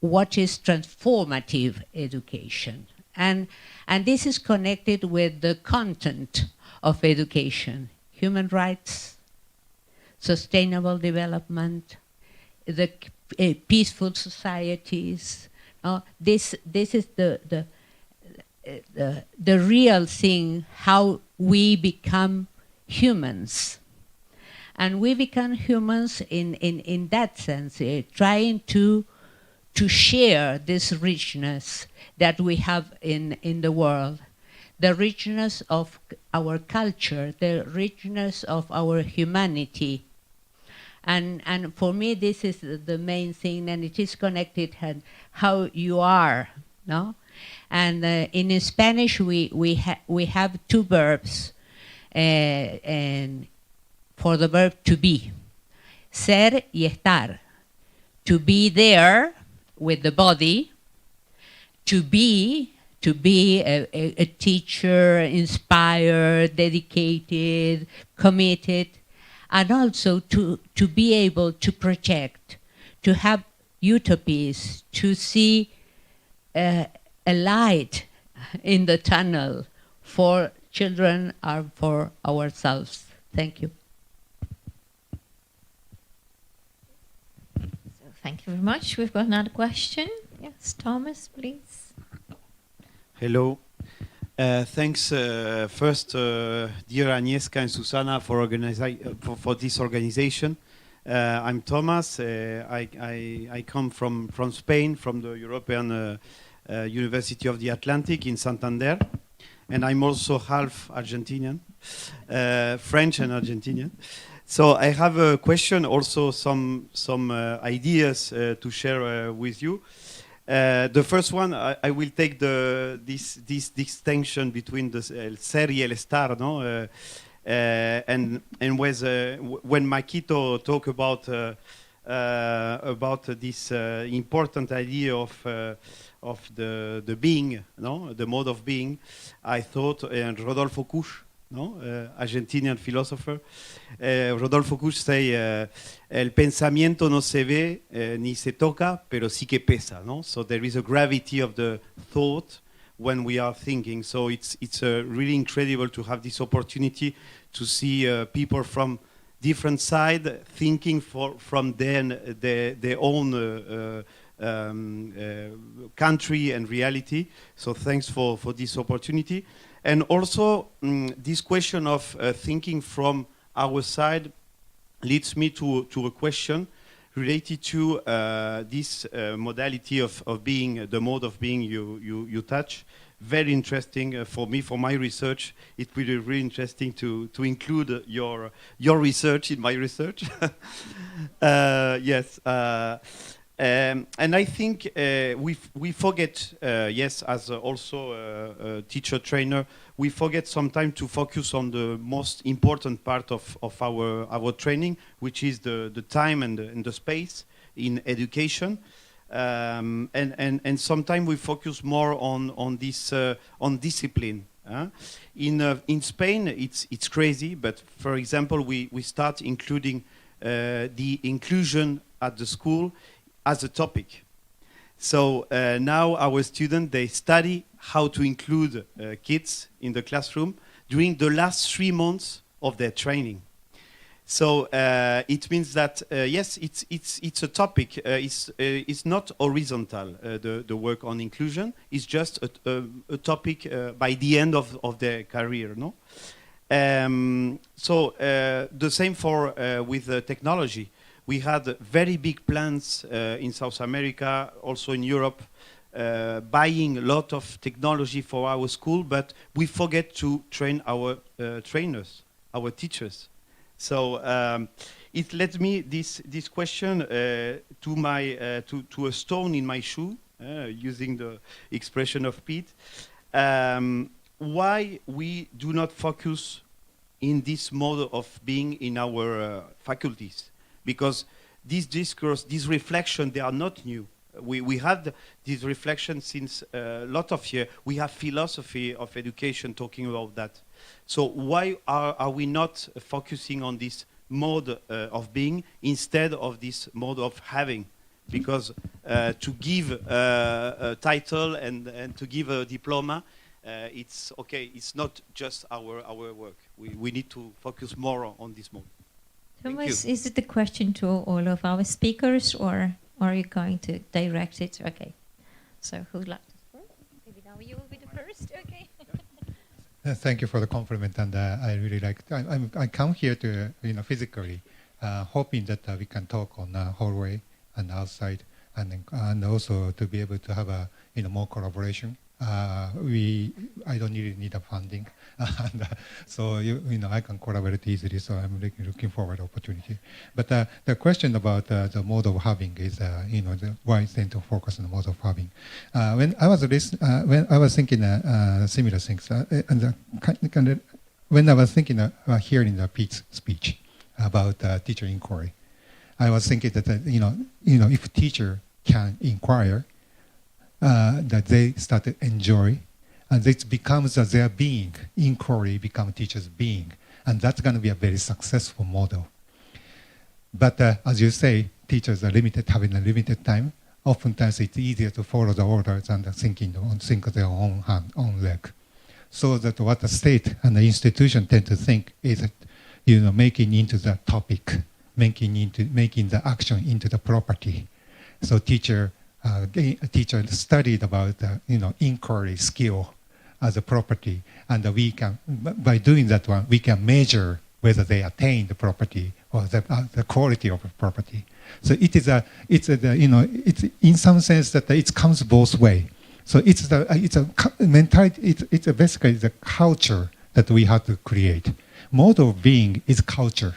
what is transformative education. And this is connected with the content of education: human rights, sustainable development, the peaceful societies. This is the real thing, how we become humans. And we become humans in that sense, trying to share this richness that we have in the world, the richness of our culture, the richness of our humanity. And for me, this is the main thing, and it is connected to how you are, no? And in Spanish, we have two verbs and for the verb to be, ser y estar. To be there with the body, to be a teacher, inspired, dedicated, committed, and also to be able to project, to have utopies, to see a light in the tunnel for children and for ourselves. Thank you. Thank you very much. We've got another question. Yes, Thomas, please. Hello. Thanks first, dear Agnieszka and Susana, for this organization. I'm Thomas. I come from Spain, from the European University of the Atlantic in Santander, and I'm also half Argentinian, French and Argentinian. So I have a question, also some ideas to share with you. The first one, I will take this distinction between the el ser y el estar, no? And when Makito talked about this important idea of the being, no, the mode of being, I thought Rodolfo Kusch, no, Argentinian philosopher, Rodolfo Kusch say, el pensamiento no se ve ni se toca, pero sí que pesa, no? So there is a gravity of the thought when we are thinking. So it's really incredible to have this opportunity to see people from different sides thinking from their own country and reality. So thanks for this opportunity. And also, this question of thinking from our side leads me to a question related to this modality of being, the mode of being you touch. Very interesting for me, for my research. It will be really interesting to include your research in my research. Yes. And I think we forget, yes, as also a teacher trainer, we forget sometimes to focus on the most important part of our training, which is the time and the space in education. And sometimes we focus more on this on discipline. In Spain, it's crazy, but for example, we start including the inclusion at the school as a topic. So now our students, they study how to include kids in the classroom during the last 3 months of their training. So it means that yes, it's a topic. It's not horizontal. The work on inclusion is just a topic by the end of their career. No. So the same for with technology. We had very big plans in South America, also in Europe, buying a lot of technology for our school, but we forget to train our trainers, our teachers. So it led me this question to a stone in my shoe, using the expression of Pete. Why we do not focus in this mode of being in our faculties? Because this discourse, this reflection, they are not new. We had this reflection since a lot of years. We have philosophy of education talking about that. So why are we not focusing on this mode of being instead of this mode of having? Because to give a title and to give a diploma, it's okay. It's not just our work. We need to focus more on this mode. Thomas, is it a question to all of our speakers, or are you going to direct it? Okay. So who would like to start? Maybe now you will be the first. Okay. Thank you for the compliment, and I really like. I come here to physically, hoping that we can talk on the hallway and outside, and also to be able to have a more collaboration. I don't really need a funding, and so I can collaborate easily. So I'm looking forward to opportunity. But the question about the mode of having is why is to focus on the mode of having. When I was thinking similar things, when I was thinking hearing the Pete's speech about teacher inquiry, I was thinking that if teacher can inquire, that they start to enjoy, and it becomes their being. Inquiry becomes teacher's being, and that's going to be a very successful model. But as you say, teachers are having a limited time. Oftentimes, it's easier to follow the orders and think their own leg. So that what the state and the institution tend to think is that, making into the topic, making the action into the property. So teacher studied about inquiry skill as a property, and we can, by doing that one, we can measure whether they attain the property or the quality of the property. So it's in some sense that it comes both ways. So it's a mentality. It's basically the culture that we have to create. Mode of being is culture.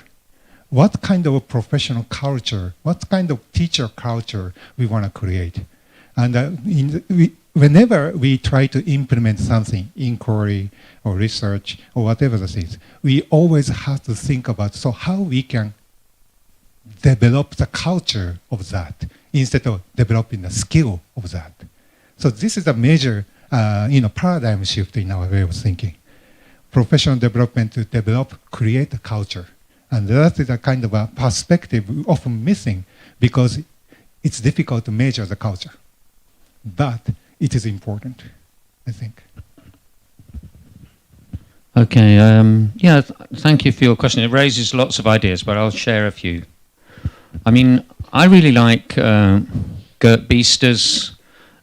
What kind of a professional culture, what kind of teacher culture we want to create. And whenever we try to implement something, inquiry or research or whatever the things, we always have to think about how we can develop the culture of that instead of developing the skill of that. So this is a major paradigm shift in our way of thinking. Professional development to create a culture. And that is a kind of a perspective often missing because it's difficult to measure the culture. But it is important, I think. Okay, thank you for your question. It raises lots of ideas, but I'll share a few. I mean, I really like Gert Biester's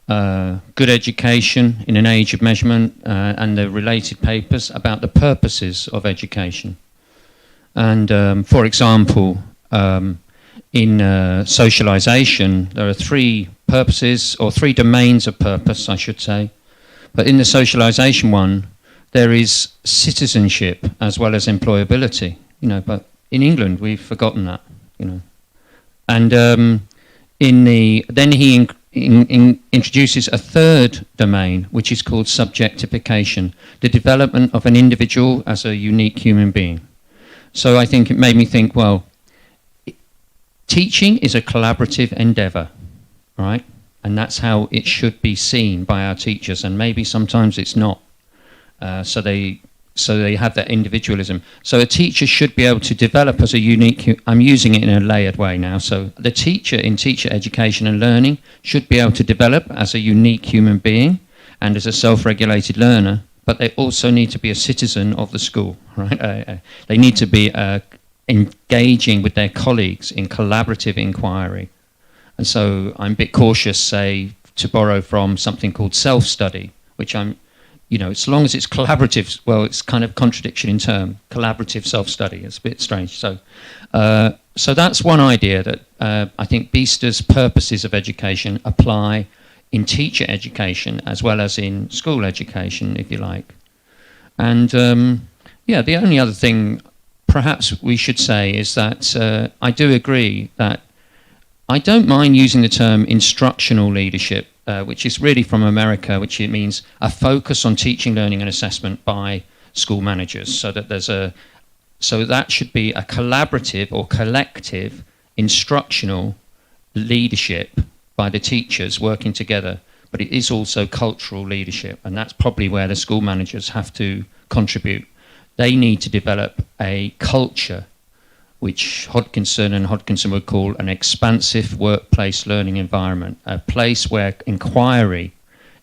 Good Education in an Age of Measurement and the related papers about the purposes of education. And for example, in socialization, there are three purposes, or three domains of purpose, I should say. But in the socialization one, there is citizenship as well as employability. But in England, we've forgotten that. And then he introduces a third domain, which is called subjectification, the development of an individual as a unique human being. So I think it made me think, well, teaching is a collaborative endeavor, right? And that's how it should be seen by our teachers, and maybe sometimes it's not. So they have that individualism. So a teacher should be able to develop as a unique, I'm using it in a layered way now, so the teacher in teacher education and learning should be able to develop as a unique human being and as a self-regulated learner, but they also need to be a citizen of the school, right? They need to be engaging with their colleagues in collaborative inquiry. And so I'm a bit cautious, say, to borrow from something called self-study, which I'm, as long as it's collaborative, well, it's kind of contradiction in term, collaborative self-study. It's a bit strange. So that's one idea that I think Biester's purposes of education apply in teacher education as well as in school education, if you like. And the only other thing perhaps we should say is that I do agree that I don't mind using the term instructional leadership, which is really from America, which it means a focus on teaching, learning and assessment by school managers, so that so that should be a collaborative or collective instructional leadership by the teachers working together, but it is also cultural leadership, and that's probably where the school managers have to contribute. They need to develop a culture which Hodgkinson would call an expansive workplace learning environment, a place where inquiry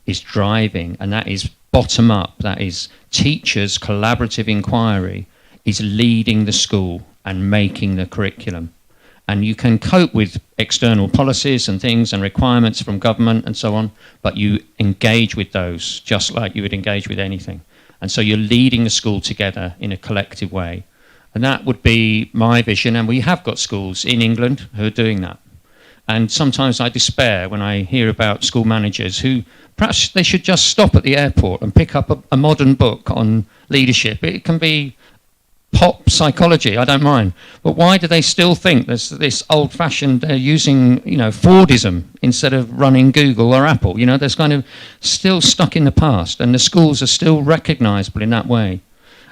is driving, and that is bottom up, that is teachers' collaborative inquiry is leading the school and making the curriculum. And you can cope with external policies and things and requirements from government and so on, but you engage with those just like you would engage with anything. And so you're leading the school together in a collective way. And that would be my vision, and we have got schools in England who are doing that. And sometimes I despair when I hear about school managers who perhaps they should just stop at the airport and pick up a modern book on leadership. It can be pop psychology, I don't mind. But why do they still think there's this old-fashioned, they're using, Fordism instead of running Google or Apple? There's kind of still stuck in the past, and the schools are still recognisable in that way.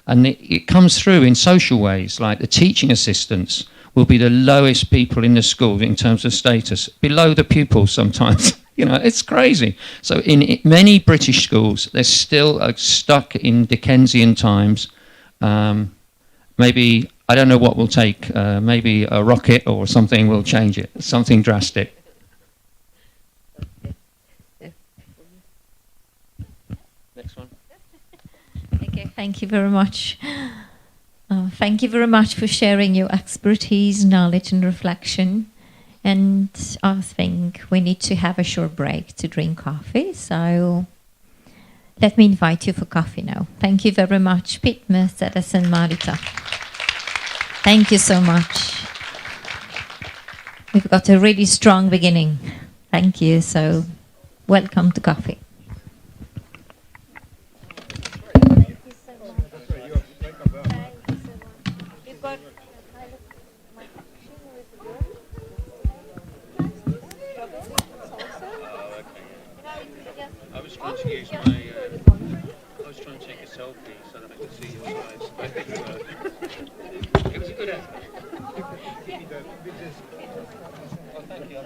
And it comes through in social ways, like the teaching assistants will be the lowest people in the school in terms of status, below the pupils sometimes. It's crazy. So in many British schools, they're still stuck in Dickensian times. Maybe, I don't know what will take, maybe a rocket or something will change it, something drastic. Next one. Okay, thank you very much. Thank you very much for sharing your expertise, knowledge and reflection. And I think we need to have a short break to drink coffee. So let me invite you for coffee now. Thank you very much, Pete, Mercedes and Marita. Thank you so much. We've got a really strong beginning. Thank you. So welcome to coffee. I was trying to take a selfie so that I could see your eyes. I think it was a good effort. Oh, thank you.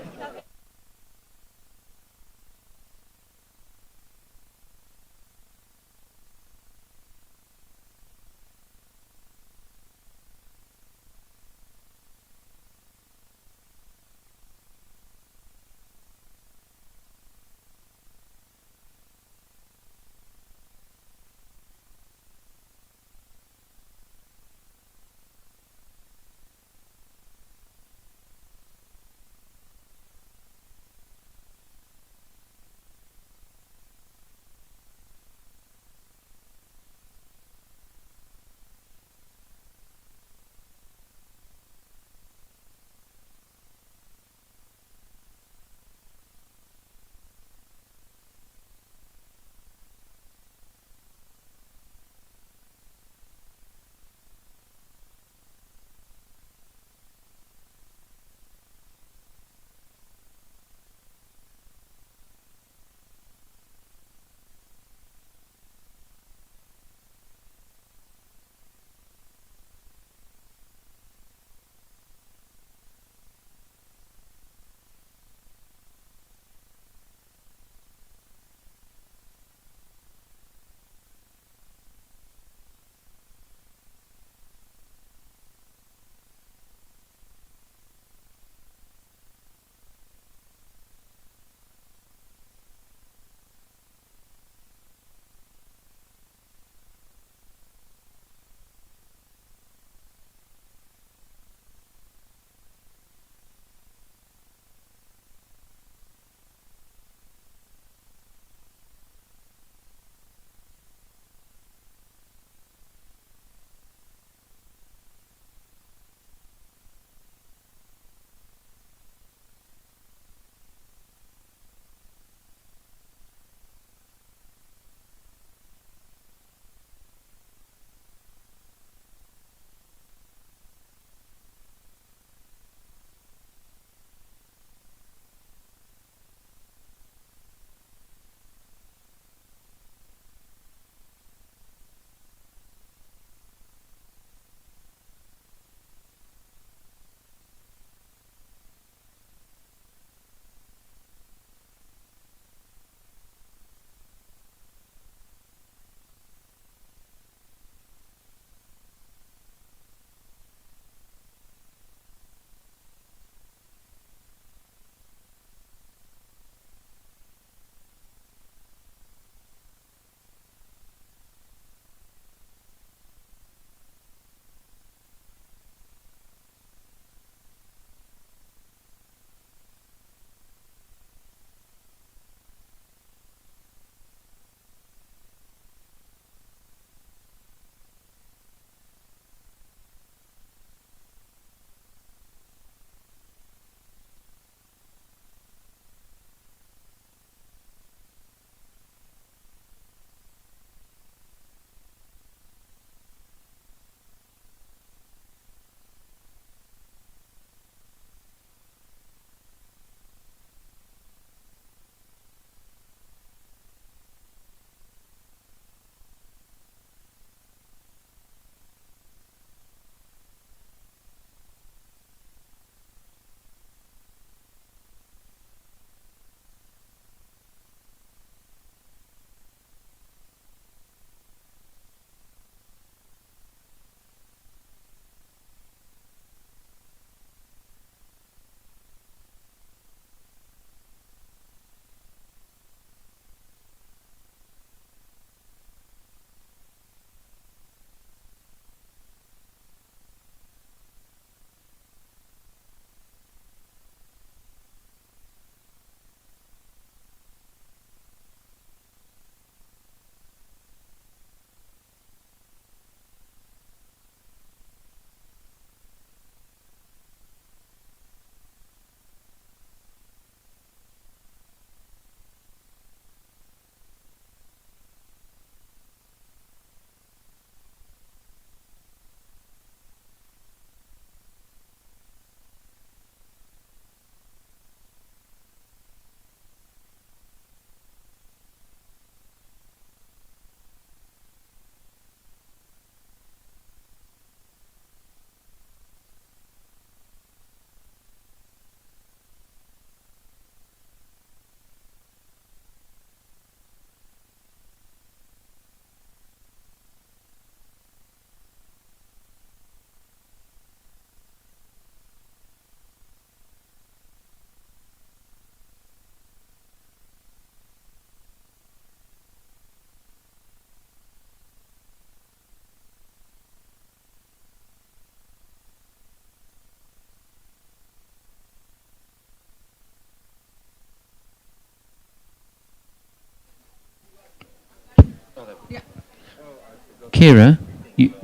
Kira,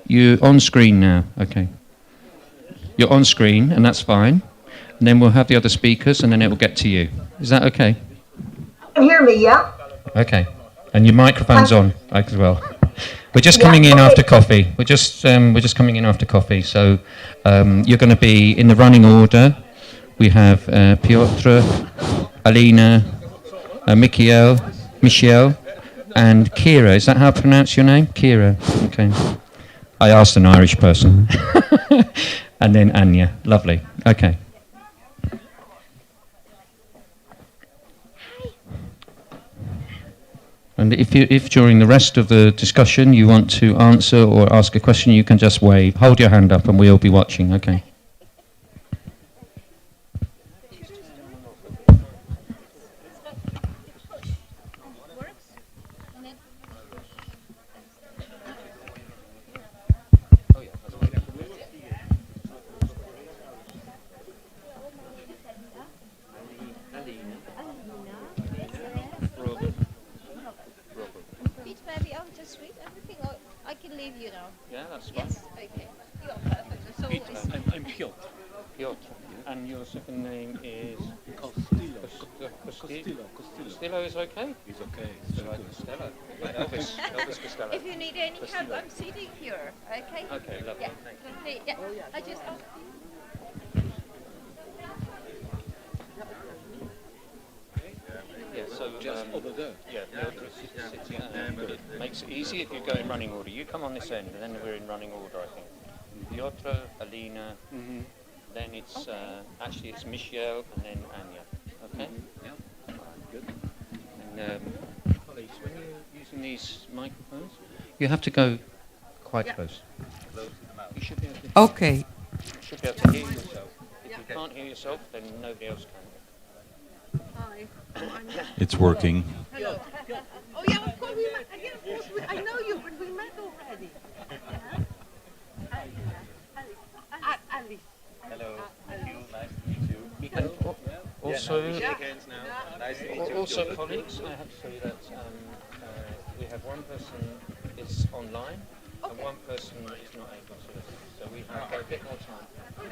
you're on screen now. Okay. You're on screen, and that's fine. And then we'll have the other speakers, and then it will get to you. Is that okay? Can you hear me, yeah? Okay. And your microphone's on as well. We're just coming in after coffee. We're just coming in after coffee. So you're going to be in the running order. We have Piotr, Alina, Michiel, and Kira. Is that how I pronounce your name? Kira. Okay. I asked an Irish person. And then Anya. Lovely. Okay. And if during the rest of the discussion you want to answer or ask a question, you can just wave. Hold your hand up and we'll be watching. Okay. And your second name is Costello is okay? He's okay. Costello. Elvis Costello. If you need any help, I'm sitting here. Okay? Okay, lovely. Yeah. Thank you. Yeah. I just Yeah, so just over there. Yeah, sitting it makes it easy if you go in running order. You come on this end, and then we're in running order, I think. Piotr, Alina, then it's actually it's Michiel, and then Anya. Okay. Yeah. Good. And colleagues, when you're using these microphones, you have to go quite close. You should be able to. Okay. You should be able to hear yourself. If you can't hear yourself, then nobody else can. Hi. It's working. Hello. Oh yeah, of course we met. Yeah, of course I know you, but we met already. Alice. Hello. Thank you. Nice to meet you. Also, colleagues, I have to say that we have one person is online and one person is not able to. So we have got a bit more time. We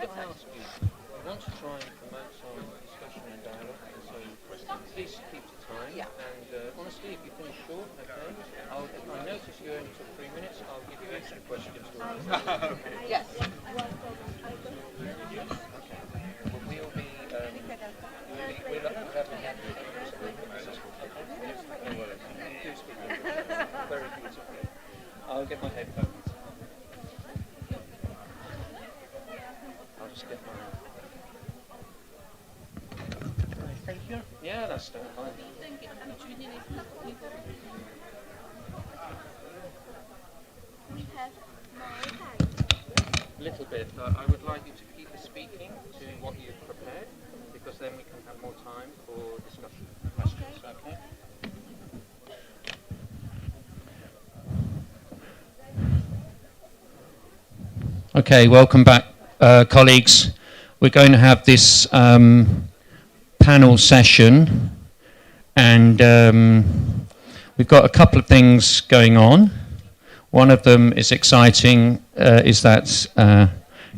want to try and promote some discussion and dialogue. So please keep to time. And honestly, if you finish short, okay. I notice you only took 3 minutes. I'll give you extra questions. Yes. I'll get my headphones. I'll just get my... Can I stay here? Yeah, that's fine. A little bit. I would like you to keep speaking to what you've prepared, because then we can have more time for discussion and questions. Okay? Okay, welcome back, colleagues. We're going to have this panel session, and we've got a couple of things going on. One of them is exciting, is that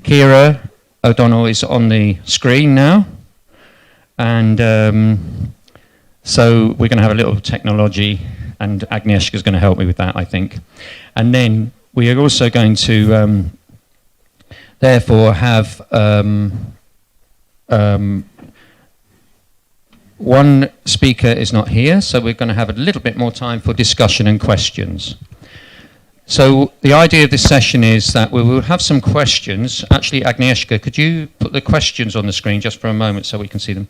Kira O'Donnell is on the screen now, and so we're going to have a little technology, and Agnieszka is going to help me with that, I think. And then we are also going to therefore have one speaker is not here, so we're going to have a little bit more time for discussion and questions. So the idea of this session is that we will have some questions. Actually, Agnieszka, could you put the questions on the screen just for a moment so we can see them?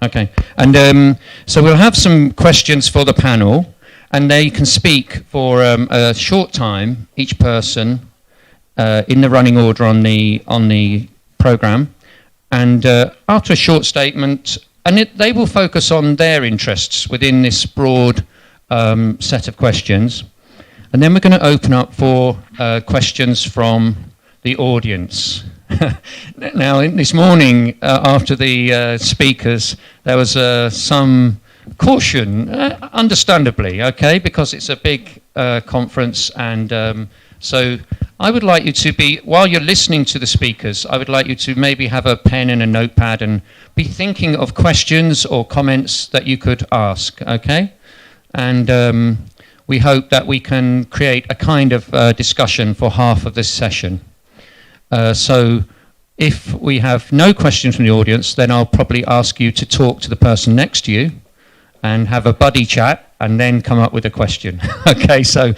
Okay, and so we'll have some questions for the panel, and they can speak for a short time, each person, in the running order on the program, and after a short statement, and they will focus on their interests within this broad set of questions, and then we're going to open up for questions from the audience. Now, this morning, after the speakers, there was some Caution, understandably, okay, because it's a big conference, and so I would like you to be, while you're listening to the speakers, I would like you to maybe have a pen and a notepad and be thinking of questions or comments that you could ask, okay? And we hope that we can create a kind of discussion for half of this session. So if we have no questions from the audience, then I'll probably ask you to talk to the person next to you and have a buddy chat and then come up with a question. Okay, so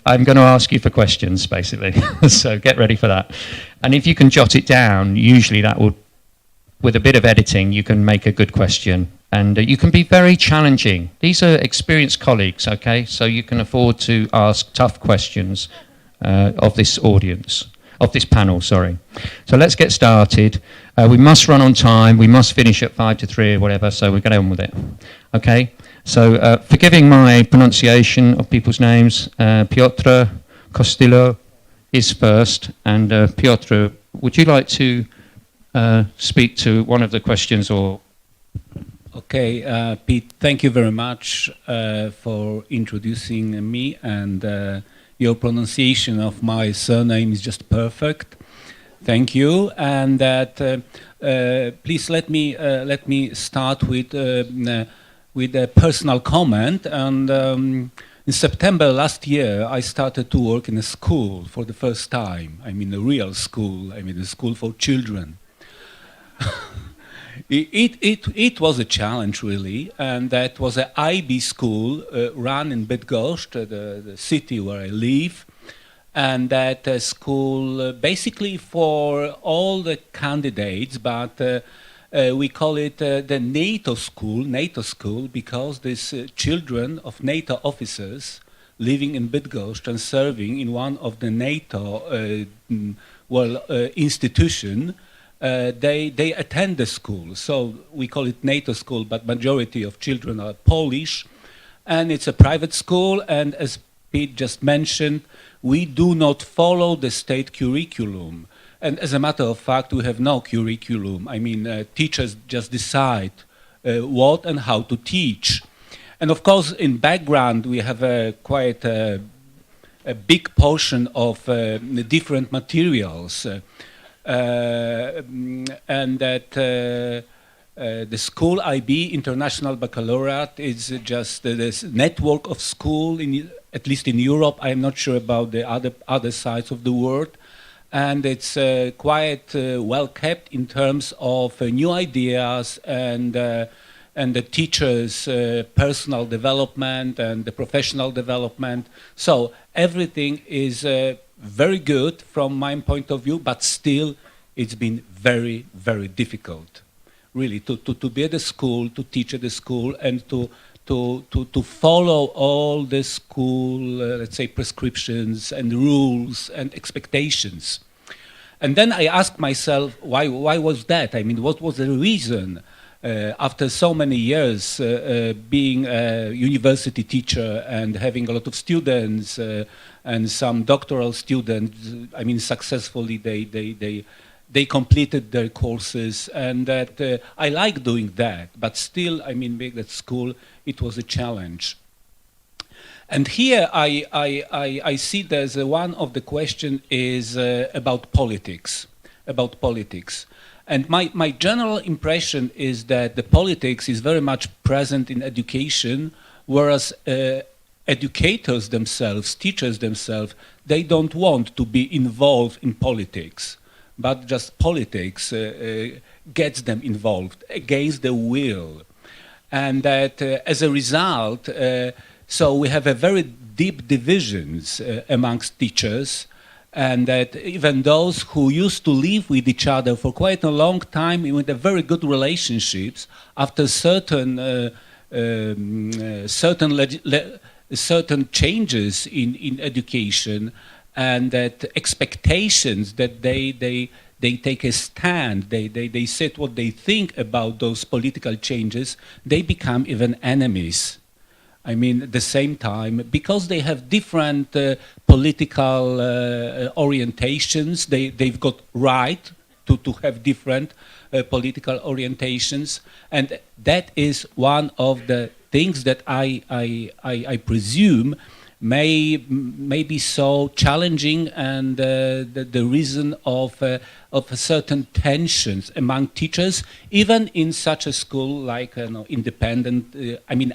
I'm going to ask you for questions, basically. So get ready for that. And if you can jot it down, usually that will, with a bit of editing, you can make a good question. And you can be very challenging. These are experienced colleagues, okay? So you can afford to ask tough questions of this audience, of this panel, sorry. So let's get started. We must run on time. We must finish at 5 to 3 or whatever, so we'll get on with it. Okay? So forgiving my pronunciation of people's names, Piotr Kostillo is first. And Piotr, would you like to speak to one of the questions or... Okay, Pete, thank you very much for introducing me, and your pronunciation of my surname is just perfect. Thank you, and that please let me start with a personal comment. And in September last year, I started to work in a school for the first time. I mean, a real school. I mean, a school for children. It was a challenge, really, and that was an IB school run in Bydgoszcz, the city where I live, and that school basically for all the candidates, but we call it the NATO school, because these children of NATO officers living in Bydgoszcz and serving in one of the NATO institution. They attend the school, so we call it NATO school, but majority of children are Polish, and it's a private school, and as Pete just mentioned, we do not follow the state curriculum, and as a matter of fact, we have no curriculum. I mean, teachers just decide what and how to teach, and of course, in background, we have quite a big portion of different materials. And that the school IB, International Baccalaureate, is just this network of school, at least in Europe. I'm not sure about the other sides of the world. And it's quite well kept in terms of new ideas and the teachers' personal development and the professional development. So everything is very good from my point of view, but still it's been very, very difficult, really, to be at the school, to teach at the school, and to follow all the school, let's say, prescriptions and rules and expectations. And then I asked myself, why was that? I mean, what was the reason? After so many years being a university teacher and having a lot of students and some doctoral students, I mean, successfully they completed their courses, and that I like doing that, but still, I mean, being at school, it was a challenge. And here I see there's one of the question is about politics, And my general impression is that the politics is very much present in education, whereas educators themselves, teachers themselves, they don't want to be involved in politics, but just politics gets them involved against their will. And that as a result, so we have a very deep divisions amongst teachers, and that even those who used to live with each other for quite a long time with a very good relationships, after certain certain changes in education, and that expectations that they take a stand, they said what they think about those political changes, they become even enemies. I mean, at the same time, because they have different political orientations, they've got right to have different, political orientations, and that is one of the things that I presume may be so challenging and the reason of certain tensions among teachers, even in such a school like independent.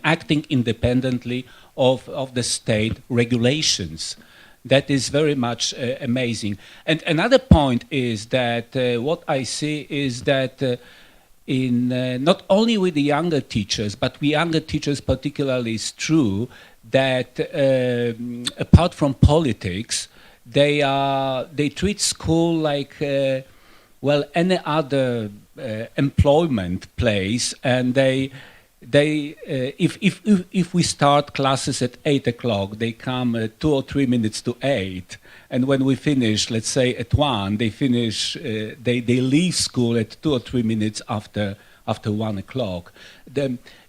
Acting independently of the state regulations. That is very much amazing. And another point is that what I see is that in not only with the younger teachers, but with younger teachers particularly, is true that apart from politics, they treat school like any other employment place, and if we start classes at 8 o'clock, they come 2 or 3 minutes to 8, and when we finish, let's say at 1, they finish. They leave school at 2 or 3 minutes after 1 o'clock.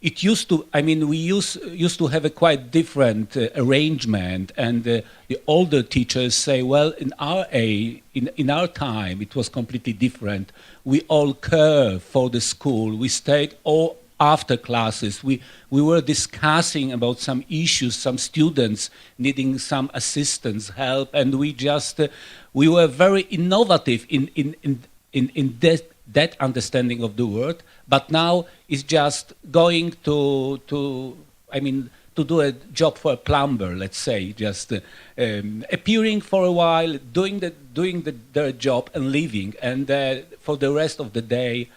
It used to. We used to have a quite different arrangement, and the older teachers say, well, in our time, it was completely different. We all care for the school. We stayed all after classes. We were discussing about some issues, some students needing some assistance, help, and we were very innovative in that understanding of the word. But now it's just going to do a job for a plumber, let's say, just appearing for a while, doing their job and leaving, and for the rest of the day,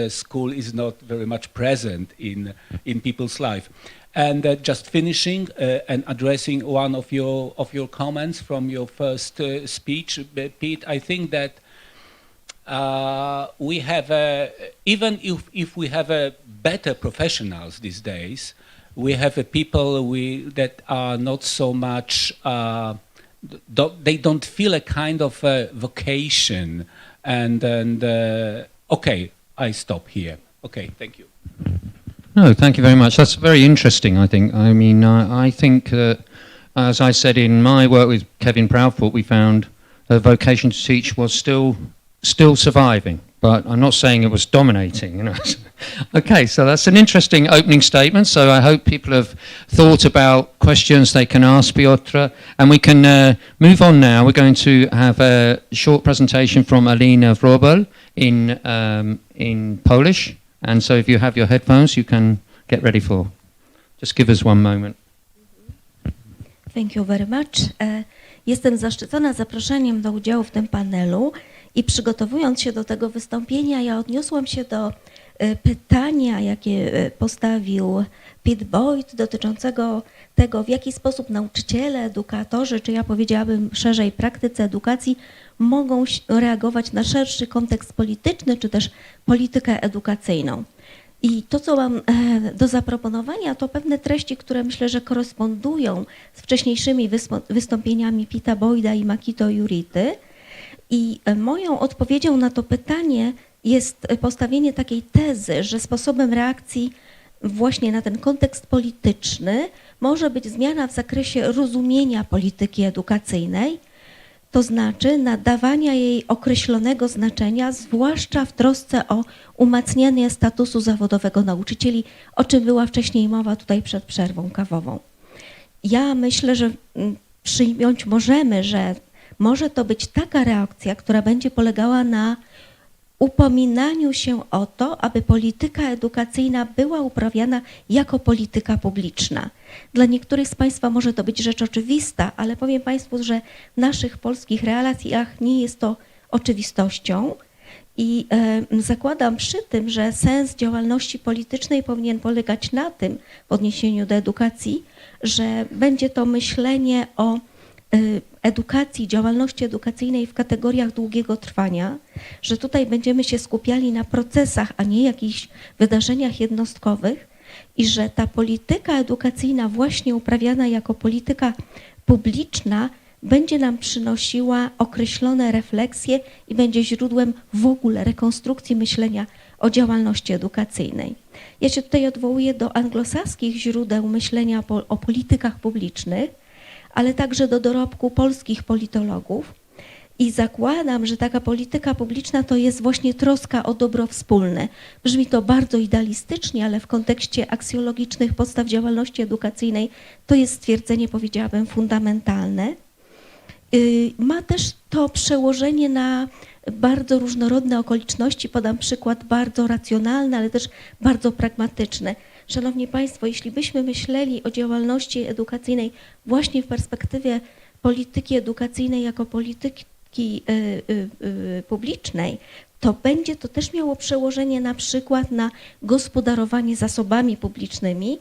school is not very much present in people's life. And just finishing and addressing one of your comments from your first speech, Pete, I think that we have even if we have better professionals these days, we have people that are not so much. They don't feel a kind of vocation, and okay. I stop here. Okay, thank you. No, thank you very much. That's very interesting, I think. I think that, as I said in my work with Kevin Proudfoot, we found the vocation to teach was still surviving, but I'm not saying it was dominating. Okay, so that's an interesting opening statement. So I hope people have thought about questions they can ask Piotr, and we can move on now. We're going to have a short presentation from Alina Wrobel in Polish, and so if you have your headphones, you can get ready for. Just give us one moment. Thank you very much. Jestem zaszczycona zaproszeniem do udziału w tym panelu i przygotowując się do tego wystąpienia, ja odniosłam się do pytania, jakie postawił Pete Boyd, dotyczącego tego, w jaki sposób nauczyciele, edukatorzy, czy ja powiedziałabym szerzej praktycy edukacji, mogą reagować na szerszy kontekst polityczny, czy też politykę edukacyjną. I to, co mam do zaproponowania, to pewne treści, które myślę, że korespondują z wcześniejszymi wystąpieniami Pita Boyda i Makito Jurity. I moją odpowiedzią na to pytanie jest postawienie takiej tezy, że sposobem reakcji właśnie na ten kontekst polityczny może być zmiana w zakresie rozumienia polityki edukacyjnej, to znaczy nadawania jej określonego znaczenia, zwłaszcza w trosce o umacnianie statusu zawodowego nauczycieli, o czym była wcześniej mowa tutaj przed przerwą kawową. Ja myślę, że przyjąć możemy, że może to być taka reakcja, która będzie polegała na upominaniu się o to, aby polityka edukacyjna była uprawiana jako polityka publiczna. Dla niektórych z Państwa może to być rzecz oczywista, ale powiem Państwu, że w naszych polskich relacjach nie jest to oczywistością i zakładam przy tym, że sens działalności politycznej powinien polegać na tym, w odniesieniu do edukacji, że będzie to myślenie o edukacji, działalności edukacyjnej w kategoriach długiego trwania, że tutaj będziemy się skupiali na procesach, a nie jakichś wydarzeniach jednostkowych i że ta polityka edukacyjna właśnie uprawiana jako polityka publiczna będzie nam przynosiła określone refleksje i będzie źródłem w ogóle rekonstrukcji myślenia o działalności edukacyjnej. Ja się tutaj odwołuję do anglosaskich źródeł myślenia o politykach publicznych, ale także do dorobku polskich politologów. I zakładam, że taka polityka publiczna to jest właśnie troska o dobro wspólne. Brzmi to bardzo idealistycznie, ale w kontekście aksjologicznych podstaw działalności edukacyjnej to jest stwierdzenie, powiedziałabym, fundamentalne. Ma też to przełożenie na bardzo różnorodne okoliczności. Podam przykład bardzo racjonalny, ale też bardzo pragmatyczny. Szanowni Państwo, jeśli byśmy myśleli o działalności edukacyjnej właśnie w perspektywie polityki edukacyjnej jako polityki publicznej, to będzie to też miało przełożenie na przykład na gospodarowanie zasobami publicznymi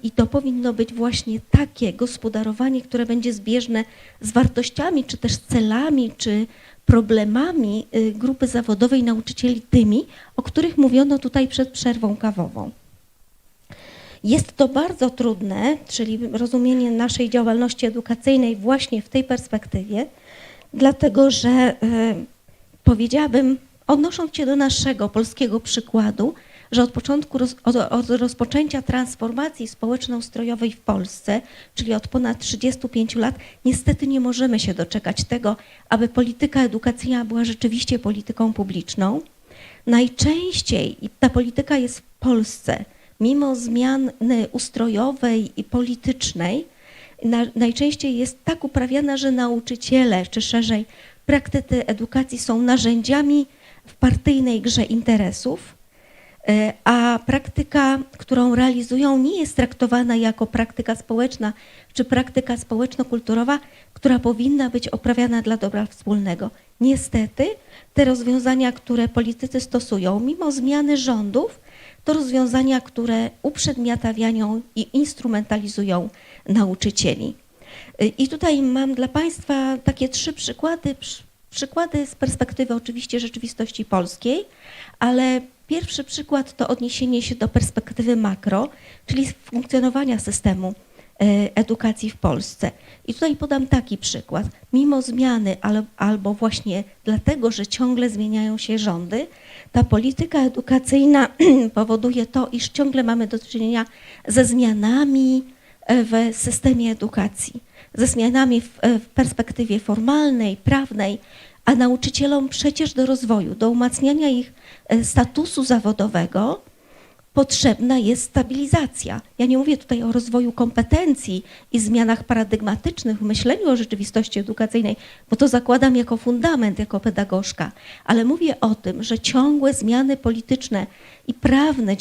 i to powinno być właśnie takie gospodarowanie, które będzie zbieżne z wartościami, czy też celami, czy problemami grupy zawodowej nauczycieli, tymi, o których mówiono tutaj przed przerwą kawową. Jest to bardzo trudne, czyli rozumienie naszej działalności edukacyjnej właśnie w tej perspektywie, dlatego że powiedziałabym, odnosząc się do naszego polskiego przykładu, że od rozpoczęcia transformacji społeczno-ustrojowej w Polsce, czyli od ponad 35 lat, niestety nie możemy się doczekać tego, aby polityka edukacyjna była rzeczywiście polityką publiczną. Najczęściej ta polityka jest w Polsce, mimo zmiany ustrojowej i politycznej, najczęściej jest tak uprawiana, że nauczyciele, czy szerzej praktycy edukacji są narzędziami w partyjnej grze interesów, a praktyka, którą realizują, nie jest traktowana jako praktyka społeczna czy praktyka społeczno-kulturowa, która powinna być uprawiana dla dobra wspólnego. Niestety te rozwiązania, które politycy stosują, mimo zmiany rządów, to rozwiązania, które uprzedmiotawiają i instrumentalizują nauczycieli. I tutaj mam dla Państwa takie 3 przykłady z perspektywy oczywiście rzeczywistości polskiej, ale pierwszy przykład to odniesienie się do perspektywy makro, czyli funkcjonowania systemu edukacji w Polsce. I tutaj podam taki przykład. Mimo zmiany, albo właśnie dlatego, że ciągle zmieniają się rządy, ta polityka edukacyjna powoduje to, iż ciągle mamy do czynienia ze zmianami w systemie edukacji, ze zmianami w perspektywie formalnej, prawnej, a nauczycielom przecież do rozwoju, do umacniania ich statusu zawodowego potrzebna jest stabilizacja. Ja nie mówię tutaj o rozwoju kompetencji i zmianach paradygmatycznych w myśleniu o rzeczywistości edukacyjnej, bo to zakładam jako fundament, jako pedagogzka, ale mówię o tym, że ciągłe zmiany polityczne i prawne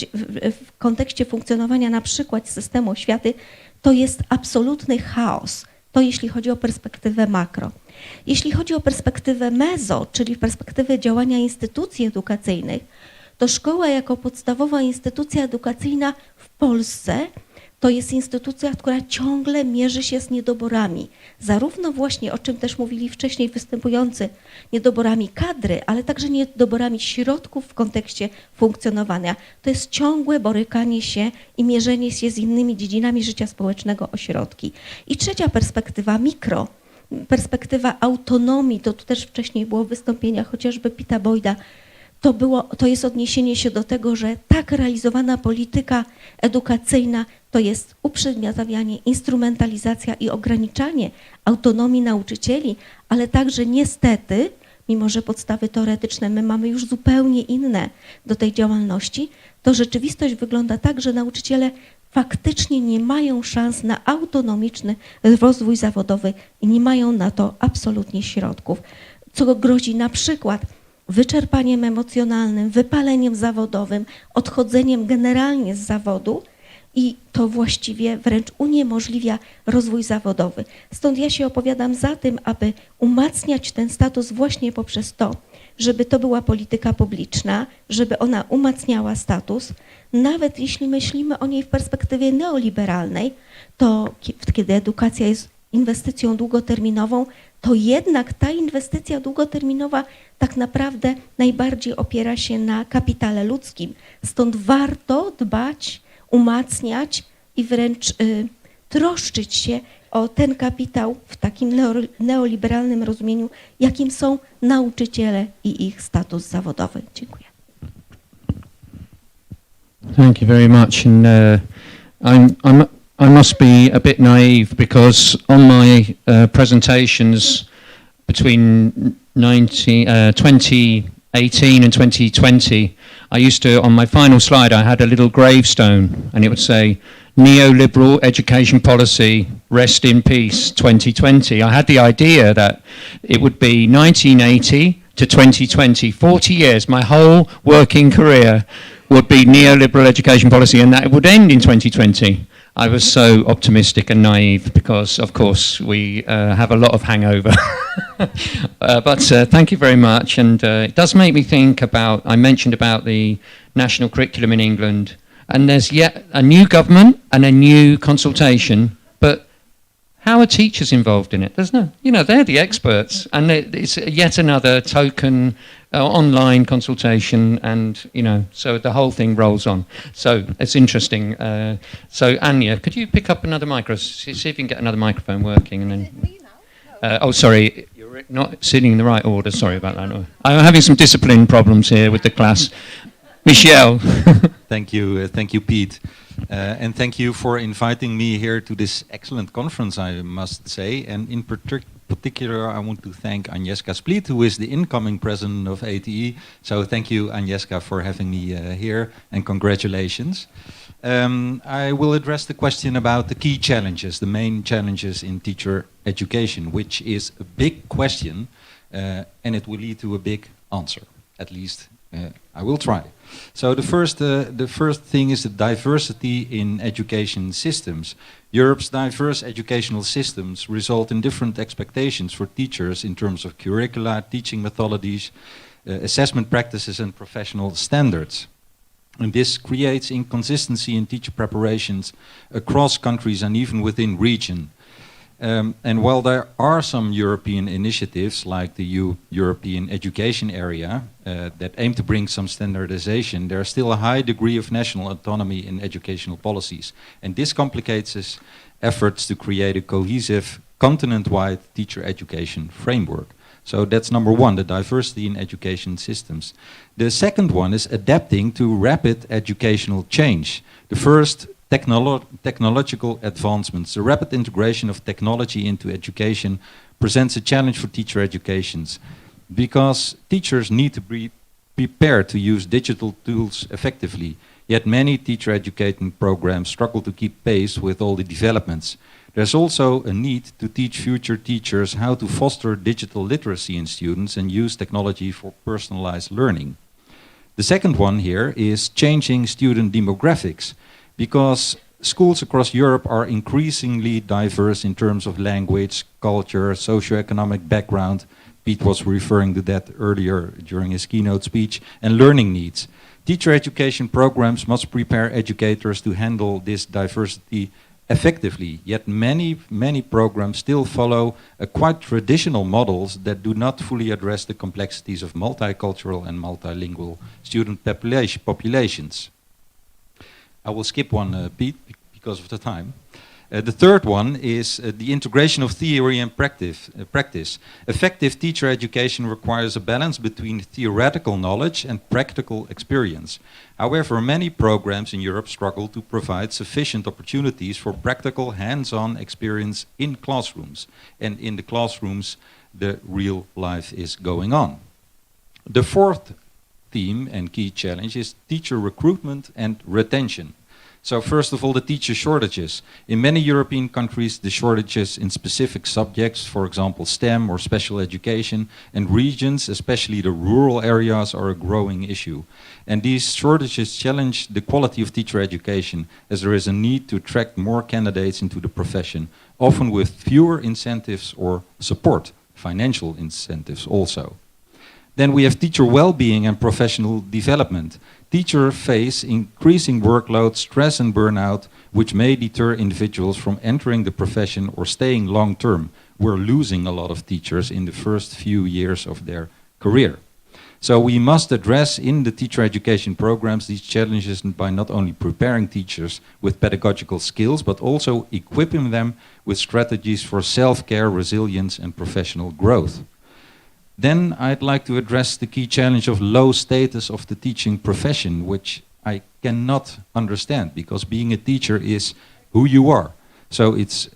w kontekście funkcjonowania na przykład systemu oświaty to jest absolutny chaos. To jeśli chodzi o perspektywę makro. Jeśli chodzi o perspektywę mezo, czyli perspektywę działania instytucji edukacyjnych, to szkoła jako podstawowa instytucja edukacyjna w Polsce to jest instytucja, która ciągle mierzy się z niedoborami. Zarówno właśnie, o czym też mówili wcześniej występujący, niedoborami kadry, ale także niedoborami środków w kontekście funkcjonowania. To jest ciągłe borykanie się i mierzenie się z innymi dziedzinami życia społecznego o środki. I trzecia perspektywa, mikro, perspektywa autonomii, to tu też wcześniej było w wystąpieniach chociażby Pita Boyda, to jest odniesienie się do tego, że tak realizowana polityka edukacyjna to jest uprzedmiotawianie, instrumentalizacja i ograniczanie autonomii nauczycieli, ale także niestety, mimo że podstawy teoretyczne my mamy już zupełnie inne do tej działalności, to rzeczywistość wygląda tak, że nauczyciele faktycznie nie mają szans na autonomiczny rozwój zawodowy i nie mają na to absolutnie środków, co grozi na przykład wyczerpaniem emocjonalnym, wypaleniem zawodowym, odchodzeniem generalnie z zawodu i to właściwie wręcz uniemożliwia rozwój zawodowy. Stąd ja się opowiadam za tym, aby umacniać ten status właśnie poprzez to, żeby to była polityka publiczna, żeby ona umacniała status, nawet jeśli myślimy o niej w perspektywie neoliberalnej, to kiedy edukacja jest inwestycją długoterminową, to jednak ta inwestycja długoterminowa tak naprawdę najbardziej opiera się na kapitale ludzkim. Stąd warto dbać, umacniać i wręcz troszczyć się o ten kapitał w takim neoliberalnym rozumieniu, jakim są nauczyciele i ich status zawodowy. Dziękuję. Thank you very much. And I must be a bit naive because on my presentations between 2018 and 2020, I used to, on my final slide, I had a little gravestone, and it would say, "Neoliberal education policy, rest in peace, 2020." I had the idea that it would be 1980 to 2020, 40 years, my whole working career would be neoliberal education policy, and that it would end in 2020. I was so optimistic and naive because, of course, we have a lot of hangover. But thank you very much, and it does make me think about, I mentioned about the national curriculum in England, and there's yet a new government and a new consultation, but how are teachers involved in it? There's no, you know, they're the experts, and it's yet another token online consultation, and, you know, so the whole thing rolls on. So it's interesting. So Anya, could you pick up another microphone? See if you can get another microphone working, and then. Oh, sorry, you're not sitting in the right order. Sorry about that. I'm having some discipline problems here with the class. Michelle. Thank you, Pete. And thank you for inviting me here to this excellent conference, I must say. And in particular, I want to thank Agnieszka Split, who is the incoming president of ATE. So thank you, Agnieszka, for having me here, and congratulations. I will address the question about the key challenges, the main challenges in teacher education, which is a big question, and it will lead to a big answer. At least I will try. So the first thing is the diversity in education systems. Europe's diverse educational systems result in different expectations for teachers in terms of curricula, teaching methodologies, assessment practices, and professional standards. And this creates inconsistency in teacher preparations across countries and even within region. And while there are some European initiatives like the European Education Area that aim to bring some standardization, there is still a high degree of national autonomy in educational policies. And this complicates efforts to create a cohesive, continent-wide teacher education framework. So that's number one, the diversity in education systems. The second one is adapting to rapid educational change. The first, technological advancements. The rapid integration of technology into education presents a challenge for teacher educations because teachers need to be prepared to use digital tools effectively. Yet many teacher educating programs struggle to keep pace with all the developments. There's also a need to teach future teachers how to foster digital literacy in students and use technology for personalized learning. The second one here is changing student demographics, because schools across Europe are increasingly diverse in terms of language, culture, socioeconomic background. Pete was referring to that earlier during his keynote speech, and learning needs. Teacher education programs must prepare educators to handle this diversity effectively, yet many programs still follow a quite traditional models that do not fully address the complexities of multicultural and multilingual student populations. I will skip one, Pete, because of the time. The third one is the integration of theory and practice. Effective teacher education requires a balance between theoretical knowledge and practical experience. However, many programs in Europe struggle to provide sufficient opportunities for practical hands-on experience in classrooms. And in the classrooms, the real life is going on. The fourth theme and key challenge is teacher recruitment and retention. So first of all, the teacher shortages. In many European countries, the shortages in specific subjects, for example, STEM or special education, and regions, especially the rural areas, are a growing issue. And these shortages challenge the quality of teacher education, as there is a need to attract more candidates into the profession, often with fewer incentives or support, financial incentives also. Then we have teacher well-being and professional development. Teachers face increasing workload, stress and burnout, which may deter individuals from entering the profession or staying long-term. We're losing a lot of teachers in the first few years of their career. So we must address in the teacher education programs these challenges by not only preparing teachers with pedagogical skills, but also equipping them with strategies for self-care, resilience and professional growth. Then I'd like to address the key challenge of low status of the teaching profession, which I cannot understand, because being a teacher is who you are. So it's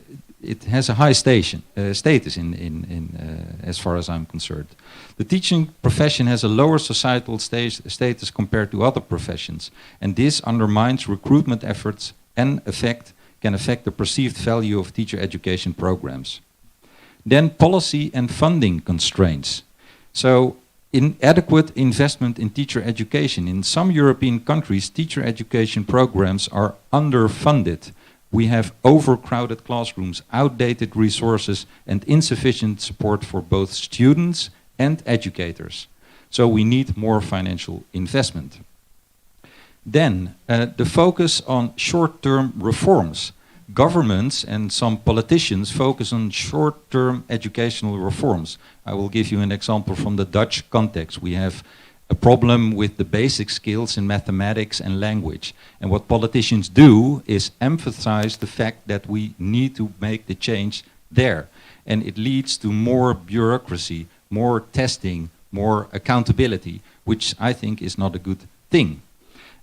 it has a high status as far as I'm concerned. The teaching profession has a lower societal status compared to other professions, and this undermines recruitment efforts and can affect the perceived value of teacher education programs. Then policy and funding constraints. So inadequate investment in teacher education. In some European countries, teacher education programs are underfunded. We have overcrowded classrooms, outdated resources, and insufficient support for both students and educators. So we need more financial investment. Then, the focus on short-term reforms. Governments and some politicians focus on short-term educational reforms. I will give you an example from the Dutch context. We have a problem with the basic skills in mathematics and language. And what politicians do is emphasize the fact that we need to make the change there. And it leads to more bureaucracy, more testing, more accountability, which I think is not a good thing.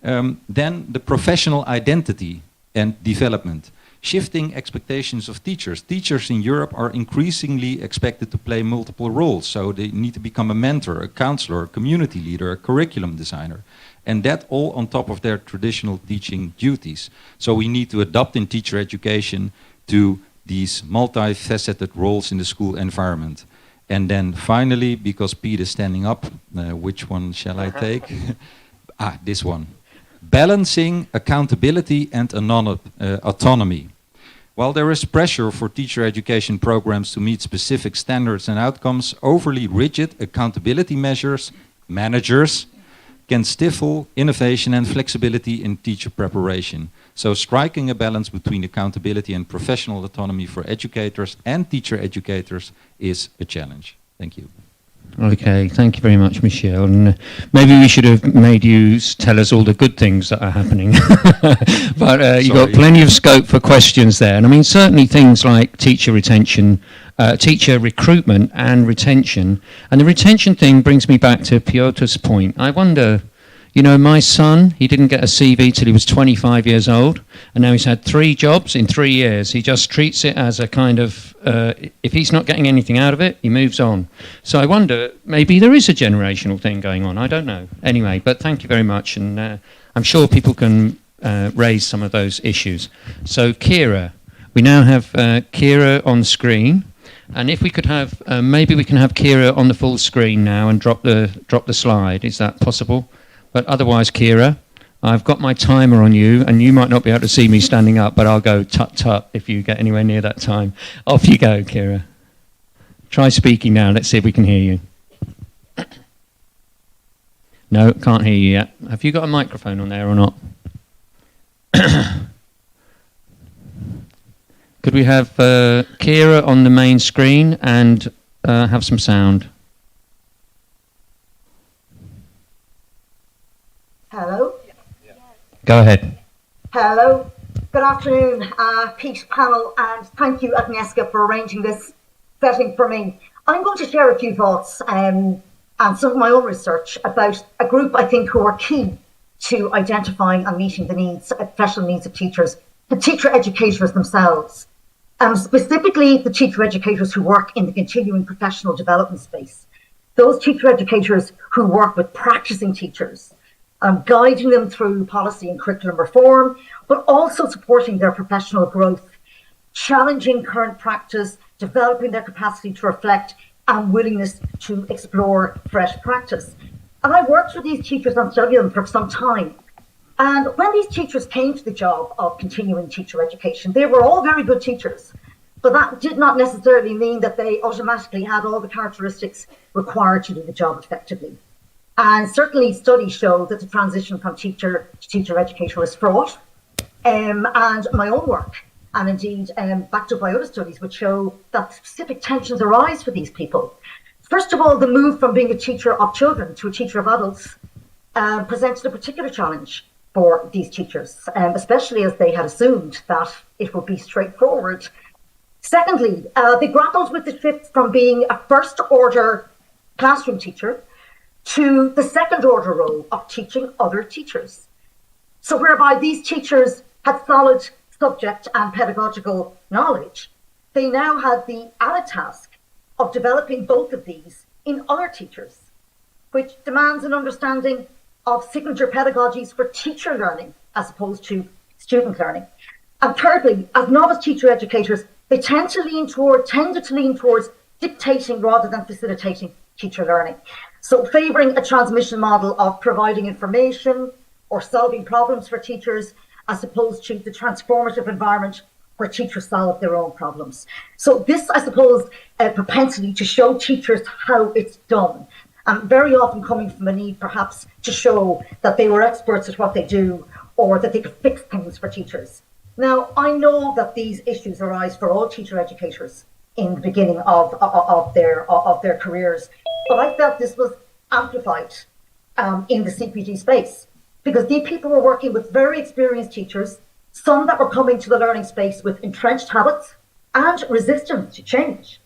Then the professional identity and development. Shifting expectations of teachers. Teachers in Europe are increasingly expected to play multiple roles. So they need to become a mentor, a counselor, a community leader, a curriculum designer. And that all on top of their traditional teaching duties. So we need to adapt in teacher education to these multifaceted roles in the school environment. And then finally, because Pete is standing up, which one shall I take? This one. Balancing accountability and autonomy. While there is pressure for teacher education programs to meet specific standards and outcomes, overly rigid accountability managers can stifle innovation and flexibility in teacher preparation. So striking a balance between accountability and professional autonomy for educators and teacher educators is a challenge. Thank you. Okay, thank you very much, Michelle. And maybe we should have made you tell us all the good things that are happening. But you've got plenty of scope for questions there. And I mean, certainly things like teacher retention, teacher recruitment and retention. And the retention thing brings me back to Piotr's point. I wonder, you know, my son, he didn't get a CV till he was 25 years old, and now he's had 3 jobs in 3 years. He just treats it as a kind of, if he's not getting anything out of it, he moves on. So I wonder, maybe there is a generational thing going on. I don't know. Anyway, but thank you very much, and I'm sure people can raise some of those issues. So Kira, we now have Kira on screen, and if we could have, maybe we can have Kira on the full screen now and drop the slide. Is that possible? But otherwise, Kira, I've got my timer on you, and you might not be able to see me standing up, but I'll go tut-tut if you get anywhere near that time. Off you go, Kira. Try speaking now. Let's see if we can hear you. No, can't hear you yet. Have you got a microphone on there or not? Could we have Kira on the main screen and have some sound? Hello. Go ahead. Hello. Good afternoon, Pete, panel, and thank you, Agnieszka, for arranging this setting for me. I'm going to share a few thoughts and some of my own research about a group I think who are key to identifying and meeting the needs, professional needs of teachers, the teacher educators themselves, specifically the teacher educators who work in the continuing professional development space. Those teacher educators who work with practicing teachers, guiding them through policy and curriculum reform, but also supporting their professional growth, challenging current practice, developing their capacity to reflect and willingness to explore fresh practice. And I worked with these teachers and studied them for some time. And when these teachers came to the job of continuing teacher education, they were all very good teachers, but that did not necessarily mean that they automatically had all the characteristics required to do the job effectively. And certainly studies show that the transition from teacher to teacher educator is fraught. And my own work, and indeed backed up by other studies, would show that specific tensions arise for these people. First of all, the move from being a teacher of children to a teacher of adults presented a particular challenge for these teachers, especially as they had assumed that it would be straightforward. Secondly, they grappled with the shift from being a first-order classroom teacher to the second-order role of teaching other teachers. So whereby these teachers had solid subject and pedagogical knowledge, they now had the added task of developing both of these in other teachers, which demands an understanding of signature pedagogies for teacher learning as opposed to student learning. And thirdly, as novice teacher educators, they tended to lean towards dictating rather than facilitating teacher learning. So favouring a transmission model of providing information or solving problems for teachers as opposed to the transformative environment where teachers solve their own problems. So this, I suppose, a propensity to show teachers how it's done, and very often coming from a need perhaps to show that they were experts at what they do or that they could fix things for teachers. Now, I know that these issues arise for all teacher educators in the beginning of their careers, but I felt this was amplified in the CPD space, because these people were working with very experienced teachers, some that were coming to the learning space with entrenched habits and resistance to change.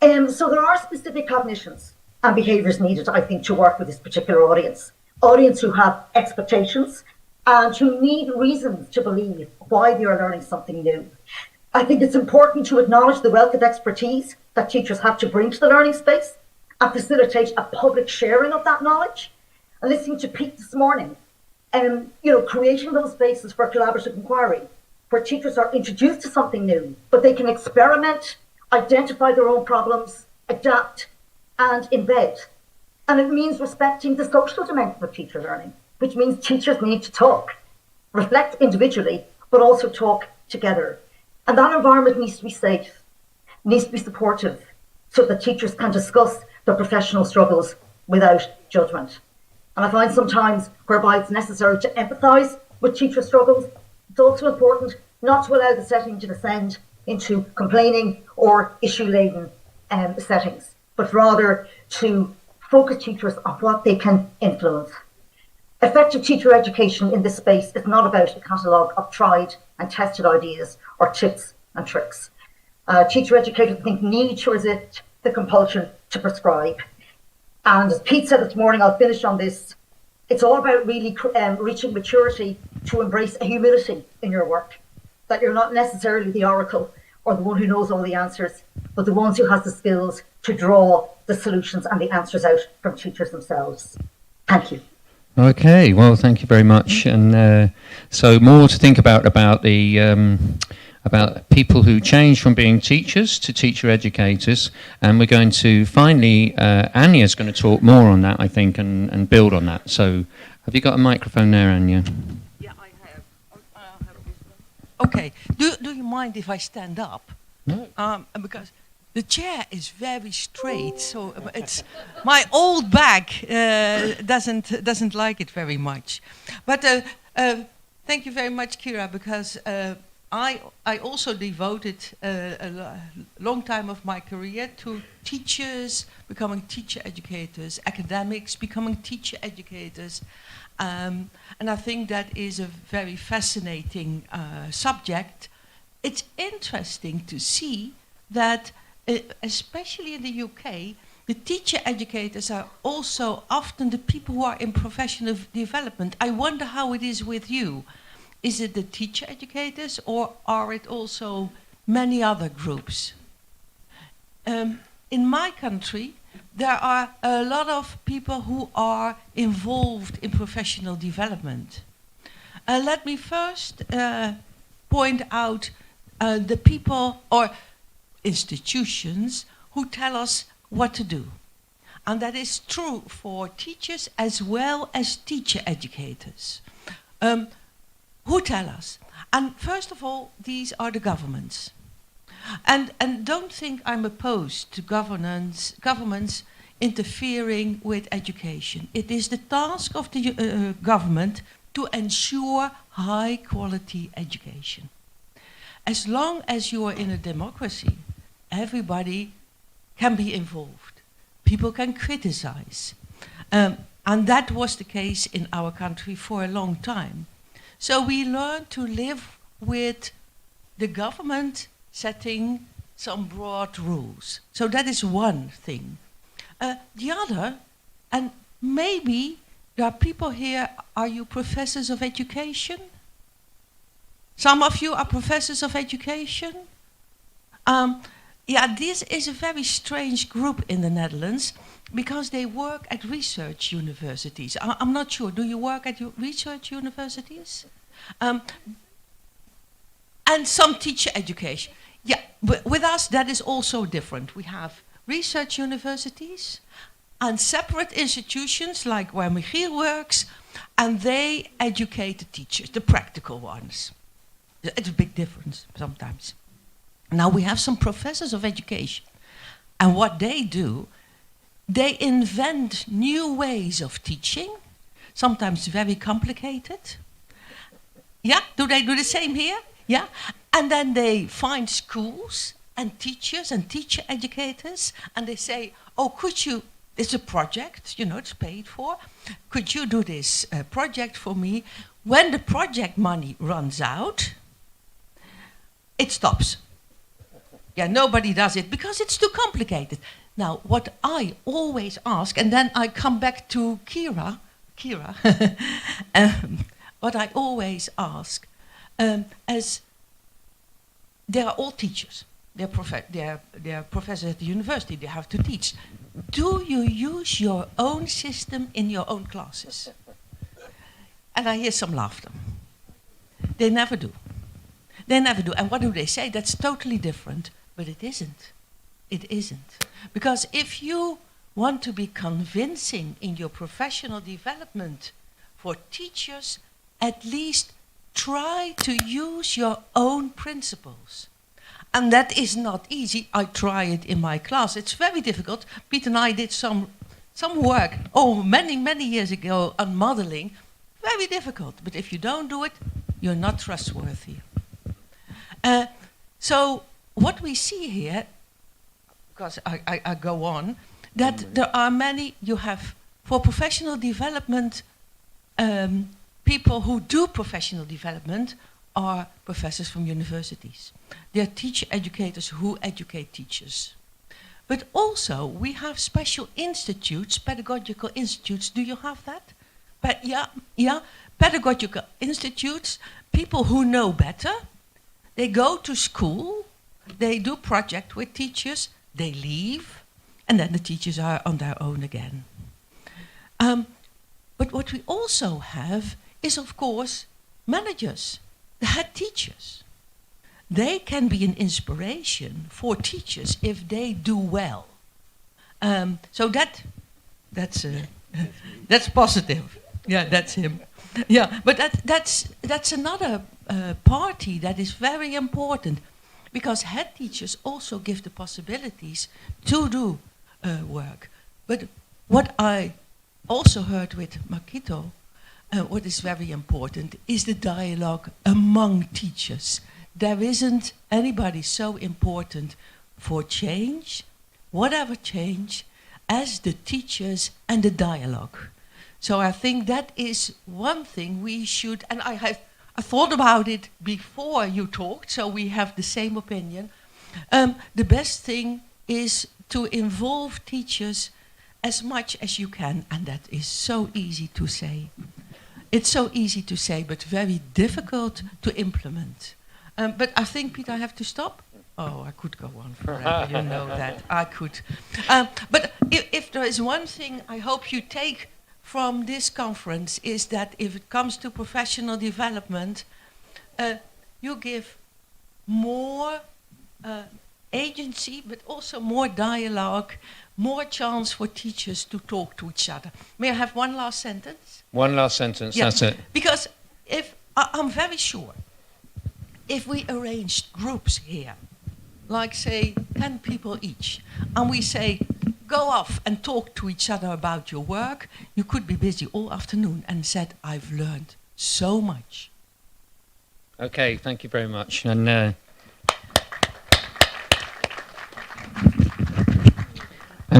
So there are specific cognitions and behaviours needed, I think, to work with this particular audience who have expectations and who need reasons to believe why they are learning something new. I think it's important to acknowledge the wealth of expertise that teachers have to bring to the learning space and facilitate a public sharing of that knowledge. And listening to Pete this morning, creating those spaces for collaborative inquiry, where teachers are introduced to something new, but they can experiment, identify their own problems, adapt, and embed. And it means respecting the social dimension of teacher learning, which means teachers need to talk, reflect individually, but also talk together. And that environment needs to be safe, needs to be supportive, so that teachers can discuss their professional struggles without judgment. And I find sometimes whereby it's necessary to empathise with teacher struggles, it's also important not to allow the setting to descend into complaining or issue-laden settings, but rather to focus teachers on what they can influence. Effective teacher education in this space is not about a catalogue of tried and tested ideas or tips and tricks. Teacher educators, I think, need to resist the compulsion to prescribe. And as Pete said this morning, I'll finish on this, it's all about really reaching maturity to embrace a humility in your work, that you're not necessarily the oracle or the one who knows all the answers, but the ones who has the skills to draw the solutions and the answers out from teachers themselves. Thank you. Okay, well, thank you very much. And so more to think about the about people who change from being teachers to teacher educators, and we're going to finally, Anya's going to talk more on that, I think, and build on that. So have you got a microphone there, Anya? Yeah, I have. Okay, do you mind if I stand up? No. Because the chair is very straight, so it's my old back doesn't like it very much. But thank you very much, Kira, because I also devoted a long time of my career to teachers, becoming teacher educators, academics, becoming teacher educators. And I think that is a very fascinating subject. It's interesting to see that, especially in the UK, the teacher educators are also often the people who are in professional development. I wonder how it is with you. Is it the teacher educators, or are it also many other groups? In my country, there are a lot of people who are involved in professional development. Let me first point out the people or institutions who tell us what to do. And that is true for teachers as well as teacher educators. Who tell us? And first of all, these are the governments. And don't think I'm opposed to governments interfering with education. It is the task of the government to ensure high quality education. As long as you are in a democracy, everybody can be involved. People can criticize. And that was the case in our country for a long time. So we learned to live with the government setting some broad rules. So that is one thing. The other, and maybe there are people here, are you professors of education? Some of you are professors of education? Yeah, this is a very strange group in the Netherlands because they work at research universities. I'm not sure, do you work at research universities? And some teacher education. Yeah, with us that is also different. We have research universities and separate institutions like where Michiel works, and they educate the teachers, the practical ones. It's a big difference sometimes. Now we have some professors of education, and what they do, they invent new ways of teaching, sometimes very complicated. Yeah, do they do the same here? Yeah, and then they find schools and teachers and teacher educators, and they say, oh, could you, it's a project, you know, it's paid for, could you do this project for me? When the project money runs out, it stops. Yeah, nobody does it because it's too complicated. Now, what I always ask, and then I come back to Kira, what I always ask, as they are all teachers, they're professors at the university, they have to teach. Do you use your own system in your own classes? And I hear some laughter. They never do. They never do. And what do they say? That's totally different. But it isn't. It isn't. Because if you want to be convincing in your professional development for teachers, at least try to use your own principles. And that is not easy. I try it in my class. It's very difficult. Pete and I did some work, many years ago on modeling. Very difficult. But if you don't do it, you're not trustworthy. So what we see here, because I go on, that there are many, you have, for professional development, people who do professional development are professors from universities. They are teacher educators who educate teachers. But also, we have special institutes, pedagogical institutes. Do you have that? But yeah, pedagogical institutes, people who know better. They go to school, they do project with teachers, they leave, and then the teachers are on their own again. But what we also have is, of course, managers, the head teachers. They can be an inspiration for teachers if they do well. So that's positive. Yeah, that's him. Yeah, but that's another party that is very important, because head teachers also give the possibilities to do work. But what I also heard with Makito, what is very important is the dialogue among teachers. There isn't anybody so important for change, whatever change, as the teachers and the dialogue. So I think that is one thing we should, and I thought about it before you talked, so we have the same opinion. The best thing is to involve teachers as much as you can, and that is so easy to say. It's so easy to say, but very difficult to implement. But I think, Peter, I have to stop. Oh, I could go on forever, you know that. I could. But if there is one thing I hope you take from this conference, is that if it comes to professional development, you give more agency, but also more dialogue, more chance for teachers to talk to each other. May I have one last sentence? One last sentence, yeah. That's it. Because if I'm very sure, if we arranged groups here, like say 10 people each, and we say, go off and talk to each other about your work, you could be busy all afternoon and said, I've learned so much. Okay, thank you very much. And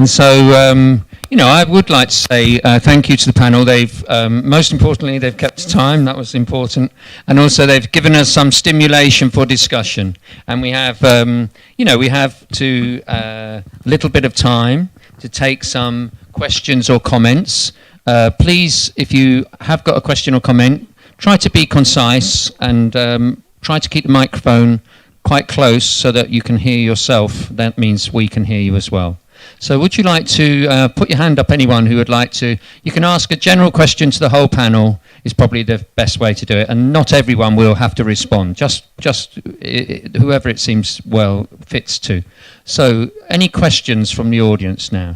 so, you know, I would like to say thank you to the panel. They've, most importantly, they've kept time. That was important. And also they've given us some stimulation for discussion. And we have, you know, we have to a little bit of time to take some questions or comments. Please, if you have got a question or comment, try to be concise and try to keep the microphone quite close so that you can hear yourself, that means we can hear you as well. So would you like to put your hand up, anyone who would like to? You can ask a general question to the whole panel, is probably the best way to do it, and not everyone will have to respond, just whoever it seems well fits to. So any questions from the audience now?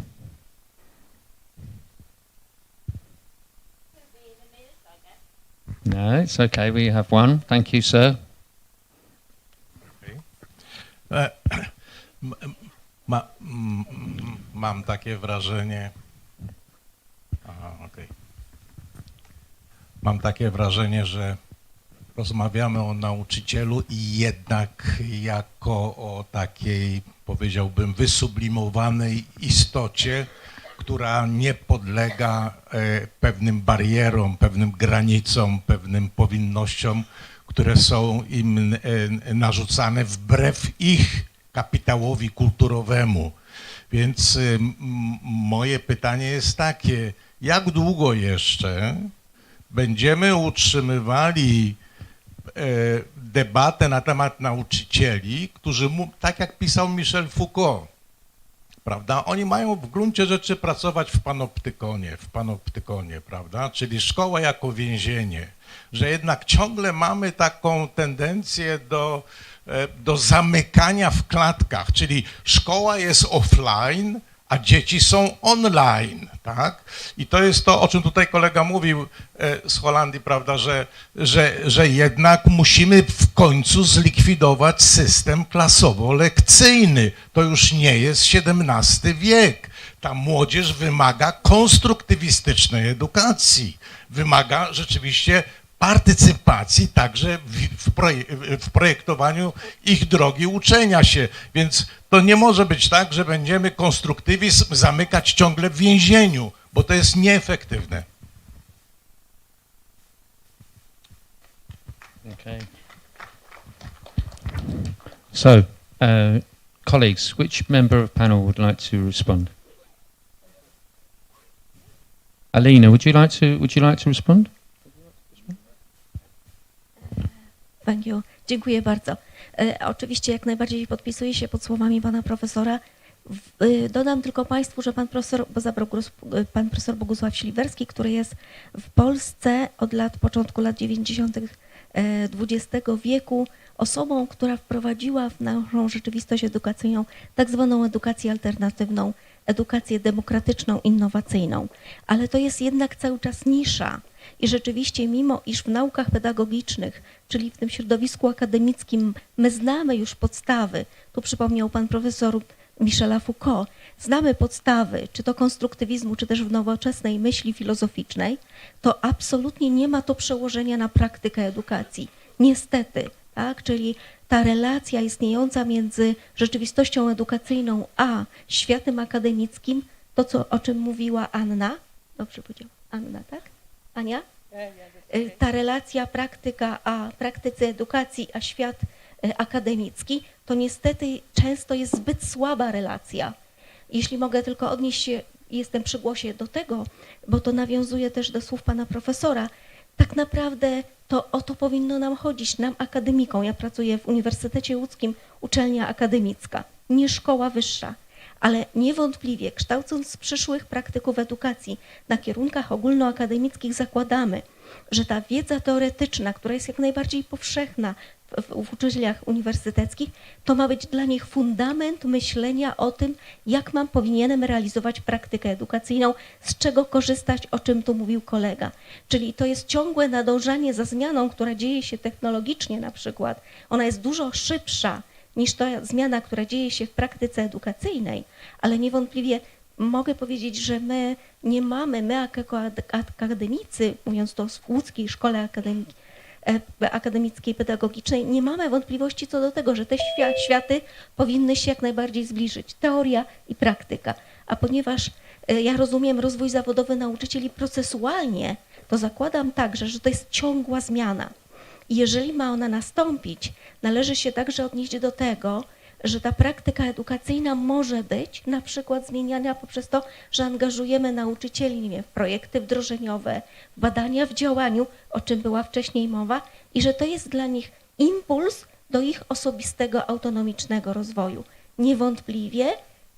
No, it's okay, we have one. Thank you, sir. Mam takie wrażenie, mam takie wrażenie, że rozmawiamy o nauczycielu i jednak jako o takiej, powiedziałbym, wysublimowanej istocie, która nie podlega pewnym barierom, pewnym granicom, pewnym powinnościom, które są im narzucane wbrew ich kapitałowi kulturowemu. Więc moje pytanie jest takie, jak długo jeszcze będziemy utrzymywali debatę na temat nauczycieli, którzy, tak jak pisał Michel Foucault, prawda, oni mają w gruncie rzeczy pracować w panoptykonie, prawda, czyli szkoła jako więzienie, że jednak ciągle mamy taką tendencję do zamykania w klatkach, czyli szkoła jest offline, a dzieci są online, tak? I to jest to, o czym tutaj kolega mówił z Holandii, prawda, że jednak musimy w końcu zlikwidować system klasowo-lekcyjny. To już nie jest XVII wiek. Ta młodzież wymaga konstruktywistycznej edukacji, wymaga rzeczywiście partycypacji także w projektowaniu ich drogi uczenia się. Więc to nie może być tak, że będziemy konstruktywizm zamykać ciągle w więzieniu, bo to jest nieefektywne. Okay. So, colleagues, which member of panel would like to respond? Alina, would you like to respond? Thank you. Dziękuję bardzo. Oczywiście jak najbardziej podpisuję się pod słowami pana profesora. Dodam tylko państwu, że pan profesor Bogusław Śliwerski, który jest w Polsce od początku lat 90. XX wieku osobą, która wprowadziła w naszą rzeczywistość edukacyjną tak zwaną edukację alternatywną, edukację demokratyczną, innowacyjną. Ale to jest jednak cały czas nisza. I rzeczywiście, mimo iż w naukach pedagogicznych, czyli w tym środowisku akademickim, my znamy już podstawy, tu przypomniał pan profesor Michela Foucault, znamy podstawy, czy to konstruktywizmu, czy też w nowoczesnej myśli filozoficznej, to absolutnie nie ma to przełożenia na praktykę edukacji. Niestety, tak? Czyli ta relacja istniejąca między rzeczywistością edukacyjną a światem akademickim, to o czym mówiła Anna, dobrze powiedział, Anna, tak? Ania? Ta relacja praktycy edukacji, a świat akademicki, to niestety często jest zbyt słaba relacja. Jeśli mogę tylko odnieść się, jestem przy głosie do tego, bo to nawiązuje też do słów pana profesora, tak naprawdę to o to powinno nam chodzić, nam akademikom. Ja pracuję w Uniwersytecie Łódzkim, uczelnia akademicka, nie szkoła wyższa. Ale niewątpliwie kształcąc przyszłych praktyków edukacji na kierunkach ogólnoakademickich zakładamy, że ta wiedza teoretyczna, która jest jak najbardziej powszechna w uczelniach uniwersyteckich, to ma być dla nich fundament myślenia o tym, jak powinienem realizować praktykę edukacyjną, z czego korzystać, o czym tu mówił kolega. Czyli to jest ciągłe nadążanie za zmianą, która dzieje się technologicznie na przykład. Ona jest dużo szybsza niż ta zmiana, która dzieje się w praktyce edukacyjnej, ale niewątpliwie mogę powiedzieć, że my nie mamy, my jako akademicy, mówiąc to w łódzkiej szkole akademickiej, pedagogicznej, nie mamy wątpliwości co do tego, że te światy powinny się jak najbardziej zbliżyć, teoria i praktyka. A ponieważ ja rozumiem rozwój zawodowy nauczycieli procesualnie, to zakładam także, że to jest ciągła zmiana. I jeżeli ma ona nastąpić, należy się także odnieść do tego, że ta praktyka edukacyjna może być na przykład zmieniana poprzez to, że angażujemy nauczycieli, nie wiem, w projekty wdrożeniowe, w badania w działaniu, o czym była wcześniej mowa, i że to jest dla nich impuls do ich osobistego, autonomicznego rozwoju. Niewątpliwie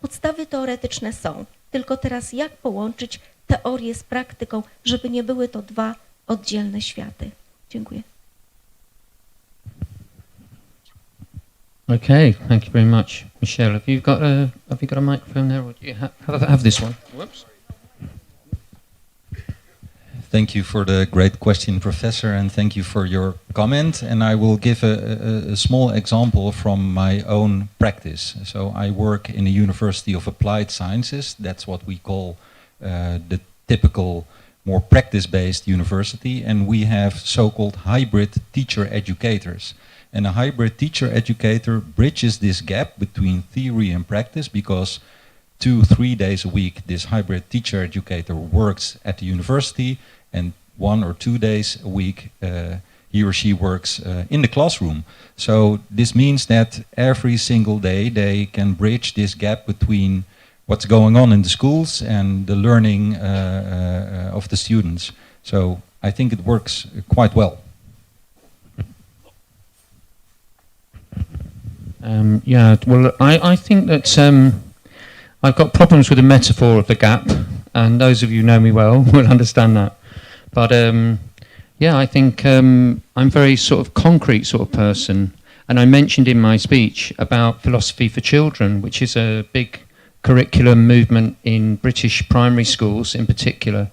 podstawy teoretyczne są, tylko teraz jak połączyć teorię z praktyką, żeby nie były to dwa oddzielne światy. Dziękuję. Okay, thank you very much, Michelle. Have you got a microphone there, or do you have this one? Whoops. Thank you for the great question, Professor, and thank you for your comment. And I will give a small example from my own practice. So I work in a University of Applied Sciences. That's what we call the typical, more practice-based university. And we have so-called hybrid teacher educators. And a hybrid teacher educator bridges this gap between theory and practice, because 2-3 days a week this hybrid teacher educator works at the university, and 1 or 2 days a week he or she works in the classroom. So this means that every single day they can bridge this gap between what's going on in the schools and the learning of the students. So I think it works quite well. Yeah, well, I think that I've got problems with the metaphor of the gap, and those of you who know me well will understand that. But yeah, I think I'm a very sort of concrete sort of person, and I mentioned in my speech about philosophy for children, which is a big curriculum movement in British primary schools in particular,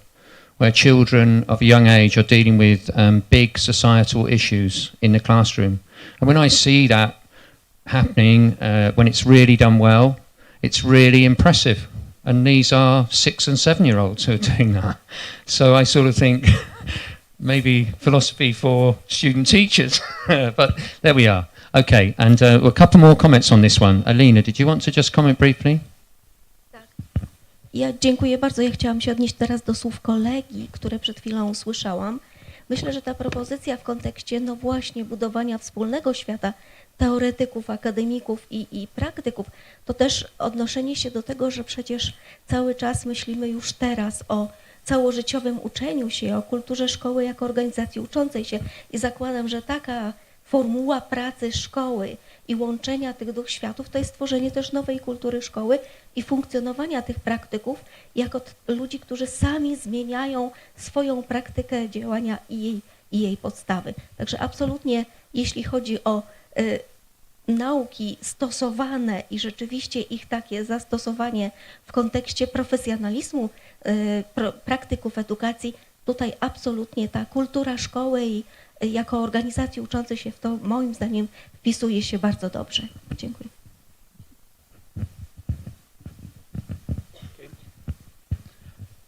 where children of a young age are dealing with big societal issues in the classroom. And when I see that happening, when it's really done well, it's really impressive. And these are 6- and 7-year-olds who are doing that. So I sort of think maybe philosophy for student teachers, but there we are. Okay, and a couple more comments on this one. Alina, did you want to just comment briefly? Ja dziękuję bardzo. Ja chciałam się odnieść teraz do słów kolegi, które przed chwilą usłyszałam. Myślę, że ta propozycja w kontekście, no właśnie, budowania wspólnego świata teoretyków, akademików i praktyków, to też odnoszenie się do tego, że przecież cały czas myślimy już teraz o całożyciowym uczeniu się, o kulturze szkoły jako organizacji uczącej się i zakładam, że taka formuła pracy szkoły i łączenia tych dwóch światów to jest stworzenie też nowej kultury szkoły i funkcjonowania tych praktyków jako ludzi, którzy sami zmieniają swoją praktykę działania i jej podstawy. Także absolutnie, jeśli chodzi o nauki stosowane i rzeczywiście ich takie zastosowanie w kontekście profesjonalizmu praktyków edukacji, tutaj absolutnie ta kultura szkoły i jako organizacji uczącej się w to moim zdaniem wpisuje się bardzo dobrze. Dziękuję.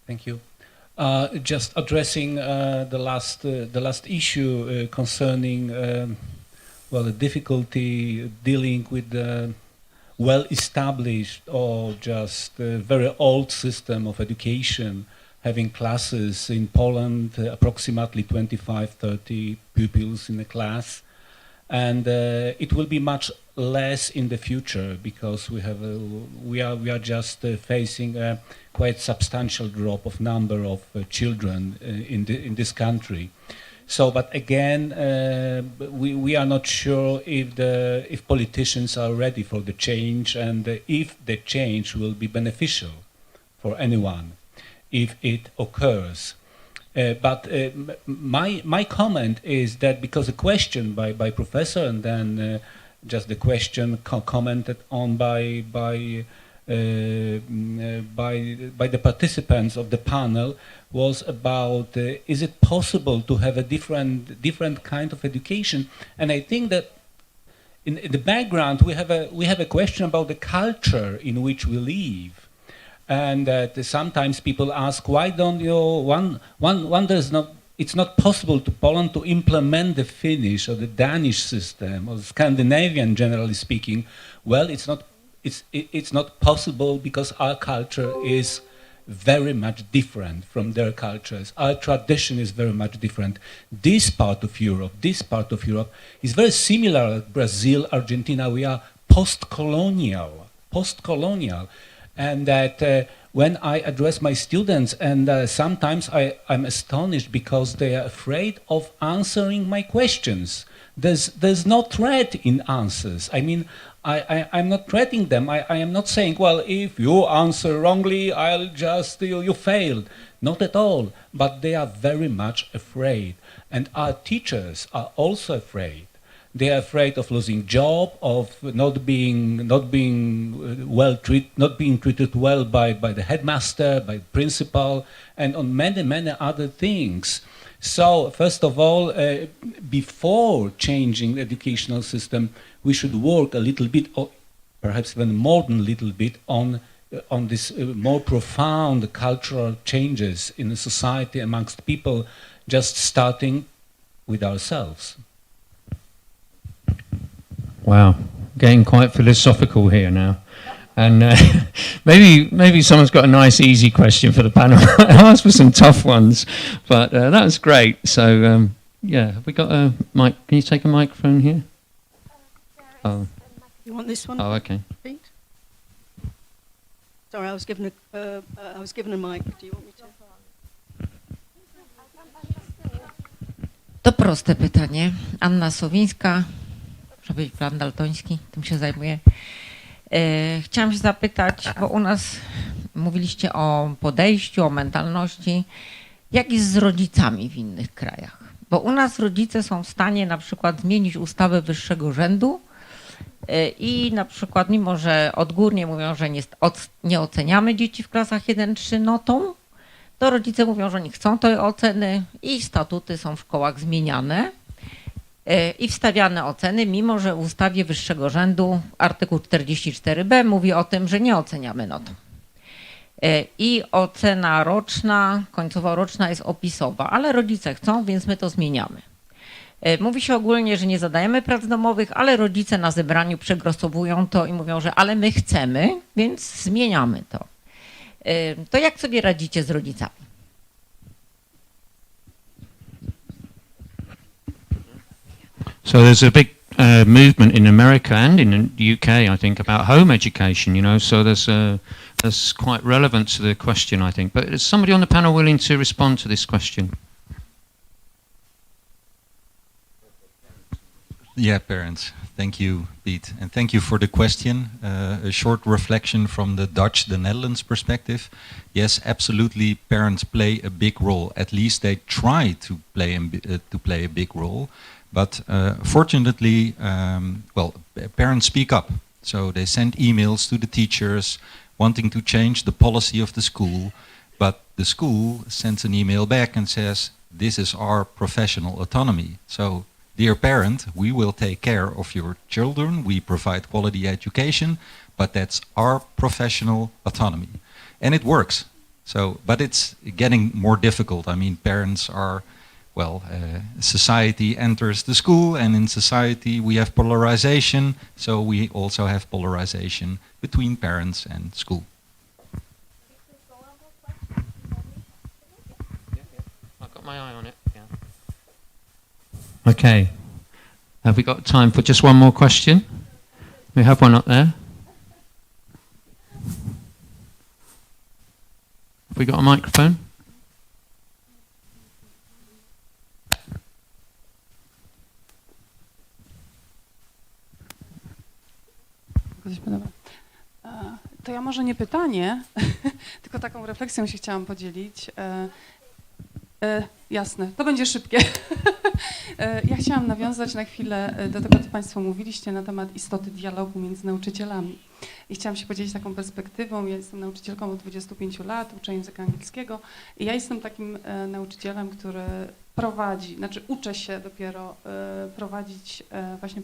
Thank you. Just addressing the last issue concerning well, the difficulty dealing with the well-established or just very old system of education, having classes in Poland, approximately 25-30 pupils in a class, and it will be much less in the future because we are just facing a quite substantial drop of number of children in this country. So, but again, we are not sure if politicians are ready for the change and if the change will be beneficial for anyone, if it occurs. But my comment is that because a question by professor and then just the question commented on by the participants of the panel was about is it possible to have a different kind of education, and I think that in the background we have a question about the culture in which we live, and that sometimes people ask why don't one does not. It's not possible to Poland to implement the Finnish or the Danish system or Scandinavian, generally speaking. Well, it's not possible because our culture is very much different from their cultures. Our tradition is very much different. This part of Europe is very similar to Brazil, Argentina. We are post-colonial, and that when I address my students, and sometimes I'm astonished because they are afraid of answering my questions. there's no threat in answers. I mean, I'm not threatening them. I am not saying, well, if you answer wrongly, I'll just, you failed. Not at all. But they are very much afraid. And our teachers are also afraid. They are afraid of losing job, of not being treated well by the headmaster, by the principal, and on many other things. So first of all, before changing the educational system, we should work a little bit, or perhaps even more than a little bit, on this more profound cultural changes in the society amongst people, just starting with ourselves. Wow, getting quite philosophical here now. And maybe someone's got a nice, easy question for the panel. I asked for some tough ones, but that was great. So, yeah, have we got a mic? Can you take a microphone here? Oh. You want this one? Oh, okay. Pete? Sorry, I was given a mic. Do you want me to? To proste pytanie. Anna Sowińska, muszę powiedzieć plan daltoński, tym się zajmuję. Chciałam się zapytać, bo u nas mówiliście o podejściu, o mentalności. Jak jest z rodzicami w innych krajach? Bo u nas rodzice są w stanie na przykład zmienić ustawę wyższego rzędu i na przykład mimo, że odgórnie mówią, że nie oceniamy dzieci w klasach 1-3 notą, to rodzice mówią, że oni chcą tej oceny i statuty są w szkołach zmieniane i wstawiane oceny, mimo że w ustawie wyższego rzędu artykuł 44b mówi o tym, że nie oceniamy notą. I ocena roczna, końcowa roczna jest opisowa, ale rodzice chcą, więc my to zmieniamy. Mówi się ogólnie, że nie zadajemy prac domowych, ale rodzice na zebraniu przegłosowują to i mówią, że ale my chcemy, więc zmieniamy to. To jak sobie radzicie z rodzicami? So there's a big movement in America and in the UK, I think, about home education, you know, so that's quite relevant to the question, I think. But is somebody on the panel willing to respond to this question? Yeah, parents. Thank you, Piet. And thank you for the question. A short reflection from the Dutch, the Netherlands perspective. Yes, absolutely, parents play a big role. At least they try to play a big role. But fortunately, well, parents speak up. So they send emails to the teachers wanting to change the policy of the school. But the school sends an email back and says, this is our professional autonomy. So, dear parent, we will take care of your children. We provide quality education, but that's our professional autonomy. And it works. So, but it's getting more difficult. I mean, parents are, well, society enters the school, and in society we have polarization, so we also have polarization between parents and school. I've got my eye on it, yeah. Okay. Have we got time for just one more question? We have one up there. Have we got a microphone? To ja może nie pytanie, tylko taką refleksją się chciałam podzielić. Jasne, to będzie szybkie. Ja chciałam nawiązać na chwilę do tego, co Państwo mówiliście na temat istoty dialogu między nauczycielami. I chciałam się podzielić taką perspektywą. Ja jestem nauczycielką od 25 lat, uczę języka angielskiego i ja jestem takim nauczycielem, który prowadzi, znaczy uczę się dopiero prowadzić właśnie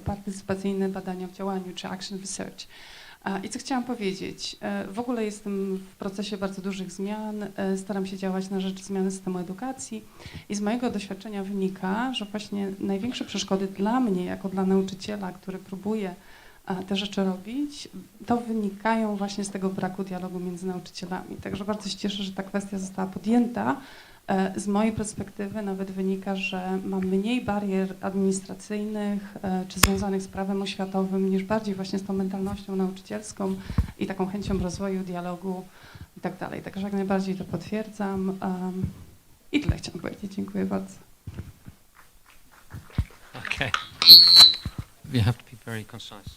partycypacyjne badania w działaniu, czy action research. I co chciałam powiedzieć, w ogóle jestem w procesie bardzo dużych zmian, staram się działać na rzecz zmiany systemu edukacji i z mojego doświadczenia wynika, że właśnie największe przeszkody dla mnie, jako dla nauczyciela, który próbuje te rzeczy robić, to wynikają właśnie z tego braku dialogu między nauczycielami. Także bardzo się cieszę, że ta kwestia została podjęta. Z mojej perspektywy nawet wynika, że mam mniej barier administracyjnych czy związanych z prawem oświatowym, niż bardziej właśnie z tą mentalnością nauczycielską i taką chęcią rozwoju, dialogu i tak dalej. Także jak najbardziej to potwierdzam. I tyle chciałam powiedzieć. Dziękuję bardzo. Okay. Okay. You have to be very concise.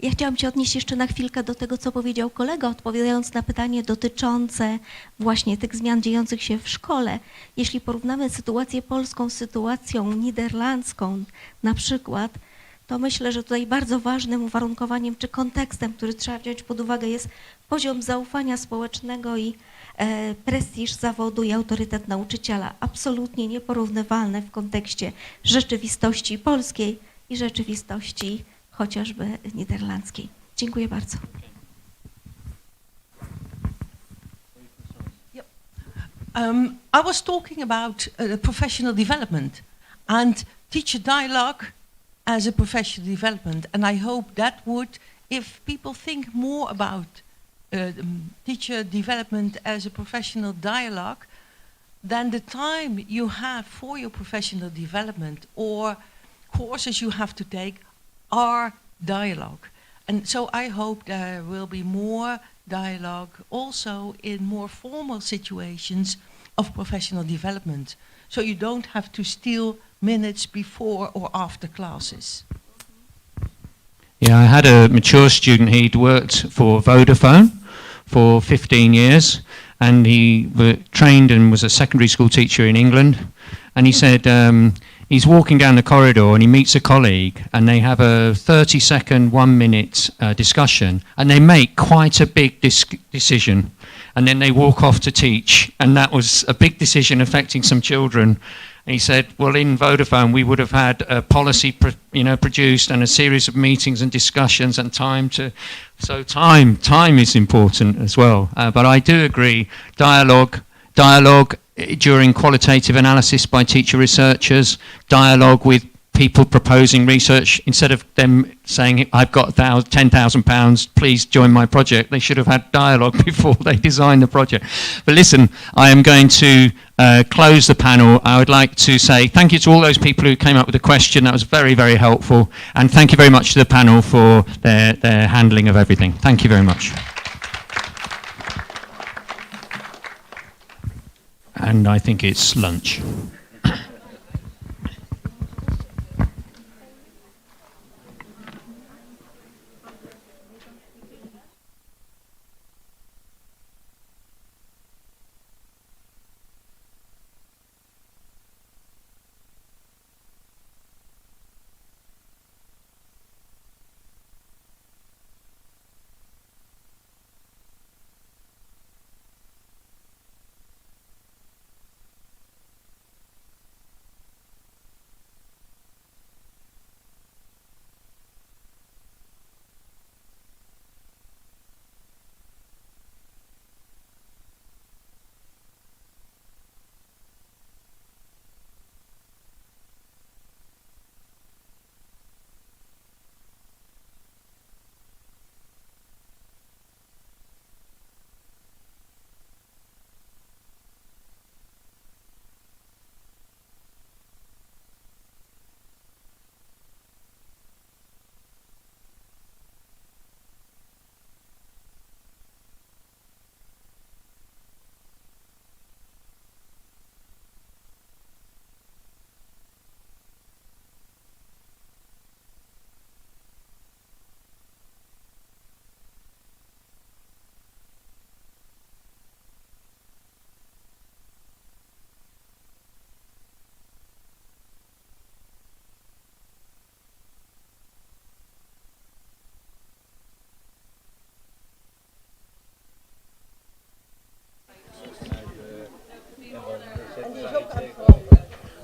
Ja chciałam się odnieść jeszcze na chwilkę do tego, co powiedział kolega, odpowiadając na pytanie dotyczące właśnie tych zmian dziejących się w szkole. Jeśli porównamy sytuację polską z sytuacją niderlandzką na przykład, to myślę, że tutaj bardzo ważnym uwarunkowaniem czy kontekstem, który trzeba wziąć pod uwagę, jest poziom zaufania społecznego i prestiż zawodu i autorytet nauczyciela. Absolutnie nieporównywalne w kontekście rzeczywistości polskiej i rzeczywistości chociażby niderlandzkiej. Dziękuję bardzo. I was talking about professional development and teacher dialogue as a professional development, and I hope that would, if people think more about teacher development as a professional dialogue, then the time you have for your professional development or courses you have to take are dialogue. And so I hope there will be more dialogue also in more formal situations of professional development. So you don't have to steal minutes before or after classes. Yeah, I had a mature student, he'd worked for Vodafone for 15 years, and he trained and was a secondary school teacher in England, and he said he's walking down the corridor and he meets a colleague and they have a 30-second, 1-minute discussion, and they make quite a big decision, and then they walk off to teach, and that was a big decision affecting some children. And he said, well, in Vodafone we would have had a policy produced and a series of meetings and discussions and time to, so time is important as well. But I do agree, dialogue during qualitative analysis by teacher researchers, dialogue with people proposing research, instead of them saying, I've got £10,000, please join my project. They should have had dialogue before they designed the project. But listen, I am going to close the panel. I would like to say thank you to all those people who came up with a question. That was very, very helpful. And thank you very much to the panel for their handling of everything. Thank you very much. And I think it's lunch.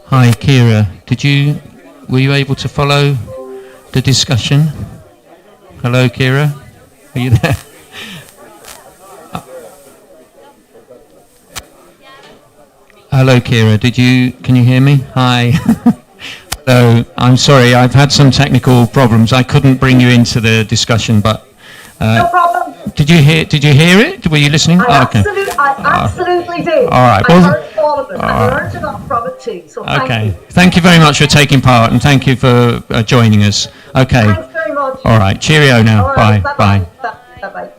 Hi, Kira. Were you able to follow the discussion? Hello, Kira. Are you there? Hello, Kira. Can you hear me? Hi. Hello. I'm sorry. I've had some technical problems. I couldn't bring you into the discussion, but no problem. Did you hear it? Were you listening? I absolutely did. All right. I heard all of it. I learned a lot from it too. So thank you. Thank you very much for taking part, and thank you for joining us. Okay. Thanks very much. All right. Cheerio now. All right, Bye. Bye. Bye. Bye.